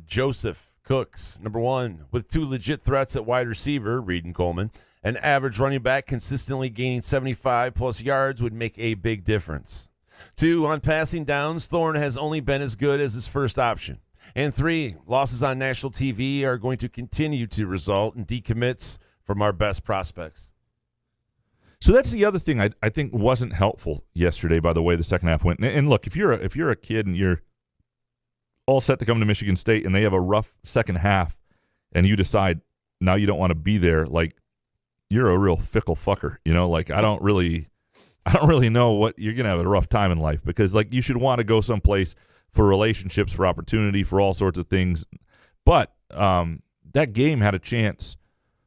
Joseph Cooks, number one, with two legit threats at wide receiver, Reed and Coleman, an average running back consistently gaining 75-plus yards would make a big difference. Two, on passing downs, Thorne has only been as good as his first option. And 3, losses on national TV are going to continue to result in decommits from our best prospects. So that's the other thing I think wasn't helpful yesterday by the way the second half went. And look, if you're a kid and you're all set to come to Michigan State and they have a rough second half and you decide now you don't want to be there, like you're a real fickle fucker, you know? Like I don't really know what you're going to have a rough time in life because like you should want to go someplace for relationships, for opportunity, for all sorts of things. But that game had a chance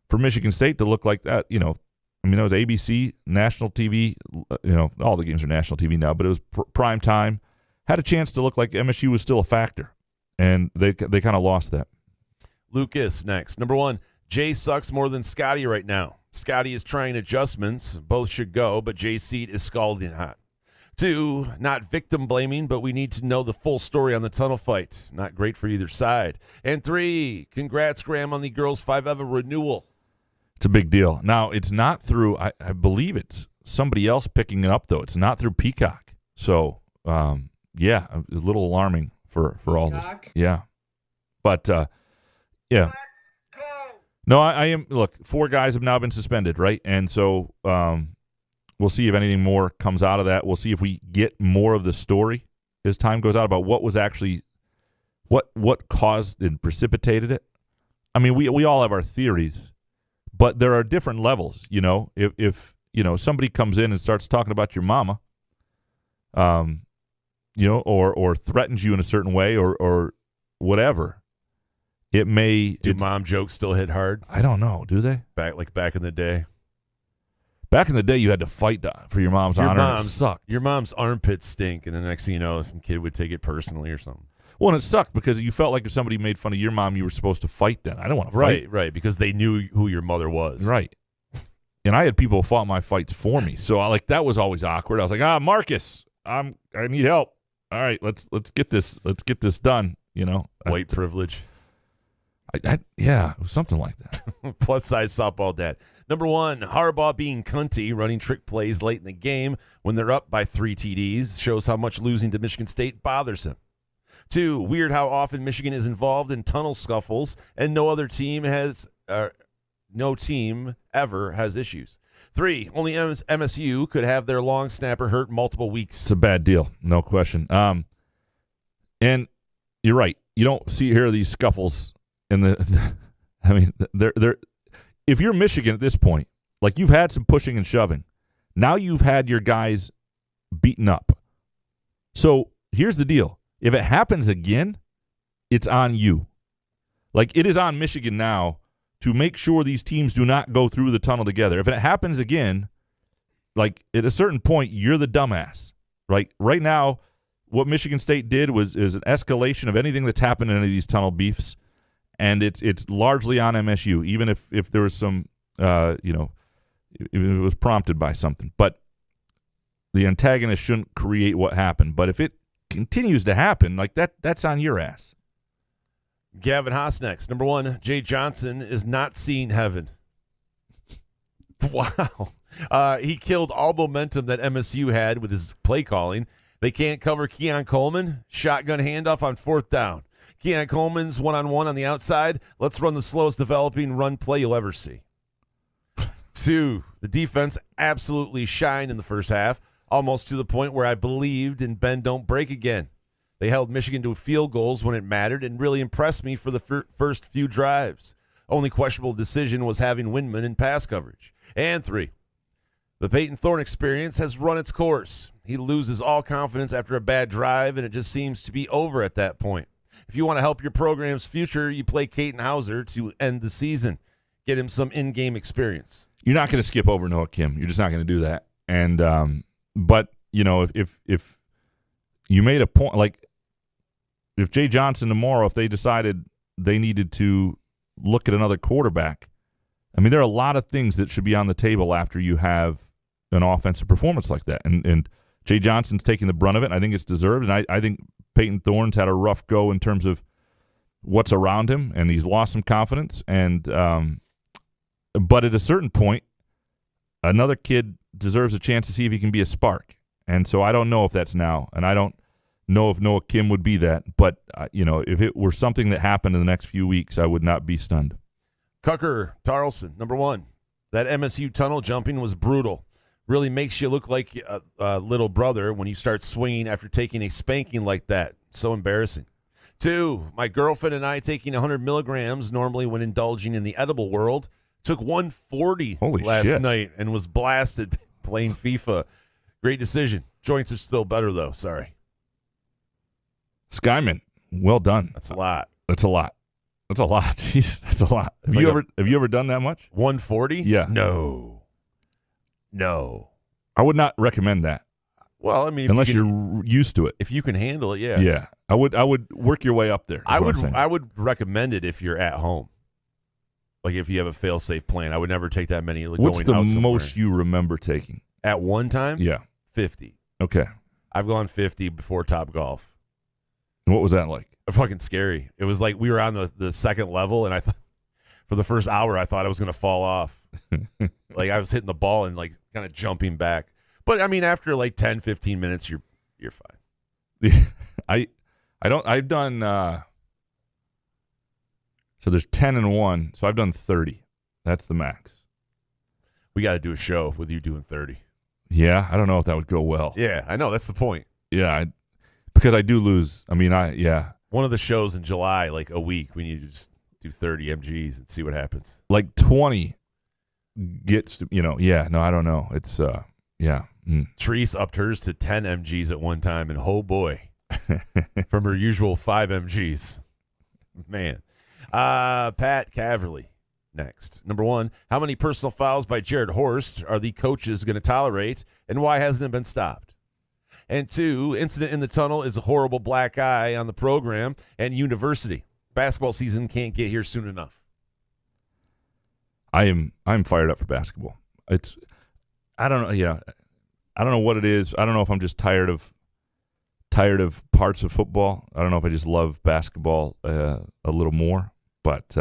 for Michigan State to look like that, you know. I mean, that was ABC, national TV. You know, all the games are national TV now, but it was prime time. Had a chance to look like MSU was still a factor, and they kind of lost that. Lucas next. Number 1, Jay sucks more than Scotty right now. Scotty is trying adjustments. Both should go, but Jay's seat is scalding hot. 2, not victim blaming, but we need to know the full story on the tunnel fight. Not great for either side. And 3, congrats, Graham, on the girls' 5-ever renewal. It's a big deal. Now, it's not through, I believe it's somebody else picking it up, though. It's not through Peacock. So, yeah, a little alarming for all this. Yeah. But, yeah. No, I am, look, 4 guys have now been suspended, right? And so we'll see if anything more comes out of that. We'll see if we get more of the story as time goes out about what was actually, what caused and precipitated it. I mean, we all have our theories. But there are different levels, you know. If you know somebody comes in and starts talking about your mama, you know, or threatens you in a certain way, or whatever, it may. Do mom jokes still hit hard? I don't know. Do they? Back in the day. Back in the day, you had to fight for your mom's honor. And it sucked. Your mom's armpits stink, and the next thing you know, some kid would take it personally or something. Well, and it sucked because you felt like if somebody made fun of your mom, you were supposed to fight then. I don't want to fight. Right, because they knew who your mother was. Right. And I had people who fought my fights for me. So that was always awkward. I was like, Marcus, I need help. All right, let's get this done, you know. White privilege. Yeah, it was something like that. Plus size softball dad. Number 1, Harbaugh being cunty, running trick plays late in the game when they're up by 3 TDs, shows how much losing to Michigan State bothers him. 2, weird how often Michigan is involved in tunnel scuffles and no team ever has issues. 3, only MSU could have their long snapper hurt multiple weeks. It's a bad deal, no question. And you're right. You don't hear these scuffles in the I mean, they're if you're Michigan at this point, like you've had some pushing and shoving. Now you've had your guys beaten up. So here's the deal. If it happens again, it's on you. Like it is on Michigan now to make sure these teams do not go through the tunnel together. If it happens again, like at a certain point, you're the dumbass. Right now, what Michigan State did is an escalation of anything that's happened in any of these tunnel beefs, and it's largely on MSU, even if there was some, if it was prompted by something. But the antagonist shouldn't create what happened. But if it continues to happen, like that's on your ass. Gavin Haas next. Number 1, Jay Johnson is not seeing heaven. Wow. He killed all momentum that MSU had with his play calling. They can't cover Keon Coleman. Shotgun handoff on 4th down. Keon Coleman's one-on-one on the outside. Let's run the slowest developing run play you'll ever see. 2, the defense absolutely shined in the first half, almost to the point where I believed in bend don't break again. They held Michigan to field goals when it mattered and really impressed me for the first few drives. Only questionable decision was having Windman in pass coverage. And 3, the Peyton Thorne experience has run its course. He loses all confidence after a bad drive, and it just seems to be over at that point. If you want to help your program's future, you play Caden Hauser to end the season. Get him some in-game experience. You're not going to skip over Noah Kim. You're just not going to do that. And but you know, if you made a point, like if Jay Johnson tomorrow, if they decided they needed to look at another quarterback, I mean, there are a lot of things that should be on the table after you have an offensive performance like that. And Jay Johnson's taking the brunt of it, and I think it's deserved. And I think Peyton Thorne's had a rough go in terms of what's around him, and he's lost some confidence. And but at a certain point, another kid deserves a chance to see if he can be a spark. And so I don't know if that's now. And I don't, know if Noah Kim would be that. But, if it were something that happened in the next few weeks, I would not be stunned. Tucker Tarleson, number 1. That MSU tunnel jumping was brutal. Really makes you look like a little brother when you start swinging after taking a spanking like that. So embarrassing. 2, my girlfriend and I taking 100 milligrams normally when indulging in the edible world. Took 140 last night and was blasted playing FIFA. Great decision. Joints are still better, though. Sorry. Skyman, well done. That's a lot. That's a lot. Jeez, that's a lot. Have you ever done that much? 140? Yeah. No. I would not recommend that. Well, I mean, unless you're used to it. If you can handle it, yeah. Yeah. I would work your way up there. I would recommend it if you're at home. Like if you have a fail-safe plan. I would never take that many. What's the most you remember taking? At one time? Yeah. 50. Okay. I've gone 50 before Top Golf. What was that like? Fucking scary. It was like we were on the second level, and I thought for the first hour I thought I was going to fall off. Like I was hitting the ball and like kind of jumping back. But I mean, after like 10, 15 minutes, you're fine. I've done. So there's 10 and 1. So I've done 30. That's the max. We got to do a show with you doing 30. Yeah, I don't know if that would go well. Yeah, I know. That's the point. Yeah, because I do lose. I mean, One of the shows in July, like a week, we need to just do 30 MGs and see what happens. Like 20 gets to, no, I don't know. It's, yeah. Treese upped hers to 10 MGs at one time, and oh boy, from her usual 5 MGs. Man. Pat Caverly next. Number 1, how many personal fouls by Jared Horst are the coaches going to tolerate, and why hasn't it been stopped? And 2, incident in the tunnel is a horrible black eye on the program and university. Basketball season can't get here soon enough. I'm fired up for basketball. I don't know. Yeah, I don't know what it is. I don't know if I'm just tired of parts of football. I don't know if I just love basketball a little more. But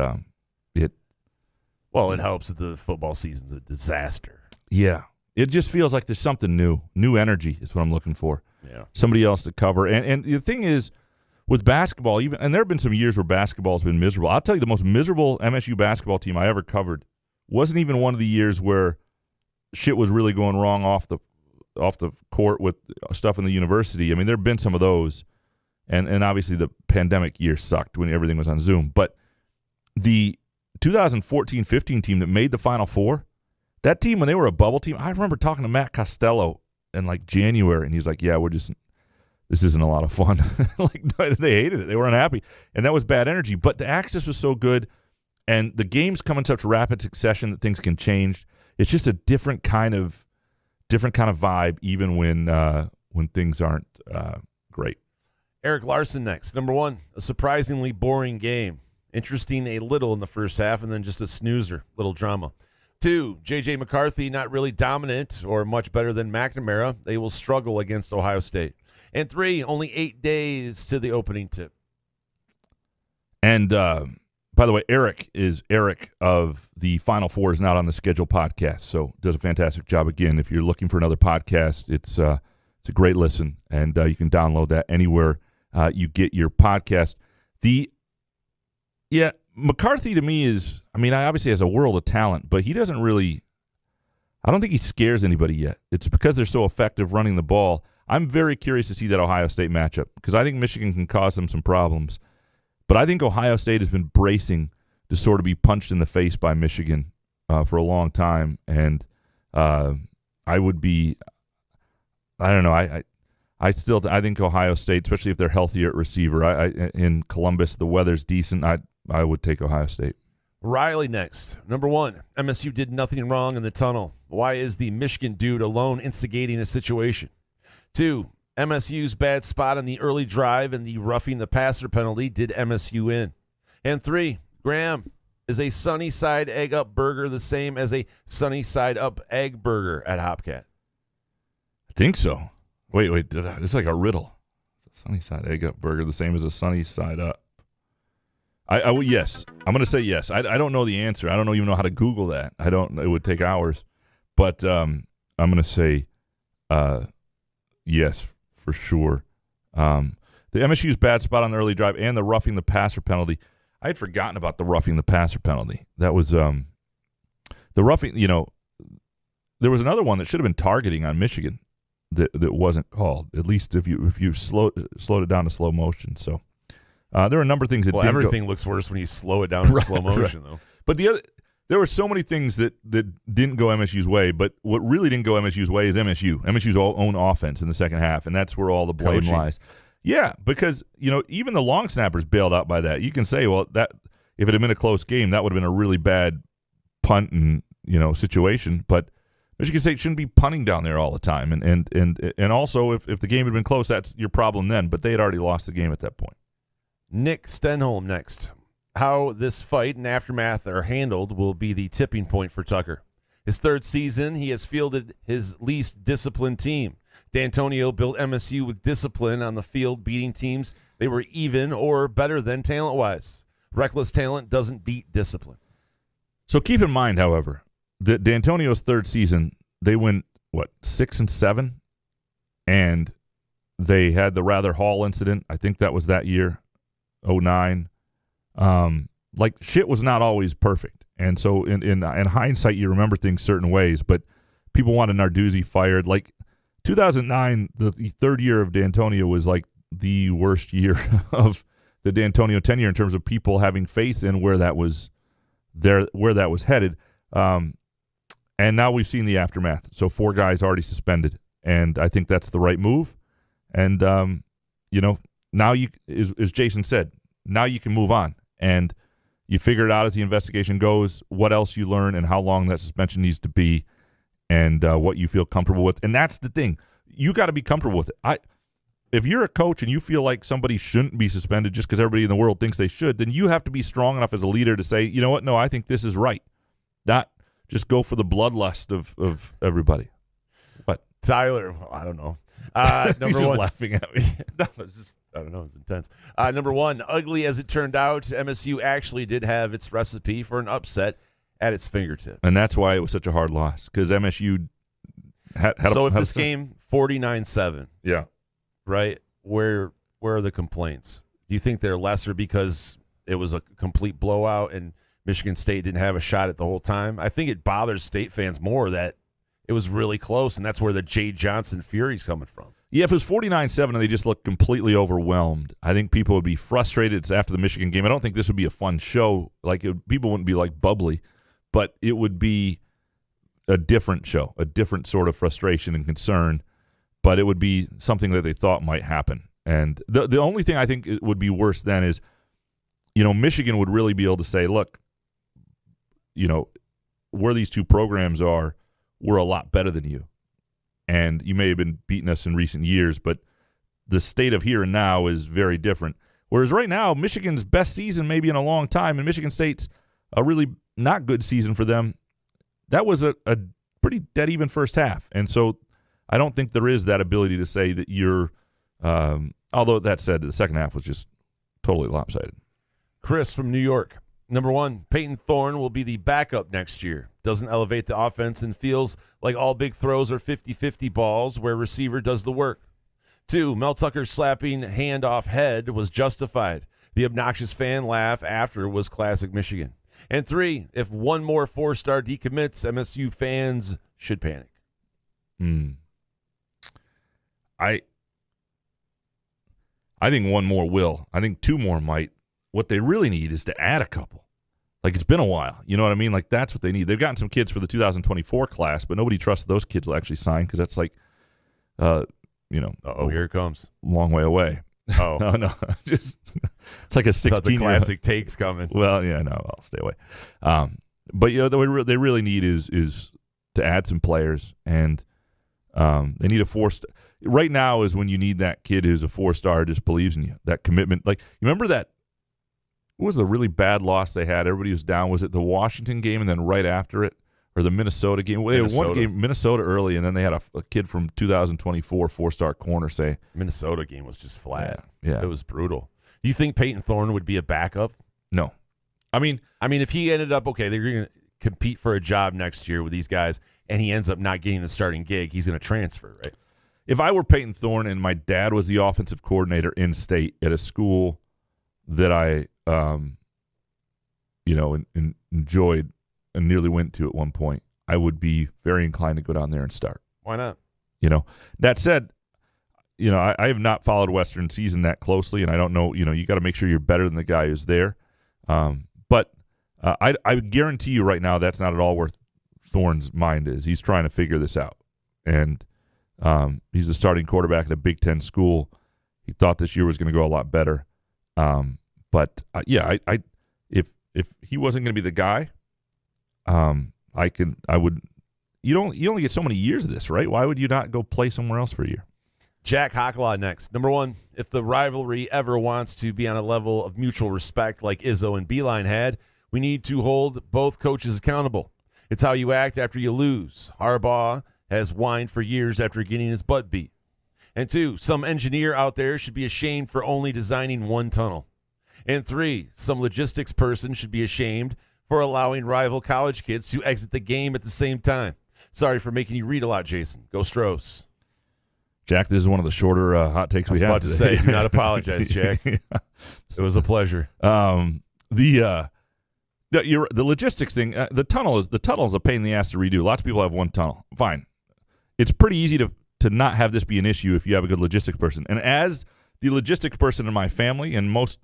it helps that the football season's a disaster. Yeah, it just feels like there's something new energy is what I'm looking for. Yeah, somebody else to cover. And the thing is, with basketball, and there have been some years where basketball's been miserable. I'll tell you, the most miserable MSU basketball team I ever covered wasn't even one of the years where shit was really going wrong off the court with stuff in the university. I mean, there have been some of those, and obviously the pandemic year sucked when everything was on Zoom. But the 2014-15 team that made the Final Four, that team, when they were a bubble team, I remember talking to Matt Costello in like January, and he's like, yeah, this isn't a lot of fun. Like, they hated it. They were unhappy. And that was bad energy. But the access was so good, and the games come in such rapid succession that things can change. It's just a different kind of vibe, even when things aren't great. Eric Larson next. Number 1, a surprisingly boring game. Interesting a little in the first half, and then just a snoozer, little drama. 2, J.J. McCarthy not really dominant or much better than McNamara. They will struggle against Ohio State. And 3, only 8 days to the opening tip. And by the way, Eric of the Final Four is not on the schedule podcast, so does a fantastic job again. If you're looking for another podcast, it's a great listen, and you can download that anywhere you get your podcast. McCarthy to me is, I mean, I obviously has a world of talent, but he doesn't really, I don't think he scares anybody yet. It's because they're so effective running the ball. I'm very curious to see that Ohio State matchup because I think Michigan can cause them some problems. But I think Ohio State has been bracing to sort of be punched in the face by Michigan for a long time. And I don't know. I think Ohio State, especially if they're healthier at receiver, in Columbus, the weather's decent. I would take Ohio State. Riley next. Number 1, MSU did nothing wrong in the tunnel. Why is the Michigan dude alone instigating a situation? 2, MSU's bad spot on the early drive and the roughing the passer penalty did MSU in. And 3, Graham, is a sunny side egg up burger the same as a sunny side up egg burger at Hopcat? I think so. Wait, it's like a riddle. Is a sunny side egg up burger the same as a sunny side up? Yes. I'm going to say yes. I don't know the answer. I don't even know how to Google that. It would take hours. But I'm going to say yes, for sure. The MSU's bad spot on the early drive and the roughing the passer penalty. I had forgotten about the roughing the passer penalty. That was the roughing. There was another one that should have been targeting on Michigan that wasn't called. At least if you slowed it down to slow motion. So there were a number of things that everything looks worse when you slow it down in slow motion, though. But there were so many things that didn't go MSU's way. But what really didn't go MSU's way is MSU's own offense in the second half, and that's where all the blame lies. Yeah, because even the long snappers bailed out by that. You can say, well, that if it had been a close game, that would have been a really bad punt and situation. But Michigan State shouldn't be punting down there all the time. And also, if the game had been close, that's your problem then. But they had already lost the game at that point. Nick Stenholm next. How this fight and aftermath are handled will be the tipping point for Tucker. His third season, he has fielded his least disciplined team. D'Antonio built MSU with discipline on the field, beating teams they were even or better than talent-wise. Reckless talent doesn't beat discipline. So keep in mind, however, that D'Antonio's third season, they went, 6-7? And they had the Rather Hall incident. I think that was that year, 2009. Shit was not always perfect. And so in hindsight, you remember things certain ways, but people wanted Narduzzi fired. 2009, the third year of D'Antonio was the worst year of the D'Antonio tenure in terms of people having faith in where that was headed. And now we've seen the aftermath. So 4 guys already suspended, and I think that's the right move. And now as Jason said, now you can move on, and you figure it out as the investigation goes, what else you learn and how long that suspension needs to be. And what you feel comfortable with. And that's the thing. You got to be comfortable with it. If you're a coach and you feel like somebody shouldn't be suspended just because everybody in the world thinks they should, then you have to be strong enough as a leader to say, you know what, no, I think this is right. Not just go for the bloodlust of everybody. What? Tyler, I don't know. Number He's just one. laughing at me. No, I don't know. It's intense. Number one, ugly as it turned out, MSU actually did have its recipe for an upset at its fingertips. And that's why it was such a hard loss, because MSU had this game 49-7, yeah, right? Where are the complaints? Do you think they're lesser because it was a complete blowout and Michigan State didn't have a shot at the whole time? I think it bothers State fans more that it was really close, and that's where the Jay Johnson fury's coming from. Yeah, if it was 49-7 and they just looked completely overwhelmed, I think people would be frustrated. It's after the Michigan game. I don't think this would be a fun show. People wouldn't be bubbly. But it would be a different show, a different sort of frustration and concern, but it would be something that they thought might happen. And the only thing I think it would be worse then is, Michigan would really be able to say, look, where these two programs are, we're a lot better than you. And you may have been beating us in recent years, but the state of here and now is very different. Whereas right now, Michigan's best season maybe in a long time, and Michigan State's a really not good season for them. That was a pretty dead even first half. And so I don't think there is that ability to say that you're although that said, the second half was just totally lopsided. Chris from New York. Number one, Peyton Thorne will be the backup next year. Doesn't elevate the offense and feels like all big throws are 50-50 balls where receiver does the work. 2, Mel Tucker slapping hand off head was justified. The obnoxious fan laugh after was classic Michigan. And 3, if one more 4-star decommits, MSU fans should panic. I think one more will. I think 2 more might. What they really need is to add a couple. It's been a while. You know what I mean? That's what they need. They've gotten some kids for the 2024 class, but nobody trusts those kids will actually sign because that's here it comes. Long way away. Oh. No. Just it's like a 16 the classic takes coming. Well, yeah, no, I'll stay away. But what they really need is to add some players, and they need a 4-star. Right now is when you need that kid who's a 4-star, just believes in you. That commitment. You remember that? What was the really bad loss they had? Everybody was down. Was it the Washington game and then right after it, or the Minnesota game? They had one game, Minnesota early, and then they had a kid from 2024 4-star corner say. Minnesota game was just flat. Yeah. It was brutal. Do you think Peyton Thorne would be a backup? No. I mean, if he ended up, they're going to compete for a job next year with these guys, and he ends up not getting the starting gig, he's going to transfer, right? if I were Peyton Thorne and my dad was the offensive coordinator in state at a school that I, enjoyed and nearly went to at one point, I would be very inclined to go down there and start. Why not? That said, I have not followed Western season that closely, and I don't know, you got to make sure you're better than the guy who's there. But I guarantee you right now that's not at all where Thorne's mind is. He's trying to figure this out. And he's the starting quarterback at a Big Ten school. He thought this year was going to go a lot better. If he wasn't going to be the guy, you only get so many years of this, right? Why would you not go play somewhere else for a year? Jack Hocklaw next. Number one, if the rivalry ever wants to be on a level of mutual respect like Izzo and Beeline had, we need to hold both coaches accountable. It's how you act after you lose. Harbaugh has whined for years after getting his butt beat. And 2, some engineer out there should be ashamed for only designing one tunnel. And 3, some logistics person should be ashamed for allowing rival college kids to exit the game at the same time. Sorry for making you read a lot, Jason. Go Stros. Jack, this is one of the shorter hot takes we have I was about to say, do not apologize, Jack. Yeah. It was a pleasure. The logistics thing, the tunnel is a pain in the ass to redo. Lots of people have one tunnel. Fine. It's pretty easy to not have this be an issue if you have a good logistics person. And as the logistics person in my family and most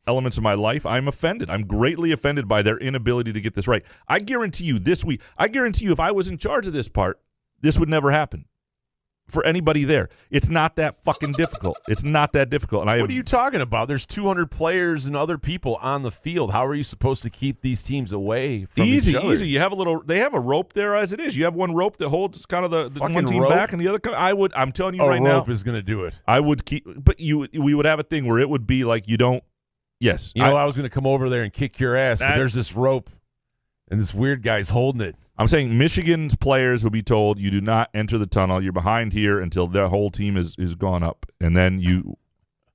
elements of my life, I'm offended. I'm greatly offended by their inability to get this right. I guarantee you if I was in charge of this part, this would never happen. For anybody there, it's not that fucking difficult. It's not that difficult. And what are you talking about? There's 200 players and other people on the field. How are you supposed to keep these teams away from each other? Easy. You have they have a rope there as it is. You have one rope that holds kind of the one team rope? back, and the other. I'm telling you right now, a rope is going to do it. I would keep, but we would have a thing where it would be like you don't. Yes, I was going to come over there and kick your ass, but there's this rope, and this weird guy's holding it. I'm saying Michigan's players will be told you do not enter the tunnel. You're behind here until their whole team is gone up, and then you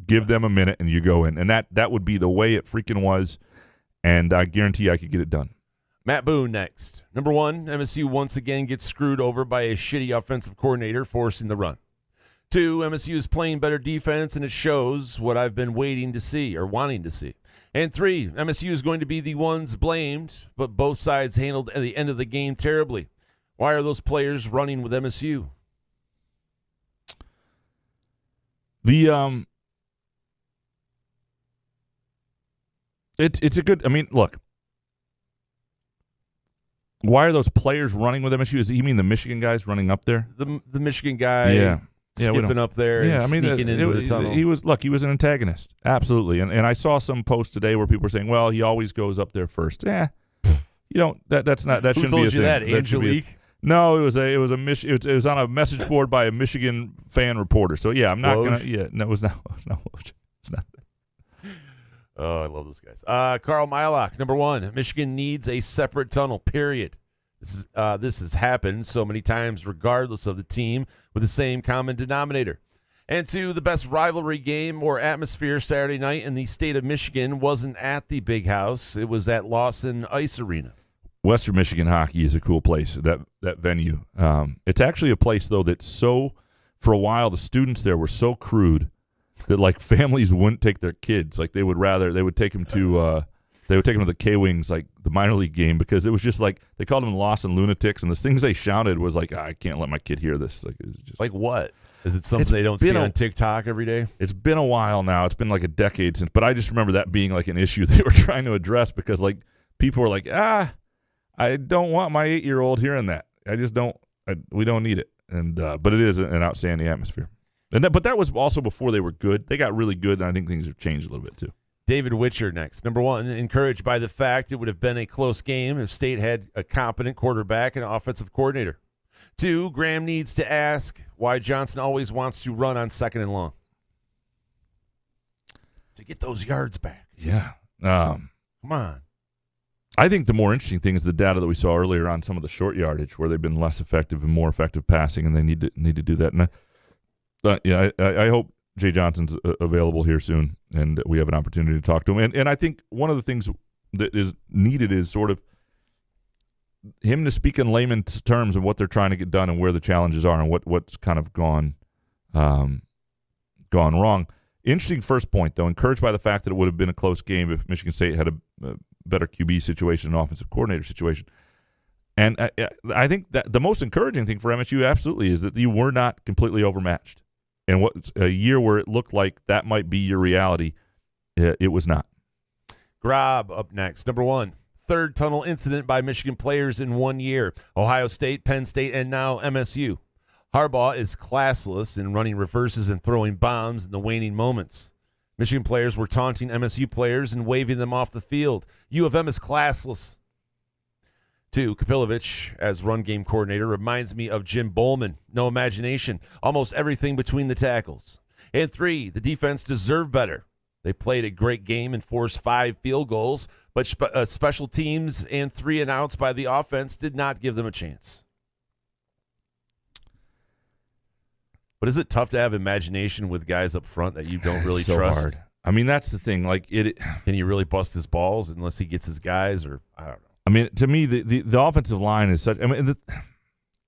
give them a minute and you go in, and that would be the way it freaking was, and I guarantee I could get it done. Matt Boone next. Number one, MSU once again gets screwed over by a shitty offensive coordinator forcing the run. 2, MSU is playing better defense, and it shows what I've been waiting to see or wanting to see. And 3, MSU is going to be the ones blamed, but both sides handled at the end of the game terribly. Why are those players running with MSU? It's a good. I mean, look. Why are those players running with MSU? You mean the Michigan guys running up there? The Michigan guy. Yeah. Skipping up there and sneaking into the tunnel. He was an antagonist. Absolutely. And I saw some posts today where people were saying, well, he always goes up there first. You don't that's not that shouldn't be a thing. Who told you that? Angelique? No, it was on a message board by a Michigan fan reporter. So yeah, I'm not Woj? gonna no, it was not Woj. It's not. Oh, I love those guys. Carl Mylock, number one, Michigan needs a separate tunnel, period. This has happened so many times, regardless of the team, with the same common denominator. And 2, the best rivalry game or atmosphere Saturday night in the state of Michigan wasn't at the Big House. It was at Lawson Ice Arena. Western Michigan hockey is a cool place, that venue. It's actually a place, though, that for a while, the students there were so crude that, like, families wouldn't take their kids. Like, they would take them to the K-Wings, like the minor league game, because it was just like they called them Lawson lunatics, and the things they shouted was like, I can't let my kid hear this. Like, it was just like what? Is it something they don't see on TikTok every day? It's been a while now. It's been like a decade since, but I just remember that being like an issue they were trying to address because like people were like, I don't want my 8-year-old hearing that. I just don't. We don't need it. And but it is an outstanding atmosphere. But that was also before they were good. They got really good, and I think things have changed a little bit too. David Witcher next. Number one, encouraged by the fact it would have been a close game if State had a competent quarterback and offensive coordinator. 2, Graham needs to ask why Johnson always wants to run on 2nd and long. To get those yards back. Yeah. Come on. I think the more interesting thing is the data that we saw earlier on some of the short yardage where they've been less effective and more effective passing, and they need to do that. And I hope Jay Johnson's available here soon, and we have an opportunity to talk to him. And I think one of the things that is needed is sort of him to speak in layman's terms of what they're trying to get done and where the challenges are and what's kind of gone gone wrong. Interesting first point, though. Encouraged by the fact that it would have been a close game if Michigan State had a better QB situation, an offensive coordinator situation. And I think that the most encouraging thing for MSU absolutely is that you were not completely overmatched. And what's a year where it looked like that might be your reality, it was not. Grob up next. Number 1, third tunnel incident by Michigan players in 1 year. Ohio State, Penn State, and now MSU. Harbaugh is classless in running reverses and throwing bombs in the waning moments. Michigan players were taunting MSU players and waving them off the field. U of M is classless. 2, Kapilovic, as run game coordinator, reminds me of Jim Bowman. No imagination. Almost everything between the tackles. And 3, the defense deserved better. They played a great game and forced 5 field goals, but special teams and 3 and outs by the offense did not give them a chance. But is it tough to have imagination with guys up front that you don't really so trust? Hard. I mean, that's the thing. Like can you really bust his balls unless he gets his guys? Or I don't know. I mean, to me, the offensive line is such. I mean,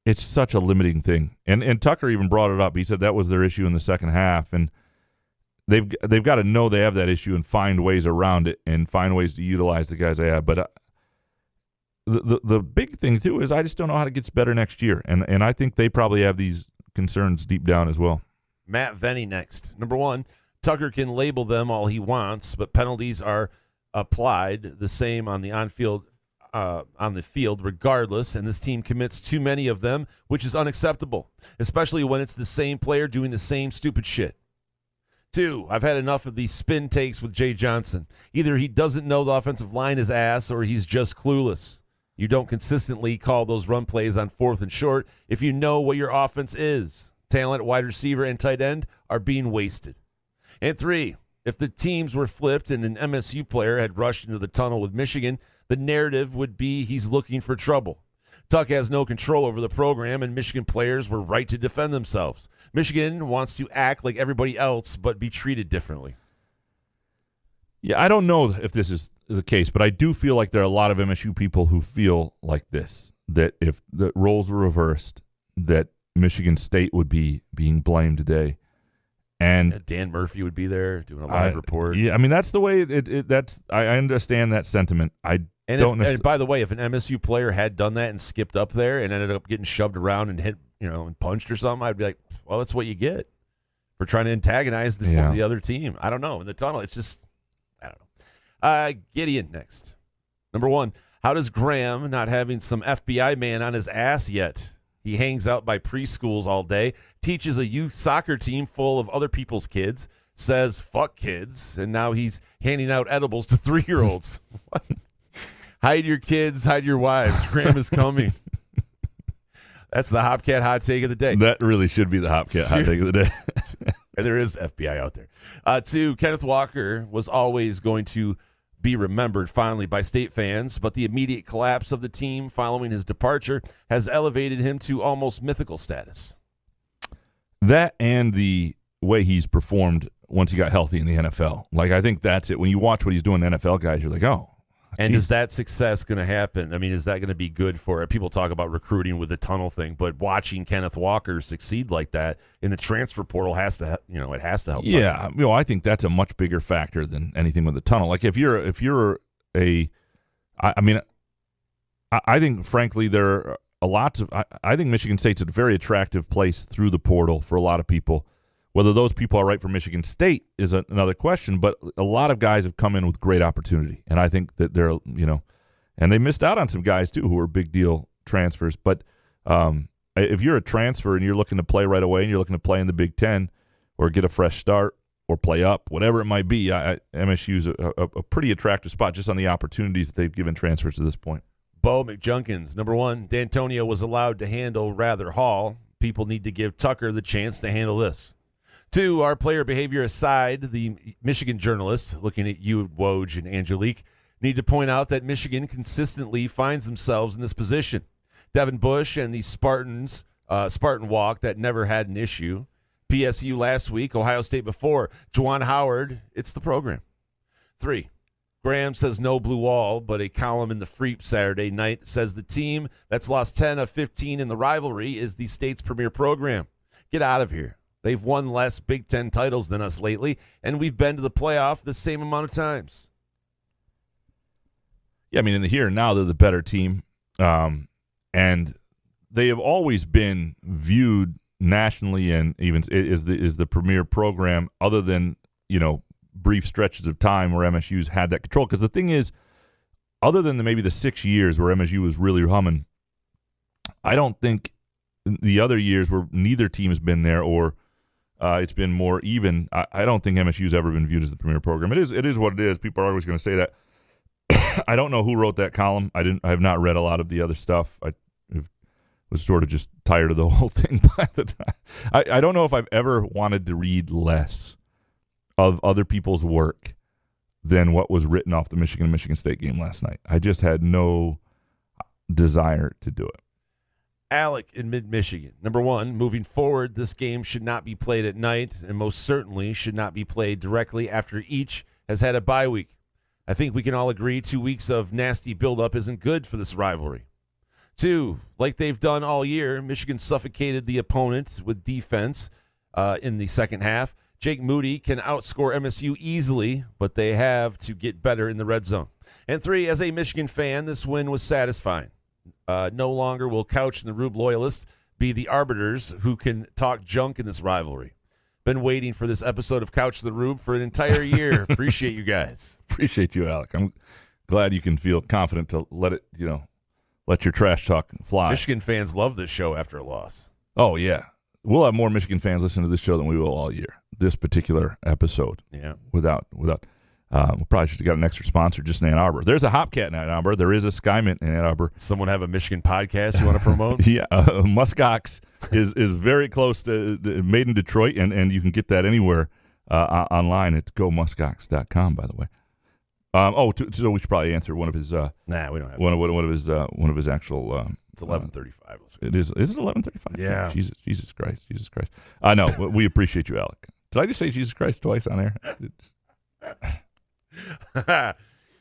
it's such a limiting thing. And Tucker even brought it up. He said that was their issue in the second half, and they've got to know they have that issue and find ways around it and find ways to utilize the guys they have. But the big thing too is I just don't know how it gets better next year, and I think they probably have these concerns deep down as well. Matt Venny next. Number 1, Tucker can label them all he wants, but penalties are applied the same on the on the field regardless, and this team commits too many of them, which is unacceptable, especially when it's the same player doing the same stupid shit. 2, I've had enough of these spin takes with Jay Johnson. Either he doesn't know the offensive line is ass or he's just clueless. You don't consistently call those run plays on 4th and short if you know what your offense is. Talent, wide receiver, and tight end are being wasted. And 3, if the teams were flipped and an MSU player had rushed into the tunnel with Michigan, the narrative would be he's looking for trouble. Tuck has no control over the program, and Michigan players were right to defend themselves. Michigan wants to act like everybody else but be treated differently. Yeah, I don't know if this is the case, but I do feel like there are a lot of MSU people who feel like this, that if the roles were reversed, that Michigan State would be being blamed today. And Dan Murphy would be there doing a live report. Yeah, I mean, that's the way I understand that sentiment. And by the way, if an MSU player had done that and skipped up there and ended up getting shoved around and hit, and punched or something, I'd be like, well, that's what you get for trying to antagonize the other team. I don't know. In the tunnel, it's just, I don't know. Gideon next. Number 1, how does Graham not having some FBI man on his ass yet? He hangs out by preschools all day, teaches a youth soccer team full of other people's kids, says fuck kids, and now he's handing out edibles to 3-year-olds. Hide your kids, hide your wives. Graham is coming. That's the Hopcat hot take of the day. That really should be the Hopcat hot take of the day. And there is FBI out there. 2, Kenneth Walker was always going to be remembered finally by State fans, but the immediate collapse of the team following his departure has elevated him to almost mythical status. That and the way he's performed once he got healthy in the NFL. Like, I think that's it. When you watch what he's doing in NFL guys, you're like, oh. And is that success going to happen? I mean, is that going to be good for it? People talk about recruiting with the tunnel thing, but watching Kenneth Walker succeed like that in the transfer portal has to, it has to help. Yeah, I think that's a much bigger factor than anything with the tunnel. Like if you're I think frankly there are lots of. I think Michigan State's a very attractive place through the portal for a lot of people. Whether those people are right for Michigan State is another question, but a lot of guys have come in with great opportunity, and I think that they're, and they missed out on some guys too who were big deal transfers. But if you're a transfer and you're looking to play right away and you're looking to play in the Big Ten or get a fresh start or play up, whatever it might be, MSU is a pretty attractive spot just on the opportunities that they've given transfers to this point. Bo McJunkins, number 1, D'Antonio was allowed to handle Rather Hall. People need to give Tucker the chance to handle this. 2, our player behavior aside, the Michigan journalists, looking at you, Woj and Angelique, need to point out that Michigan consistently finds themselves in this position. Devin Bush and the Spartans, Spartan walk that never had an issue. PSU last week, Ohio State before. Juwan Howard, it's the program. 3, Graham says no blue wall, but a column in the Freep Saturday night says the team that's lost 10 of 15 in the rivalry is the state's premier program. Get out of here. They've won less Big Ten titles than us lately, and we've been to the playoff the same amount of times. Yeah, I mean, in the here and now, they're the better team. And they have always been viewed nationally and even is the premier program, other than, brief stretches of time where MSU's had that control. Because the thing is, other than maybe the 6 years where MSU was really humming, I don't think the other years where neither team has been there or it's been more even, I don't think MSU's ever been viewed as the premier program. It is what it is. People are always going to say that. I don't know who wrote that column. I have not read a lot of the other stuff. I was sort of just tired of the whole thing by the time. I don't know if I've ever wanted to read less of other people's work than what was written off the Michigan State game last night. I just had no desire to do it. Alec in mid-Michigan. Number one, moving forward, this game should not be played at night and most certainly should not be played directly after each has had a bye week. I think we can all agree 2 weeks of nasty buildup isn't good for this rivalry. 2, like they've done all year, Michigan suffocated the opponent with defense in the second half. Jake Moody can outscore MSU easily, but they have to get better in the red zone. And 3, as a Michigan fan, this win was satisfying. No longer will Couch and the Rube loyalists be the arbiters who can talk junk in this rivalry. Been waiting for this episode of Couch to the Rube for an entire year. Appreciate you guys. Appreciate you, Alec. I'm glad you can feel confident to let it, let your trash talk fly. Michigan fans love this show after a loss. Oh, yeah. We'll have more Michigan fans listen to this show than we will all year. This particular episode. Yeah. Without we probably should have got an extra sponsor just in Ann Arbor. There's a Hopcat in Ann Arbor. There is a Skymint in Ann Arbor. Someone have a Michigan podcast you want to promote? Yeah. Muskox is very close to made in Detroit, and you can get that anywhere online at gomuskox.com, by the way. So we should probably answer one of his. Nah, we don't have one of his actual. It's 11:35. It is. Is it 11:35? Yeah. Jesus Christ. I know. We appreciate you, Alec. Did I just say Jesus Christ twice on air?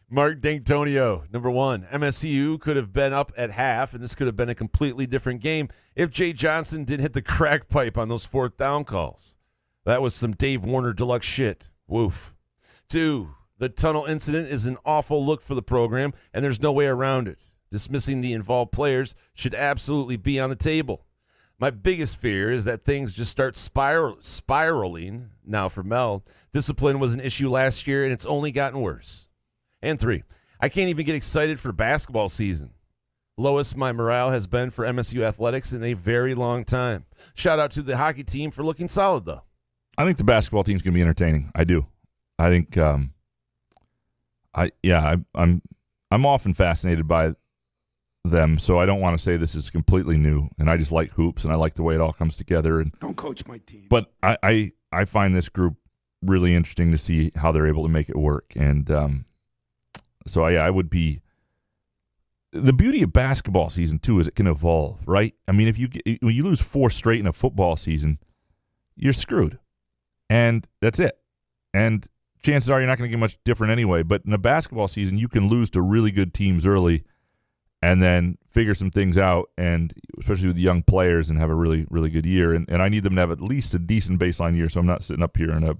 Mark D'Antonio, number one. MSU could have been up at half, and this could have been a completely different game if Jay Johnson didn't hit the crack pipe on those 4th down calls. That was some Dave Warner deluxe shit. Woof. 2, the tunnel incident is an awful look for the program, and there's no way around it. Dismissing the involved players should absolutely be on the table. My biggest fear is that things just start spiraling now for Mel. Discipline was an issue last year, and it's only gotten worse. And 3, I can't even get excited for basketball season. Lowest my morale has been for MSU athletics in a very long time. Shout out to the hockey team for looking solid, though. I think the basketball team's going to be entertaining. I do. I think I'm often fascinated by them, so I don't want to say this is completely new, and I just like hoops, and I like the way it all comes together. And don't coach my team. But I find this group really interesting to see how they're able to make it work, and so I would be. The beauty of basketball season too is it can evolve, right? I mean, when you lose 4 straight in a football season, you're screwed, and that's it. And chances are you're not going to get much different anyway. But in a basketball season, you can lose to really good teams early and then figure some things out, and especially with young players, and have a really, really good year. And I need them to have at least a decent baseline year, so I'm not sitting up here in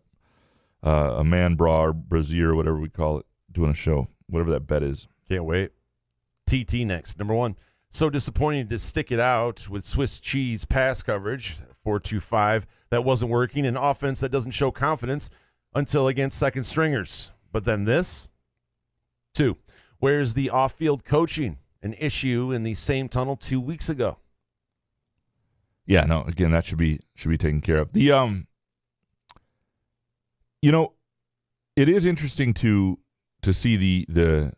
a man bra or brassiere or whatever we call it, doing a show, whatever that bet is. Can't wait. TT next. Number one, so disappointing to stick it out with Swiss cheese pass coverage, 4-2-5, that wasn't working, an offense that doesn't show confidence until against second stringers. But then this. 2, where's the off-field coaching? An issue in the same tunnel 2 weeks ago. Yeah, no, again, that should be taken care of. The it is interesting to see the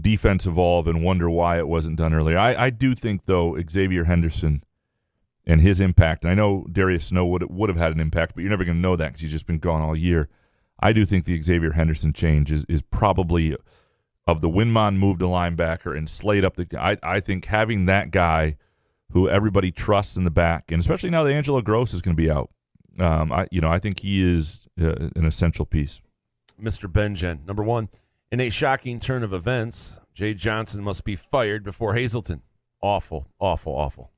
defense evolve and wonder why it wasn't done earlier. I do think, though, Xavier Henderson and his impact, and I know Darius Snow would have had an impact, but you're never going to know that because he's just been gone all year. I do think the Xavier Henderson change is probably of the Winmon move to linebacker and Slade up I think having that guy who everybody trusts in the back, and especially now that Angelo Gross is going to be out, I think he is an essential piece. Mr. Benjen, number one, in a shocking turn of events, Jay Johnson must be fired before Hazleton. Awful, awful, awful.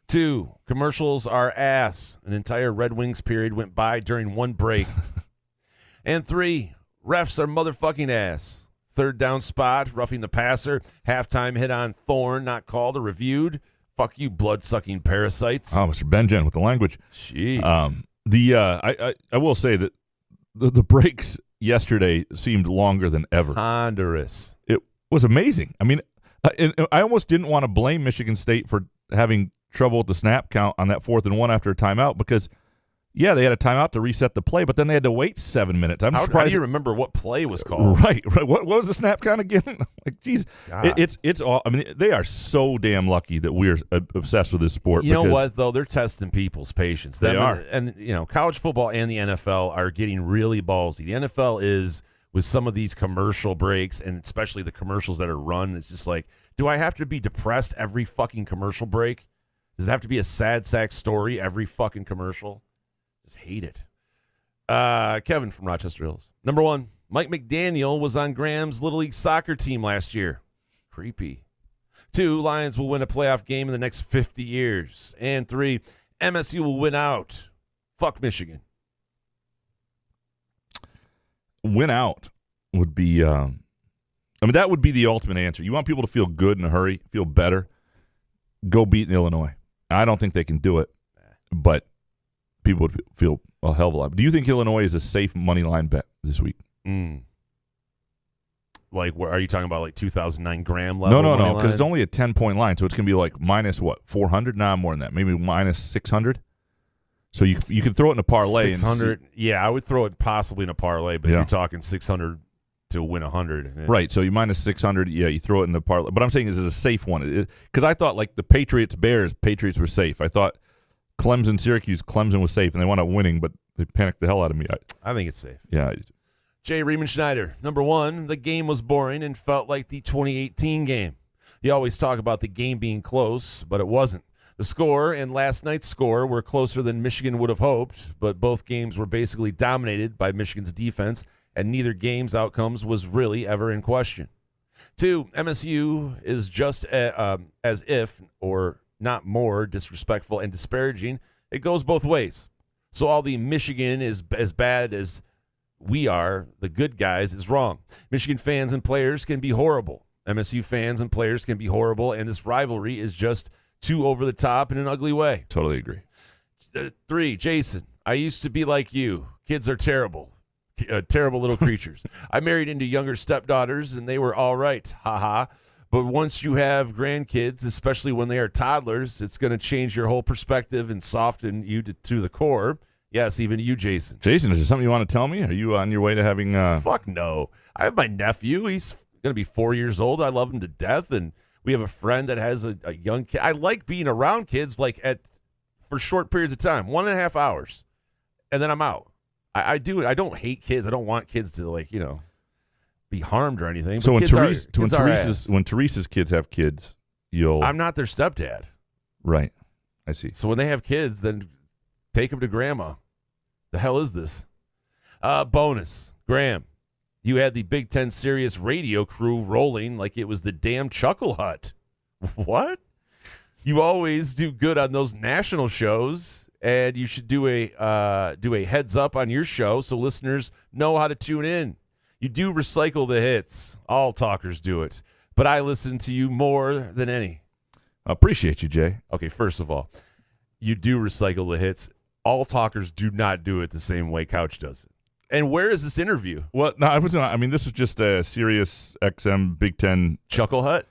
2, commercials are ass. An entire Red Wings period went by during one break. And 3, refs are motherfucking ass. Third down spot, roughing the passer. Halftime hit on Thorne, not called or reviewed. Fuck you, blood-sucking parasites. Oh, Mr. Benjen with the language. Jeez. I will say that the breaks yesterday seemed longer than ever. Ponderous. It was amazing. I mean, I almost didn't want to blame Michigan State for having trouble with the snap count on that 4th and 1 after a timeout because, yeah, they had a timeout to reset the play, but then they had to wait 7 minutes. I'm surprised. How do you remember what play was called? Right. What was the snap count again? Like, geez, it's all. I mean, they are so damn lucky that we're obsessed with this sport. You know what, though? They're testing people's patience. They are. And, college football and the NFL are getting really ballsy. The NFL is, with some of these commercial breaks, and especially the commercials that are run, it's just like, do I have to be depressed every fucking commercial break? Does it have to be a sad sack story every fucking commercial? Just hate it. Kevin from Rochester Hills. Number 1, Mike McDaniel was on Graham's Little League soccer team last year. Creepy. 2, Lions will win a playoff game in the next 50 years. And 3, MSU will win out. Fuck Michigan. Win out would be, that would be the ultimate answer. You want people to feel good in a hurry, feel better, go beat Illinois. I don't think they can do it, but people would feel a hell of a lot. Do you think Illinois is a safe money line bet this week? Like, are you talking about like 2009 Graham level? No, because it's only a 10-point line, so it's going to be like minus what, 400? Nah, more than that, maybe minus 600. So you can throw it in a parlay. 600, yeah, I would throw it possibly in a parlay, but you're talking 600 to win 100. Right, so you minus 600, yeah, you throw it in the parlay. But I'm saying is it a safe one? Because I thought like the Patriots were safe. I thought Clemson was safe, and they wound up winning, but they panicked the hell out of me. I think it's safe. Yeah. Jay Riemann Schneider, number 1, the game was boring and felt like the 2018 game. You always talk about the game being close, but it wasn't. The score and last night's score were closer than Michigan would have hoped, but both games were basically dominated by Michigan's defense, and neither game's outcomes was really ever in question. 2, MSU is just as if, or not more, disrespectful and disparaging. It goes both ways. So all the Michigan is as bad as we are, the good guys, is wrong. Michigan fans and players can be horrible. MSU fans and players can be horrible, and this rivalry is just too over the top in an ugly way. Totally agree. 3, Jason, I used to be like you. Kids are terrible. Terrible little creatures. I married into younger stepdaughters, and they were all right. Ha-ha. But once you have grandkids, especially when they are toddlers, it's going to change your whole perspective and soften you to the core. Yes, even you, Jason. Jason, is there something you want to tell me? Are you on your way to having... Fuck no. I have my nephew. He's going to be 4 years old. I love him to death, and we have a friend that has a young kid. I like being around kids for short periods of time, 1.5 hours, and then I'm out. I do it. I don't hate kids. I don't want kids to be harmed or anything. So when when Teresa's kids have kids, I'm not their stepdad. Right. I see. So when they have kids, then take them to grandma. The hell is this? Bonus. Graham, you had the Big Ten Serious radio crew rolling like it was the damn Chuckle Hut. What? You always do good on those national shows, and you should do a heads up on your show so listeners know how to tune in. You do recycle the hits. All talkers do it. But I listen to you more than any. I appreciate you, Jay. Okay, first of all, you do recycle the hits. All talkers do not do it the same way Couch does it. And where is this interview? Well, no, this was just a Sirius XM Big Ten Chuckle Hut.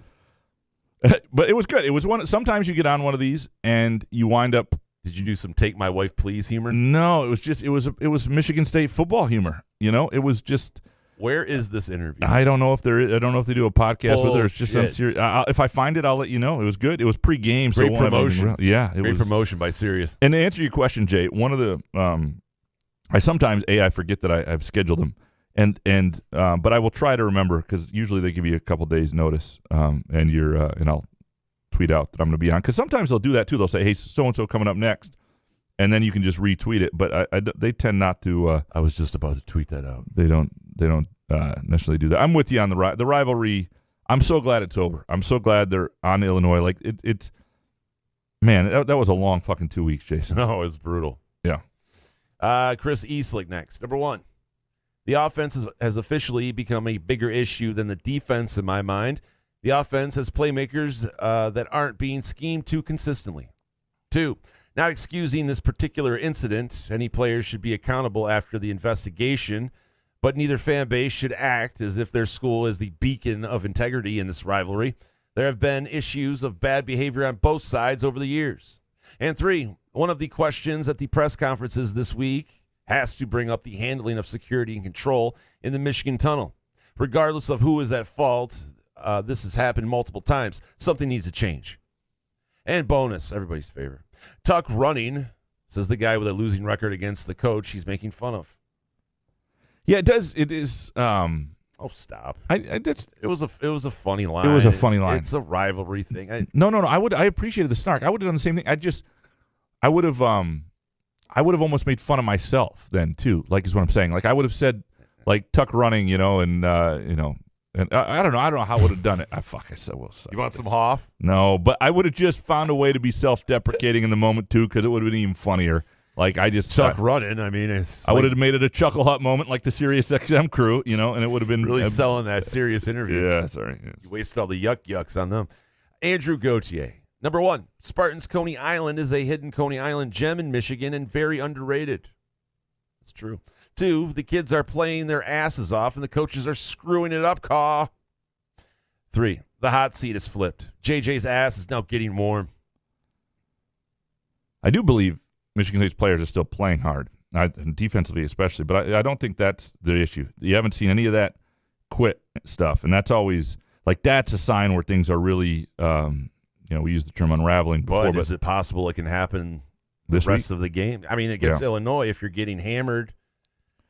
But it was good. It was one. Sometimes you get on one of these and you wind up. Did you do some "Take My Wife, Please" humor? No, it was Michigan State football humor. It was just. Where is this interview? I don't know if I don't know if they do a podcast with her. It's just on Sirius. If I find it, I'll let you know. It was good. It was pre-game. Great promotion. Yeah, Great promotion by Sirius. And to answer your question, Jay, one of the I sometimes I forget that I've scheduled them, but I will try to remember because usually they give you a couple days notice, and I'll tweet out that I'm going to be on because sometimes they'll do that too. They'll say, "Hey, so and so coming up next," and then you can just retweet it. But they tend not to. I was just about to tweet that out. They don't necessarily do that. I'm with you on the rivalry. I'm so glad it's over. I'm so glad they're on Illinois. Like it's Man, that was a long fucking 2 weeks, Jason. No, it was brutal. Yeah. Chris Eastlick next. Number 1, the offense has officially become a bigger issue than the defense in my mind. The offense has playmakers that aren't being schemed too consistently. 2, not excusing this particular incident. Any players should be accountable after the investigation, but neither fan base should act as if their school is the beacon of integrity in this rivalry. There have been issues of bad behavior on both sides over the years. And 3, one of the questions at the press conferences this week has to bring up the handling of security and control in the Michigan tunnel. Regardless of who is at fault, this has happened multiple times. Something needs to change. And bonus, everybody's favorite. Tuck running, says the guy with a losing record against the coach he's making fun of. Yeah, it does. It is. Oh, stop! It was a funny line. It was a funny line. It's a rivalry thing. No. I appreciated the snark. I would have done the same thing. I would have almost made fun of myself then too. Like is what I'm saying. Like I would have said, like Tuck running, and I don't know. I don't know how I would have done it. I said, well, you want some Hoff? No, but I would have just found a way to be self-deprecating in the moment too, because it would have been even funnier. Like I just Tuck running. I mean, I would have made it a Chuckle Hut moment, like the Sirius XM crew, and it would have been really selling that serious interview. Yeah, sorry. Yes. You wasted all the yucks on them. Andrew Gauthier. Number 1, Spartans Coney Island is a hidden Coney Island gem in Michigan and very underrated. That's true. 2, the kids are playing their asses off and the coaches are screwing it up, Caw. 3, the hot seat is flipped. JJ's ass is now getting warm. I do believe Michigan State's players are still playing hard, defensively especially, but I don't think that's the issue. You haven't seen any of that quit stuff, and that's always like that's a sign where things are really, we use the term unraveling before. But is it possible it can happen this the rest week? of the game? I mean, against Illinois, if you're getting hammered,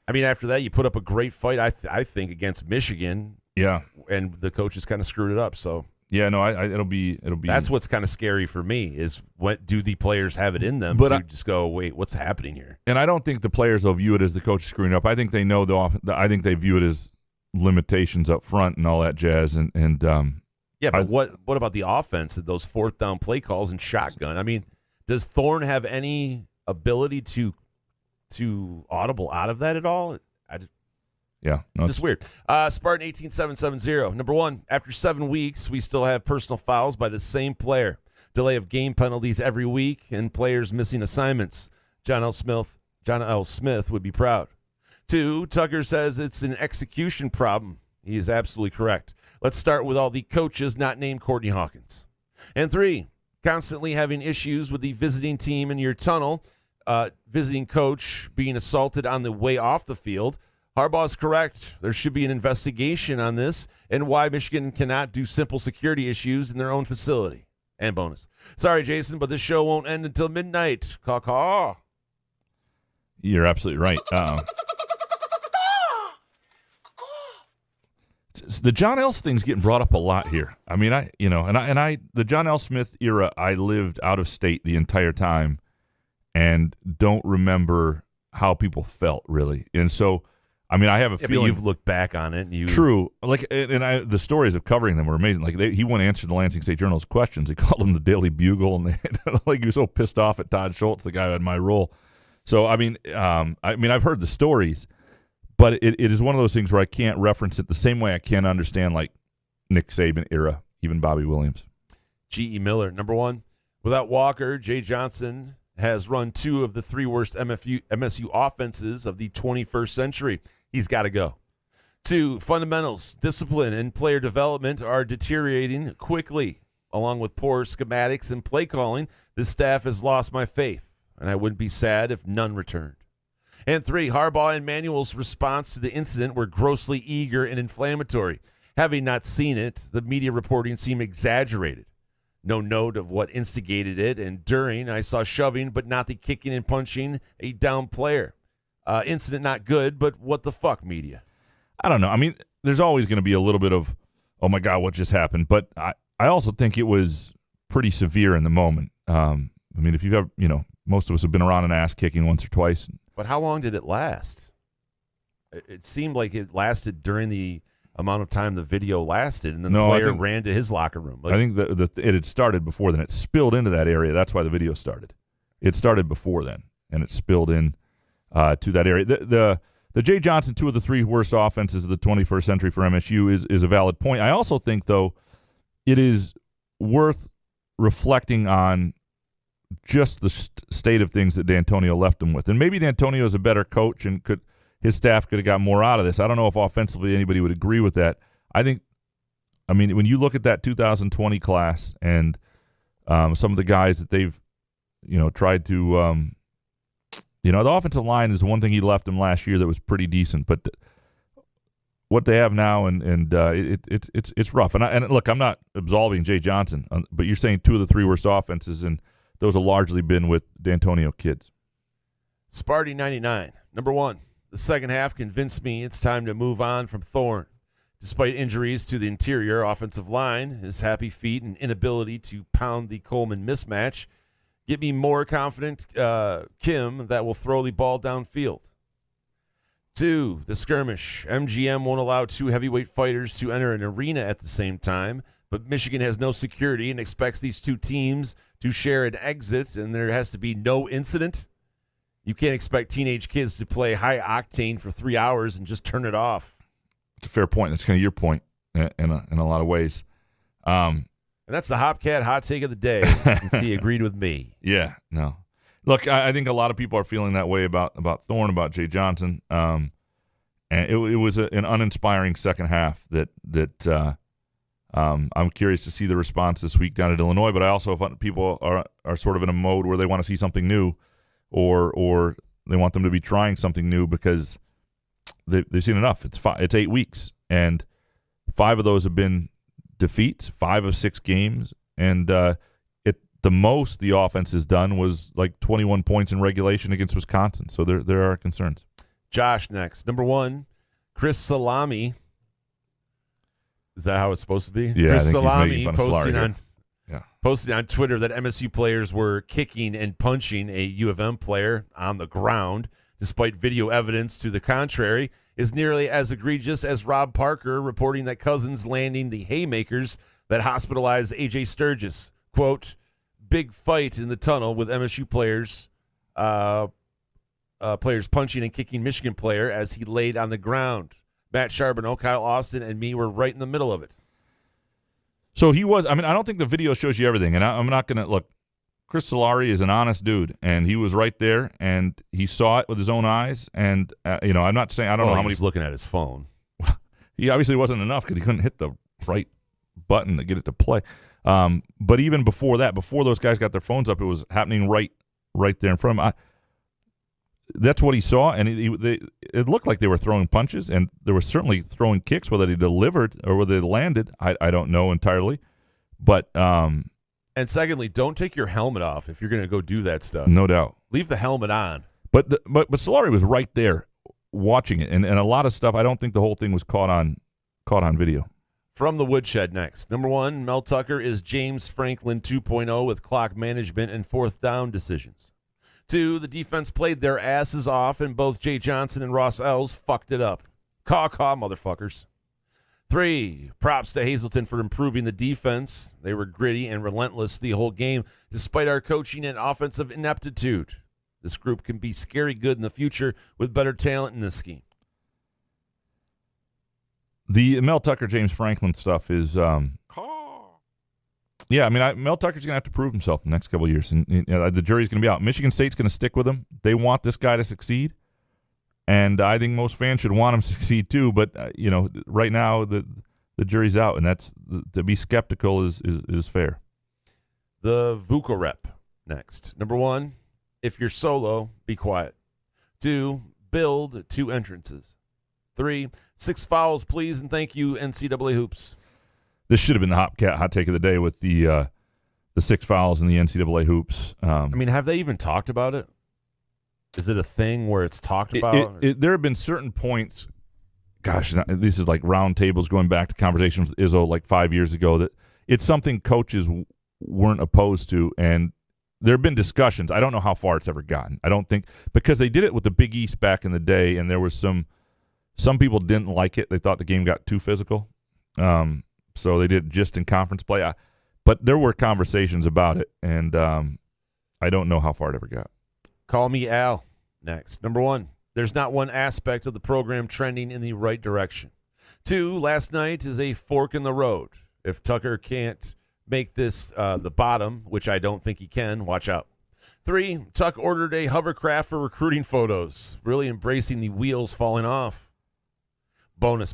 I mean, after that, you put up a great fight, I think, against Michigan. Yeah. And the coaches kind of screwed it up, so. Yeah, no, it'll be. That's what's kind of scary for me is what do the players have it in them to just go, wait, what's happening here? And I don't think the players will view it as the coach screwing up. I think they know I think they view it as limitations up front and all that jazz. And yeah, but what about the offense and those 4th down play calls and shotgun? I mean, does Thorne have any ability to audible out of that at all? Yeah. No, it's just weird. Spartan 18770. Number 1, after 7 weeks, we still have personal fouls by the same player. Delay of game penalties every week and players missing assignments. John L. Smith would be proud. 2, Tucker says it's an execution problem. He is absolutely correct. Let's start with all the coaches not named Courtney Hawkins. And 3, constantly having issues with the visiting team in your tunnel, visiting coach being assaulted on the way off the field. Harbaugh's correct. There should be an investigation on this and why Michigan cannot do simple security issues in their own facility. And bonus. Sorry, Jason, but this show won't end until midnight. Caw-caw. You're absolutely right. The John L. thing's getting brought up a lot here. I mean, the John L. Smith era, I lived out of state the entire time and don't remember how people felt really. And so, I mean, I have a feeling you've looked back on it. And true. Like, the stories of covering them were amazing. Like, he wouldn't answer the Lansing State Journal's questions. He called them the Daily Bugle, and he was so pissed off at Todd Schultz, the guy who had my role. So, I mean, I've heard the stories, but it is one of those things where I can't reference it the same way I can't understand like Nick Saban era, even Bobby Williams. G.E. Miller, number 1. Without Walker, Jay Johnson has run 2 of the 3 worst MSU offenses of the 21st century. He's got to go. 2, fundamentals, discipline, and player development are deteriorating quickly. Along with poor schematics and play calling, this staff has lost my faith, and I wouldn't be sad if none returned. And 3, Harbaugh and Manuel's response to the incident were grossly eager and inflammatory. Having not seen it, the media reporting seemed exaggerated. No note of what instigated it, and during, I saw shoving, but not the kicking and punching a down player. Incident not good, but what the fuck, media? I don't know. I mean, there's always going to be a little bit of, oh my God, what just happened? But I also think it was pretty severe in the moment. I mean, if you've ever, most of us have been around an ass kicking once or twice. But how long did it last? It seemed like it lasted during the amount of time the video lasted, and then the player ran to his locker room. I think it had started before then. It spilled into that area. That's why the video started. It started before then, and it spilled in to that area. The Jay Johnson, 2 of the 3 worst offenses of the 21st century for MSU is a valid point. I also think, though, it is worth reflecting on just the state of things that D'Antonio left him with. And maybe D'Antonio is a better coach and his staff could have got more out of this. I don't know if offensively anybody would agree with that. I mean, when you look at that 2020 class and some of the guys that they've, tried to, the offensive line is the one thing he left him last year that was pretty decent. But what they have now, it's rough. And look, I'm not absolving Jay Johnson, but you're saying 2 of the 3 worst offenses, and those have largely been with D'Antonio kids. Sparty 99, number 1. The second half convinced me it's time to move on from Thorne. Despite injuries to the interior offensive line, his happy feet and inability to pound the Coleman mismatch get me more confident Kim that will throw the ball downfield. 2, the skirmish. MGM won't allow 2 heavyweight fighters to enter an arena at the same time, but Michigan has no security and expects these 2 teams to share an exit, and there has to be no incident. You can't expect teenage kids to play high octane for 3 hours and just turn it off. It's a fair point. That's kind of your point in a lot of ways. And that's the Hopcat hot take of the day. Since he agreed with me. Yeah, no. Look, I think a lot of people are feeling that way about Thorne, about Jay Johnson. And it was an uninspiring second half that I'm curious to see the response this week down at Illinois. But I also find people are sort of in a mode where they want to see something new, or they want them to be trying something new because they've seen enough. It's 8 weeks, and 5 of those have been defeats, 5 of 6 games, and the most the offense has done was like 21 points in regulation against Wisconsin. So there are concerns. Josh next. Number 1, Chris Salami. Is that how it's supposed to be? Yeah, Chris I think Salami he's making fun of posting on Twitter that MSU players were kicking and punching a U of M player on the ground, despite video evidence to the contrary, is nearly as egregious as Rob Parker reporting that Cousins landing the haymakers that hospitalized A.J. Sturgis. Quote, big fight in the tunnel with MSU players punching and kicking Michigan player as he laid on the ground. Matt Charbonneau, Kyle Austin, and me were right in the middle of it. So he was. I mean, I don't think the video shows you everything, and I'm not going to look. Chris Solari is an honest dude, and he was right there, and he saw it with his own eyes. And I'm not saying I don't know how many. He's looking at his phone. He obviously wasn't enough because he couldn't hit the right button to get it to play. But even before that, before those guys got their phones up, it was happening right there in front of him. That's what he saw, and it looked like they were throwing punches, and they were certainly throwing kicks. Whether they delivered or whether they landed, I don't know entirely. But and secondly, don't take your helmet off if you're going to go do that stuff. No doubt, leave the helmet on. But Solari was right there watching it, and a lot of stuff. I don't think the whole thing was caught on video. From the woodshed next. Number 1, Mel Tucker is James Franklin 2.0 with clock management and 4th down decisions. 2, the defense played their asses off, and both Jay Johnson and Ross Ells fucked it up. Caw, motherfuckers. 3, props to Hazleton for improving the defense. They were gritty and relentless the whole game, despite our coaching and offensive ineptitude. This group can be scary good in the future with better talent in this scheme. The Mel Tucker, James Franklin stuff is yeah, I mean, Mel Tucker's going to have to prove himself in the next couple of years, and the jury's going to be out. Michigan State's going to stick with him. They want this guy to succeed, and I think most fans should want him to succeed too. But right now the jury's out, and that's to be skeptical is fair. The VUCA rep next. Number 1, if you're solo, be quiet. 2, build 2 entrances. 3, 6 fouls, please, and thank you, NCAA Hoops. This should have been the hot take of the day with the 6 fouls in the NCAA hoops. I mean, have they even talked about it? Is it a thing where it's talked about? There have been certain points. Gosh, this is like round tables going back to conversations with Izzo like 5 years ago. That it's something coaches weren't opposed to, and there have been discussions. I don't know how far it's ever gotten. I don't think because they did it with the Big East back in the day, and there was some Some people didn't like it. They thought the game got too physical. So they did it just in conference play. But there were conversations about it, and I don't know how far it ever got. Call me Al. Next. Number 1, there's not one aspect of the program trending in the right direction. 2, last night is a fork in the road. If Tucker can't make this the bottom, which I don't think he can, watch out. 3, Tuck ordered a hovercraft for recruiting photos, really embracing the wheels falling off. Bonus.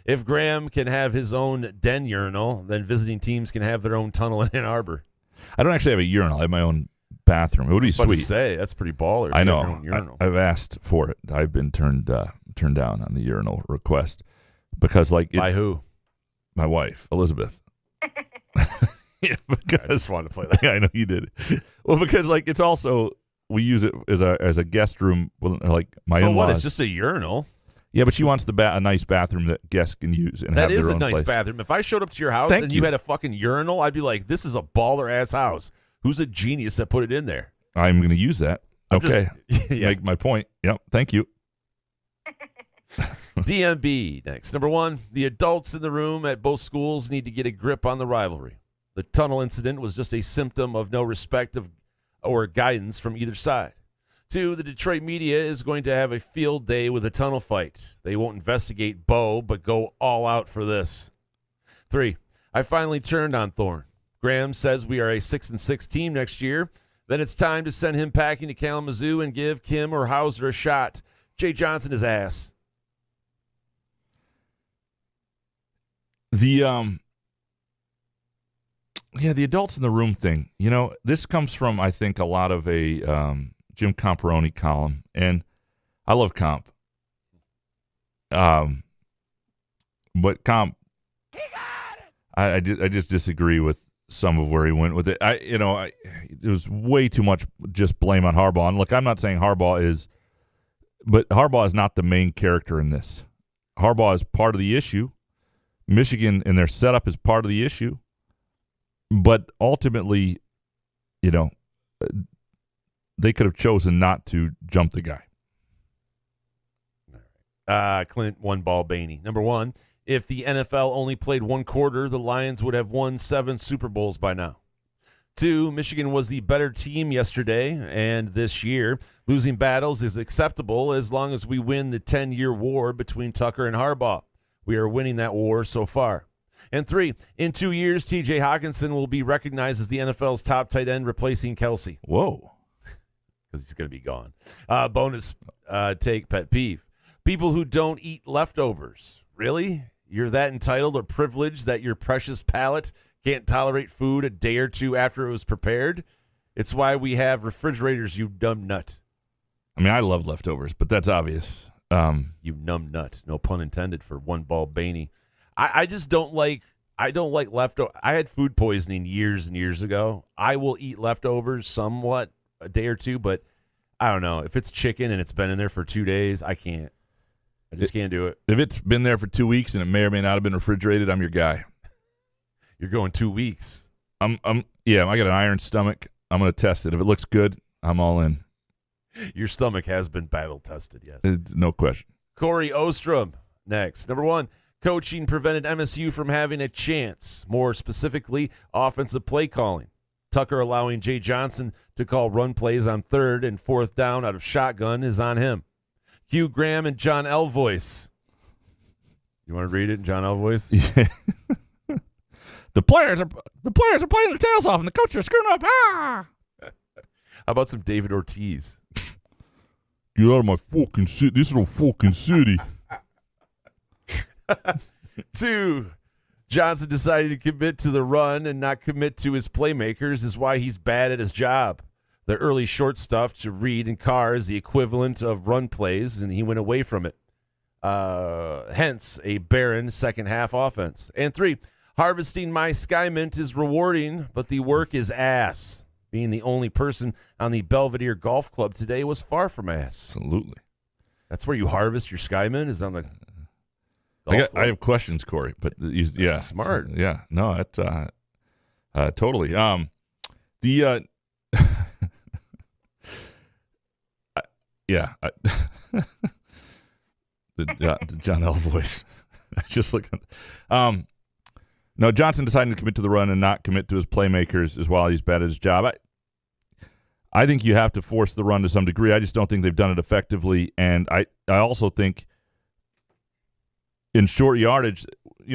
If Graham can have his own den urinal, then visiting teams can have their own tunnel in Ann Arbor. I don't actually have a urinal. I have my own bathroom. It would be sweet. To say, that's pretty baller. I know. I've asked for it. I've been turned down on the urinal request because, like, by who? My wife, Elizabeth. Yeah, because I just wanted to play that. Yeah, I know you did. Well, because like it's also we use it as a guest room. Like my so in-laws. What? It's just a urinal. Yeah, but she wants a nice bathroom that guests can use and that have their is a own nice place. bathroom. If I showed up to your house and you had a fucking urinal, I'd be like, "This is a baller ass house. Who's a genius that put it in there?" I'm going to use that. Okay, yeah. Make my point. Yep, thank you. DMB next. Number 1, the adults in the room at both schools need to get a grip on the rivalry. The tunnel incident was just a symptom of no respect or guidance from either side. 2, the Detroit media is going to have a field day with a tunnel fight. They won't investigate Bo, but go all out for this. 3, I finally turned on Thorne. Graham says we are a 6-6 team next year. Then it's time to send him packing to Kalamazoo and give Kim or Hauser a shot. Jay Johnson is ass. The adults in the room thing. You know, this comes from I think a lot of a Jim Comparoni column, and I love Comp. But Comp, I just disagree with some of where he went with it. It was way too much just blame on Harbaugh. And look, I'm not saying Harbaugh is, but Harbaugh is not the main character in this. Harbaugh is part of the issue. Michigan and their setup is part of the issue. But ultimately, they could have chosen not to jump the guy. Clint one-ball Baney. Number 1, if the NFL only played one quarter, the Lions would have won 7 Super Bowls by now. 2, Michigan was the better team yesterday and this year. Losing battles is acceptable as long as we win the 10-year war between Tucker and Harbaugh. We are winning that war so far. And 3, in 2 years, T.J. Hawkinson will be recognized as the NFL's top tight end, replacing Kelsey. Whoa. Because he's going to be gone. Bonus take pet peeve. People who don't eat leftovers. Really? You're that entitled or privileged that your precious palate can't tolerate food a day or 2 after it was prepared? It's why we have refrigerators, you dumb nut. I mean, I love leftovers, but that's obvious. You numb nut. No pun intended for one-ball Baney. I just don't like leftover. I had food poisoning years and years ago. I will eat leftovers somewhat a day or 2, but I don't know. If it's chicken and it's been in there for 2 days, I can't. I just can't do it. If it's been there for 2 weeks and it may or may not have been refrigerated, I'm your guy. You're going 2 weeks. I got an iron stomach. I'm going to test it. If it looks good, I'm all in. Your stomach has been battle tested, yes. No question. Corey Ostrom next. Number 1, coaching prevented MSU from having a chance. More specifically, offensive play calling. Tucker allowing Jay Johnson to call run plays on 3rd and 4th down out of shotgun is on him. Hugh Graham and John L. voice. You want to read it in John L. voice? Yeah. The players are playing their tails off and the coaches are screwing up. Ah! How about some David Ortiz? Get out of my fucking city. This little fucking city. 2, Johnson decided to commit to the run and not commit to his playmakers is why he's bad at his job. The early short stuff to Reed and Carr is the equivalent of run plays, and he went away from it. Hence, a barren second-half offense. And 3, harvesting my Sky Mint is rewarding, but the work is ass. Being the only person on the Belvedere Golf Club today was far from ass. Absolutely. That's where you harvest your Sky Mint, is on the golf club? I have questions, Corey, but yeah. That's smart. Yeah. No, that's totally. the John L. voice. Just look at no, Johnson deciding to commit to the run and not commit to his playmakers is while he's bad at his job. I think you have to force the run to some degree. I just don't think they've done it effectively. And I also think in short yardage,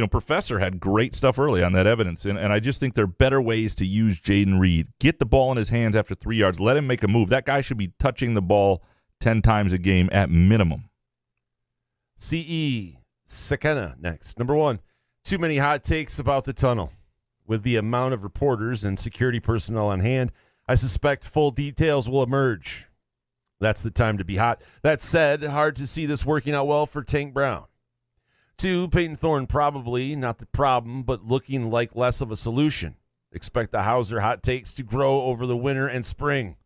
Professor had great stuff early on that evidence. And I just think there are better ways to use Jaden Reed. Get the ball in his hands after 3 yards. Let him make a move. That guy should be touching the ball 10 times a game at minimum. C.E. Sekena next. Number 1, too many hot takes about the tunnel. With the amount of reporters and security personnel on hand, I suspect full details will emerge. That's the time to be hot. That said, hard to see this working out well for Tank Brown. 2, Peyton Thorne probably not the problem, but looking like less of a solution. Expect the Hauser hot takes to grow over the winter and spring.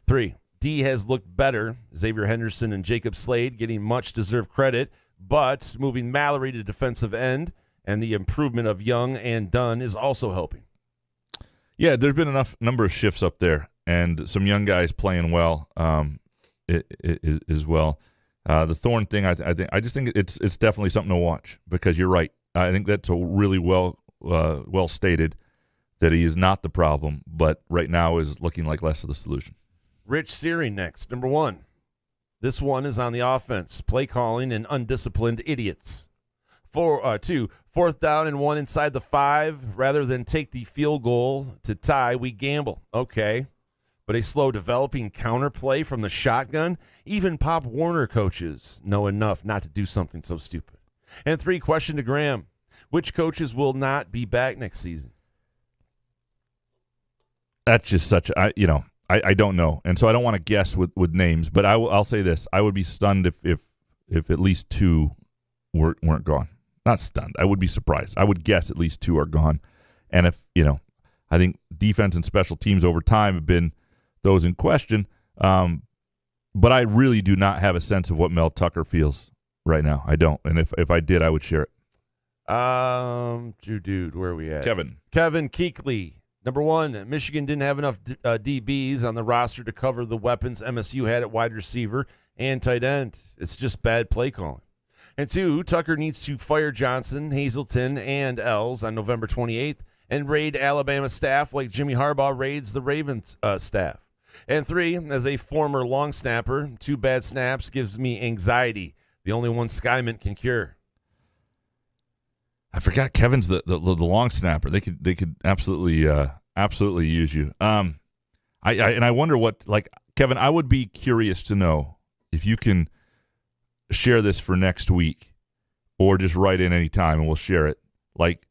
3, D has looked better. Xavier Henderson and Jacob Slade getting much deserved credit, but moving Mallory to defensive end and the improvement of Young and Dunn is also helping. Yeah, there's been enough number of shifts up there, and some young guys playing well as well. The Thorne thing, I just think it's definitely something to watch because you're right. I think that's a really well stated that he is not the problem, but right now is looking like less of the solution. Rich Searing next. Number 1. This one is on the offense. Play calling and undisciplined idiots. 2, 4th down and 1 inside the 5. Rather than take the field goal to tie, we gamble. Okay. But a slow developing counterplay from the shotgun? Even Pop Warner coaches know enough not to do something so stupid. And 3, question to Graham. Which coaches will not be back next season? That's just such I don't know, and so I don't want to guess with names. But I'll say this: I would be stunned if at least 2 weren't gone. Not stunned. I would be surprised. I would guess at least 2 are gone. And if I think defense and special teams over time have been those in question. But I really do not have a sense of what Mel Tucker feels right now. I don't, and if I did, I would share it. Dude, where are we at? Kevin Keekly. Number 1, Michigan didn't have enough DBs on the roster to cover the weapons MSU had at wide receiver and tight end. It's just bad play calling. And 2, Tucker needs to fire Johnson, Hazelton, and Els on November 28th and raid Alabama staff like Jimmy Harbaugh raids the Ravens staff. And 3, as a former long snapper, 2 bad snaps gives me anxiety, the only one Skyman can cure. I forgot Kevin's the long snapper. They could absolutely use you. I wonder what, like, Kevin, I would be curious to know if you can share this for next week or just write in any time and we'll share it. Like,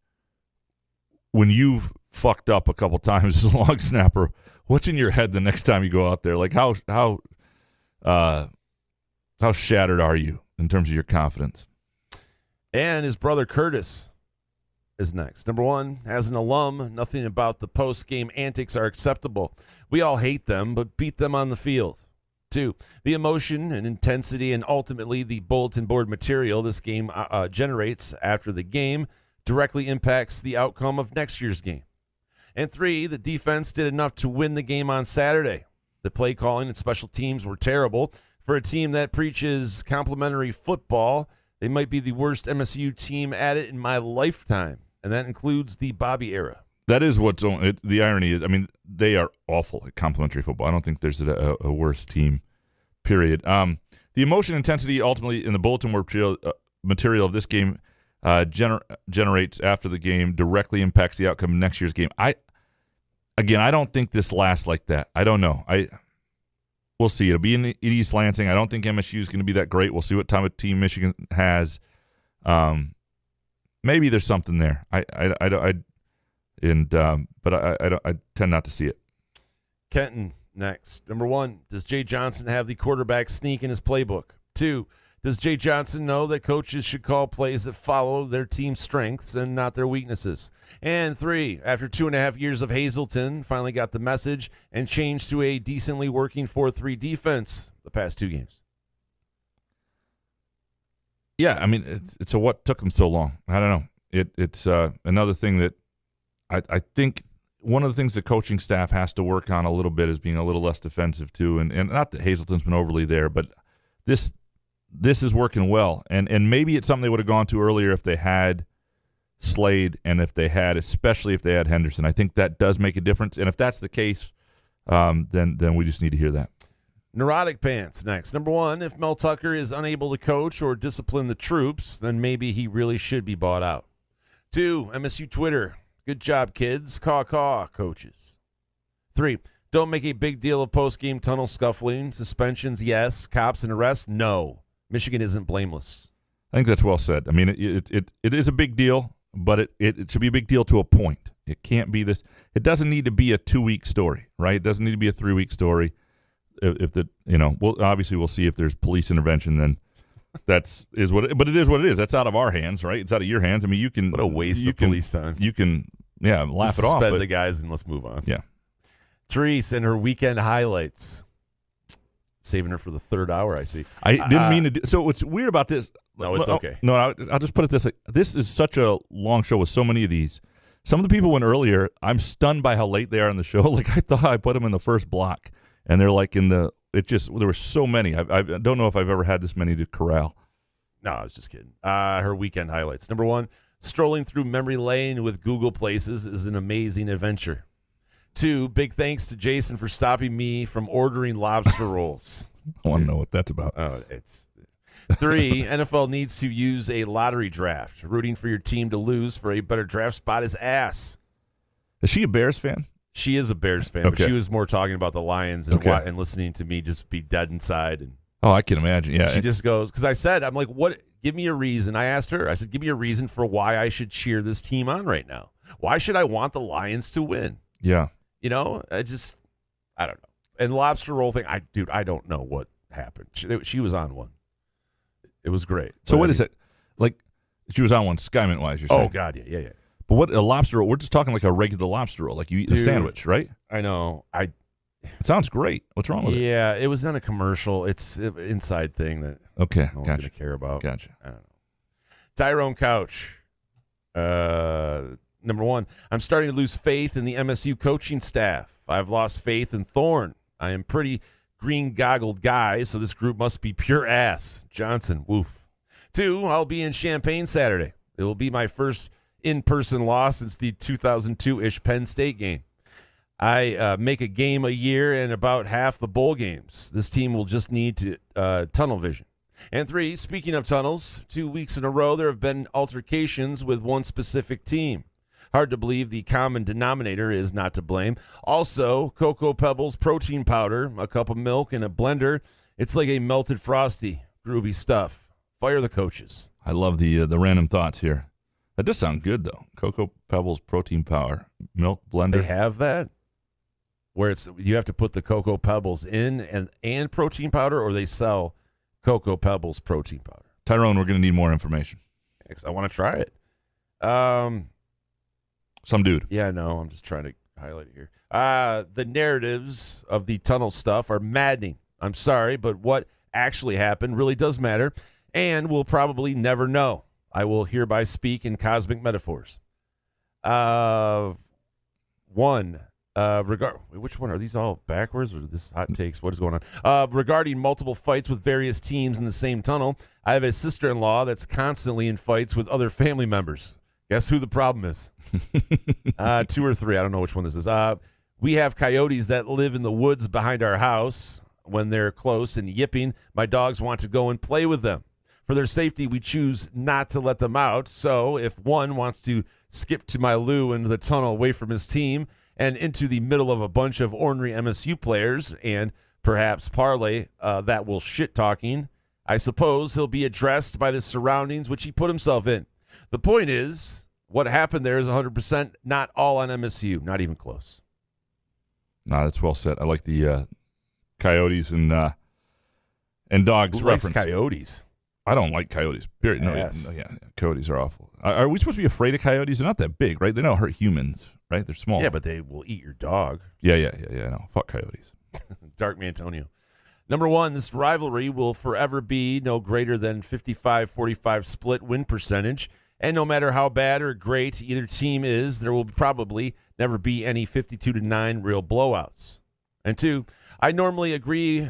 when you've fucked up a couple times as a long snapper, what's in your head the next time you go out there? Like, how shattered are you in terms of your confidence? And his brother Curtis is next. Number 1, as an alum, nothing about the post-game antics are acceptable. We all hate them, but beat them on the field. 2, the emotion and intensity and ultimately the bulletin board material this game generates after the game directly impacts the outcome of next year's game. And 3, the defense did enough to win the game on Saturday. The play calling and special teams were terrible. For a team that preaches complimentary football, they might be the worst MSU team at it in my lifetime, and that includes the Bobby era. That is what's the irony is. I mean, they are awful at complimentary football. I don't think there's a worse team, period. The emotion intensity ultimately in the bulletin board material of this game generates after the game directly impacts the outcome of next year's game. I don't think this lasts like that. I don't know. We'll see. It'll be in East Lansing. I don't think MSU is going to be that great. We'll see what type of team Michigan has. Maybe there's something there. I tend not to see it. Kenton next. Number 1, does Jay Johnson have the quarterback sneak in his playbook? 2, does Jay Johnson know that coaches should call plays that follow their team's strengths and not their weaknesses? And 3, after 2.5 years of Hazelton, finally got the message and changed to a decently working 4-3 defense the past 2 games. Yeah, I mean, it's what took him so long. I don't know. It's another thing that I think one of the things the coaching staff has to work on a little bit is being a little less defensive too. And not that Hazelton's been overly there, but this is working well. And maybe it's something they would have gone to earlier if they had Slade and especially if they had Henderson. I think that does make a difference. And if that's the case, then we just need to hear that. Neurotic Pants next. Number one, if Mel Tucker is unable to coach or discipline the troops, then maybe he really should be bought out. 2, MSU Twitter. Good job, kids. Caw, coaches. 3, don't make a big deal of post-game tunnel scuffling. Suspensions, yes. Cops and arrests, no. Michigan isn't blameless. I think that's well said. I mean, it is a big deal, but it should be a big deal to a point. It can't be this. It doesn't need to be a 2-week story, right? It doesn't need to be a 3-week story. If we'll see if there's police intervention, then but it is what it is. That's out of our hands, right? It's out of your hands. I mean, you can. What a waste of police time. You can, laugh it off. Suspend the guys and let's move on. Yeah. Therese and her weekend highlights. Saving her for the third hour, I see. I didn't mean to do. So what's weird about this? No, it's okay. No, I'll just put it this way. This is such a long show with so many of these. Some of the people went earlier. I'm stunned by how late they are in the show. Like I thought I put them in the first block. And they're like there were so many. I don't know if I've ever had this many to corral. No, I was just kidding. Her weekend highlights. Number one, strolling through memory lane with Google Places is an amazing adventure. 2, big thanks to Jason for stopping me from ordering lobster rolls. I want to know what that's about. Oh, it's 3, NFL needs to use a lottery draft. Rooting for your team to lose for a better draft spot is ass. Is she a Bears fan? She is a Bears fan, Okay. but she was more talking about the Lions and, Okay. and listening to me just be dead inside. And Oh, I can imagine. Yeah. she just goes, because I'm like, what? Give me a reason. I asked her, I said, give me a reason for why I should cheer this team on right now. Why should I want the Lions to win? Yeah. I don't know. And lobster roll thing, I don't know what happened. She was on one. It was great. So what is it? Like, she was on one, Skymint-wise, you're saying? Oh, God, yeah. But what, a lobster roll? We're just talking like a regular lobster roll, like you eat a sandwich, right? I know. It sounds great. What's wrong with it? Yeah, it was on a commercial. It's an inside thing that Okay, no one's gotcha. going to care about. Gotcha. I don't know. Tyrone Couch. Number one, I'm starting to lose faith in the MSU coaching staff. I've lost faith in Thorne. I am pretty green-goggled guy, so this group must be pure ass. Johnson, woof. 2, I'll be in Champaign Saturday. It will be my first in-person loss since the 2002-ish Penn State game. I make a game a year and about half the bowl games. This team will just need to tunnel vision. And 3, speaking of tunnels, 2 weeks in a row there have been altercations with one specific team. Hard to believe the common denominator is not to blame. Also, Cocoa Pebbles protein powder, a cup of milk, and a blender. It's like a melted Frosty. Groovy stuff. Fire the coaches. I love the random thoughts here. That does sound good, though. Cocoa Pebbles protein powder, milk blender. They have that? Where you have to put the Cocoa Pebbles in and protein powder, or they sell Cocoa Pebbles protein powder? Tyrone, we're going to need more information. I want to try it. Some dude. Yeah, no, I'm just trying to highlight it here. The narratives of the tunnel stuff are maddening. I'm sorry, but what actually happened really does matter, and we'll probably never know. I will hereby speak in cosmic metaphors. Which one are these all backwards, or this hot takes? What is going on? Regarding multiple fights with various teams in the same tunnel, I have a sister-in-law that's constantly in fights with other family members. Guess who the problem is? 2 or 3. I don't know which one this is. We have coyotes that live in the woods behind our house. When they're close and yipping, my dogs want to go and play with them. For their safety, we choose not to let them out. So if one wants to skip to my loo into the tunnel away from his team and into the middle of a bunch of ornery MSU players and perhaps parlay that will shit-talking, I suppose he'll be addressed by the surroundings which he put himself in. The point is, what happened there is 100% not all on MSU, not even close. No, that's well said. I like the coyotes and dogs Who likes reference. coyotes? I don't like coyotes. Period. No, Yes. yeah, coyotes are awful. Are we supposed to be afraid of coyotes? They're not that big, right? They don't hurt humans, right? They're small. Yeah, but they will eat your dog. Yeah. No, fuck coyotes. Dark Mantonio. Number one, this rivalry will forever be no greater than 55-45 split win percentage. And no matter how bad or great either team is, there will probably never be any 52-9 real blowouts. And 2, I normally agree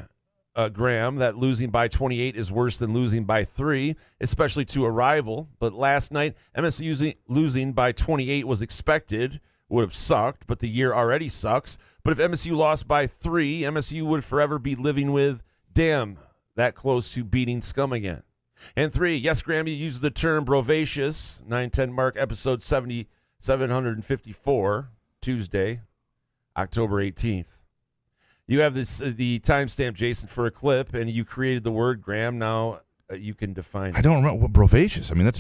Graham, that losing by 28 is worse than losing by 3, especially to a rival. But last night, MSU losing by 28 was expected, would have sucked, but the year already sucks. But if MSU lost by 3, MSU would forever be living with, damn, that close to beating scum again. And 3, yes, Graham, you used the term brovacious, 910 mark, episode 754, Tuesday, October 18th. You have the timestamp, Jason, for a clip, and you created the word, Graham. Now you can define it. I don't remember what brovacious. I mean,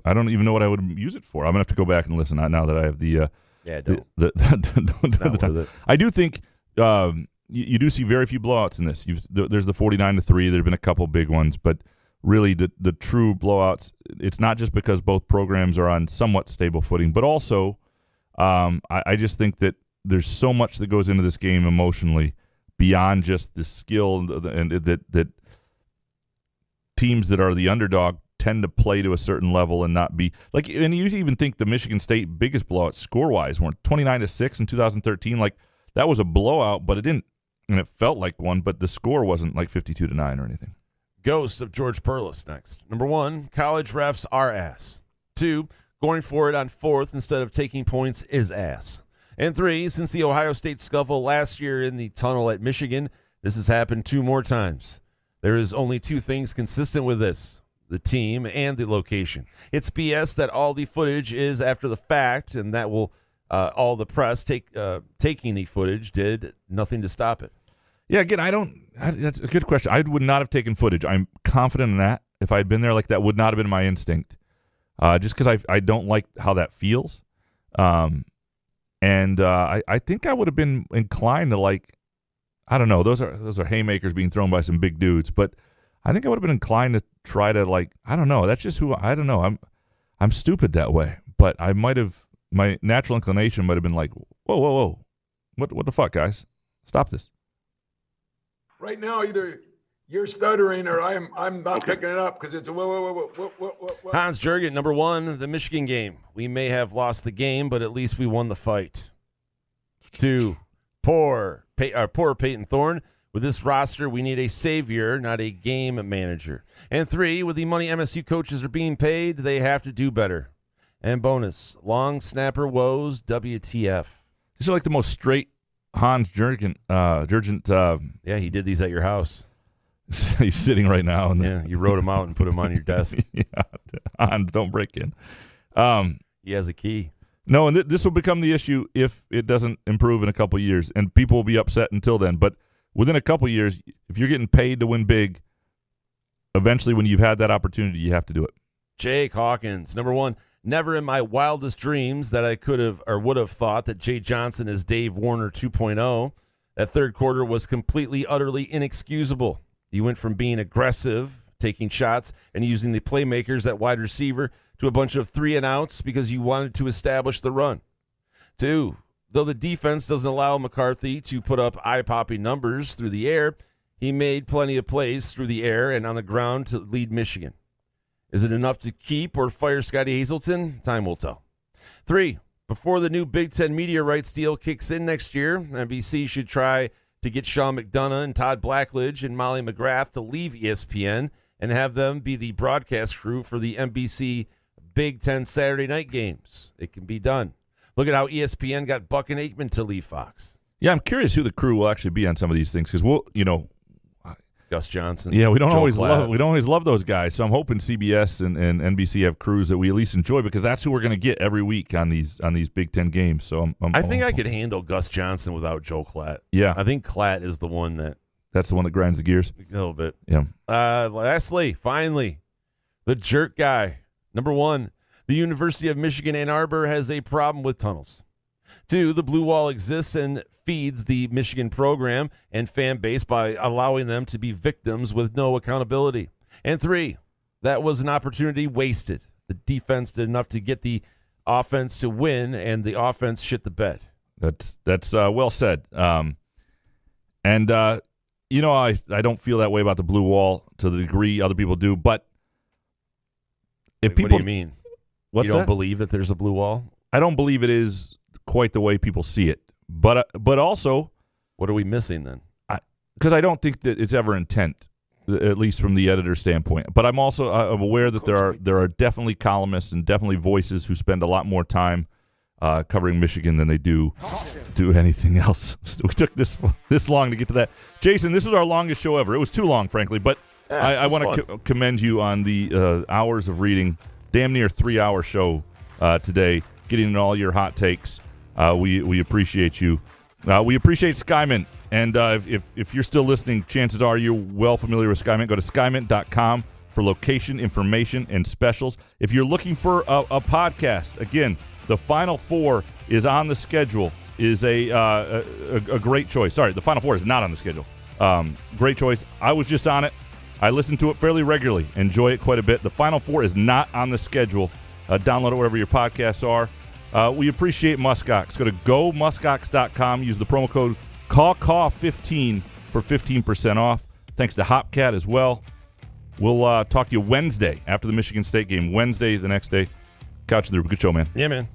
I don't even know what I would use it for. I'm gonna have to go back and listen now that I have the time. I do think you do see very few blowouts in this. There's the 49-3. There've been a couple big ones, but really the true blowouts. It's not just because both programs are on somewhat stable footing, but also I just think that there's so much that goes into this game emotionally beyond just the skill and that teams that are the underdog tend to play to a certain level and not be like. And you even think the Michigan State biggest blowout score-wise weren't 29-6 in 2013. Like that was a blowout, but it didn't, and it felt like one, but the score wasn't like 52-9 or anything. Ghost of George Perlis next. Number 1, college refs are ass. 2, going for it on 4th instead of taking points is ass. And 3, since the Ohio State scuffle last year in the tunnel at Michigan, this has happened 2 more times. There is only 2 things consistent with this, the team and the location. It's BS that all the footage is after the fact, and that will all the press taking the footage did nothing to stop it. Yeah, again, that's a good question. I would not have taken footage. I'm confident in that. If I had been there, like that would not have been my instinct, just because I don't like how that feels. And I think I would have been inclined to like, I don't know, those are haymakers being thrown by some big dudes, but I think I would have been inclined to try to like, I don't know, that's just who I don't know. I'm stupid that way, but I might have, my natural inclination might have been like, whoa, what the fuck, guys, stop this. Right now, either you're stuttering or I'm not picking it up because it's a whoa. Hans Jurgen, number 1, the Michigan game. We may have lost the game, but at least we won the fight. 2, poor Peyton Thorne. With this roster, we need a savior, not a game manager. And 3, with the money MSU coaches are being paid, they have to do better. And bonus, long snapper woes, WTF. These are like the most straight Hans Jurgen. Yeah, he did these at your house. He's sitting right now. Yeah, you wrote him out and put him on your desk. Yeah, Hans, don't break in. He has a key. No, and this will become the issue if it doesn't improve in a couple years, and people will be upset until then. But within a couple years, if you're getting paid to win big, eventually when you've had that opportunity, you have to do it. Jake Hawkins, number 1, never in my wildest dreams that I could have or would have thought that Jay Johnson is Dave Warner 2.0. That third quarter was completely, utterly inexcusable. You went from being aggressive, taking shots, and using the playmakers at wide receiver to a bunch of 3-and-outs because you wanted to establish the run. 2, though the defense doesn't allow McCarthy to put up eye-popping numbers through the air, he made plenty of plays through the air and on the ground to lead Michigan. Is it enough to keep or fire Scotty Hazelton? Time will tell. 3, before the new Big Ten media rights deal kicks in next year, NBC should try to get Sean McDonough and Todd Blackledge and Molly McGrath to leave ESPN and have them be the broadcast crew for the NBC Big Ten Saturday night games. It can be done. Look at how ESPN got Buck and Aikman to leave Fox. Yeah, I'm curious who the crew will actually be on some of these things because Gus Johnson. Yeah, we don't Joe always Klatt. love those guys. So I'm hoping CBS and NBC have crews that we at least enjoy because that's who we're going to get every week on these Big Ten games. So I think I could handle Gus Johnson without Joe Klatt. Yeah, I think Klatt is the one that's the one that grinds the gears a little bit. Yeah. Lastly, finally, the jerk guy. Number 1, the University of Michigan Ann Arbor has a problem with tunnels. 2, the blue wall exists and feeds the Michigan program and fan base by allowing them to be victims with no accountability. And 3, that was an opportunity wasted. The defense did enough to get the offense to win, and the offense shit the bed. That's well said. I don't feel that way about the blue wall to the degree other people do. But if people, what do you mean? What's you don't that? believe that there's a blue wall? I don't believe it is quite the way people see it. But also, what are we missing then? because I don't think that it's ever intent, at least from the editor standpoint. But I'm also I'm aware that there are definitely columnists and definitely voices who spend a lot more time covering Michigan than they do anything else. We took this long to get to that. Jason, this is our longest show ever. It was too long, frankly, but I want to commend you on the hours of reading. Damn near 3-hour show today, getting into all your hot takes. We appreciate you. We appreciate Skymint. And if you're still listening, chances are you're well familiar with Skymint. Go to skymint.com for location information and specials. If you're looking for a podcast, again, the Final Four is on the schedule, is a great choice. Sorry, the Final Four is not on the schedule. Great choice. I was just on it. I listen to it fairly regularly. Enjoy it quite a bit. The Final Four is not on the schedule. Download it wherever your podcasts are. We appreciate Muskox. Go to gomuskox.com. Use the promo code CAW15 for 15% off. Thanks to Hopcat as well. We'll talk to you Wednesday after the Michigan State game. Wednesday, the next day. Couch there. Good show, man. Yeah, man.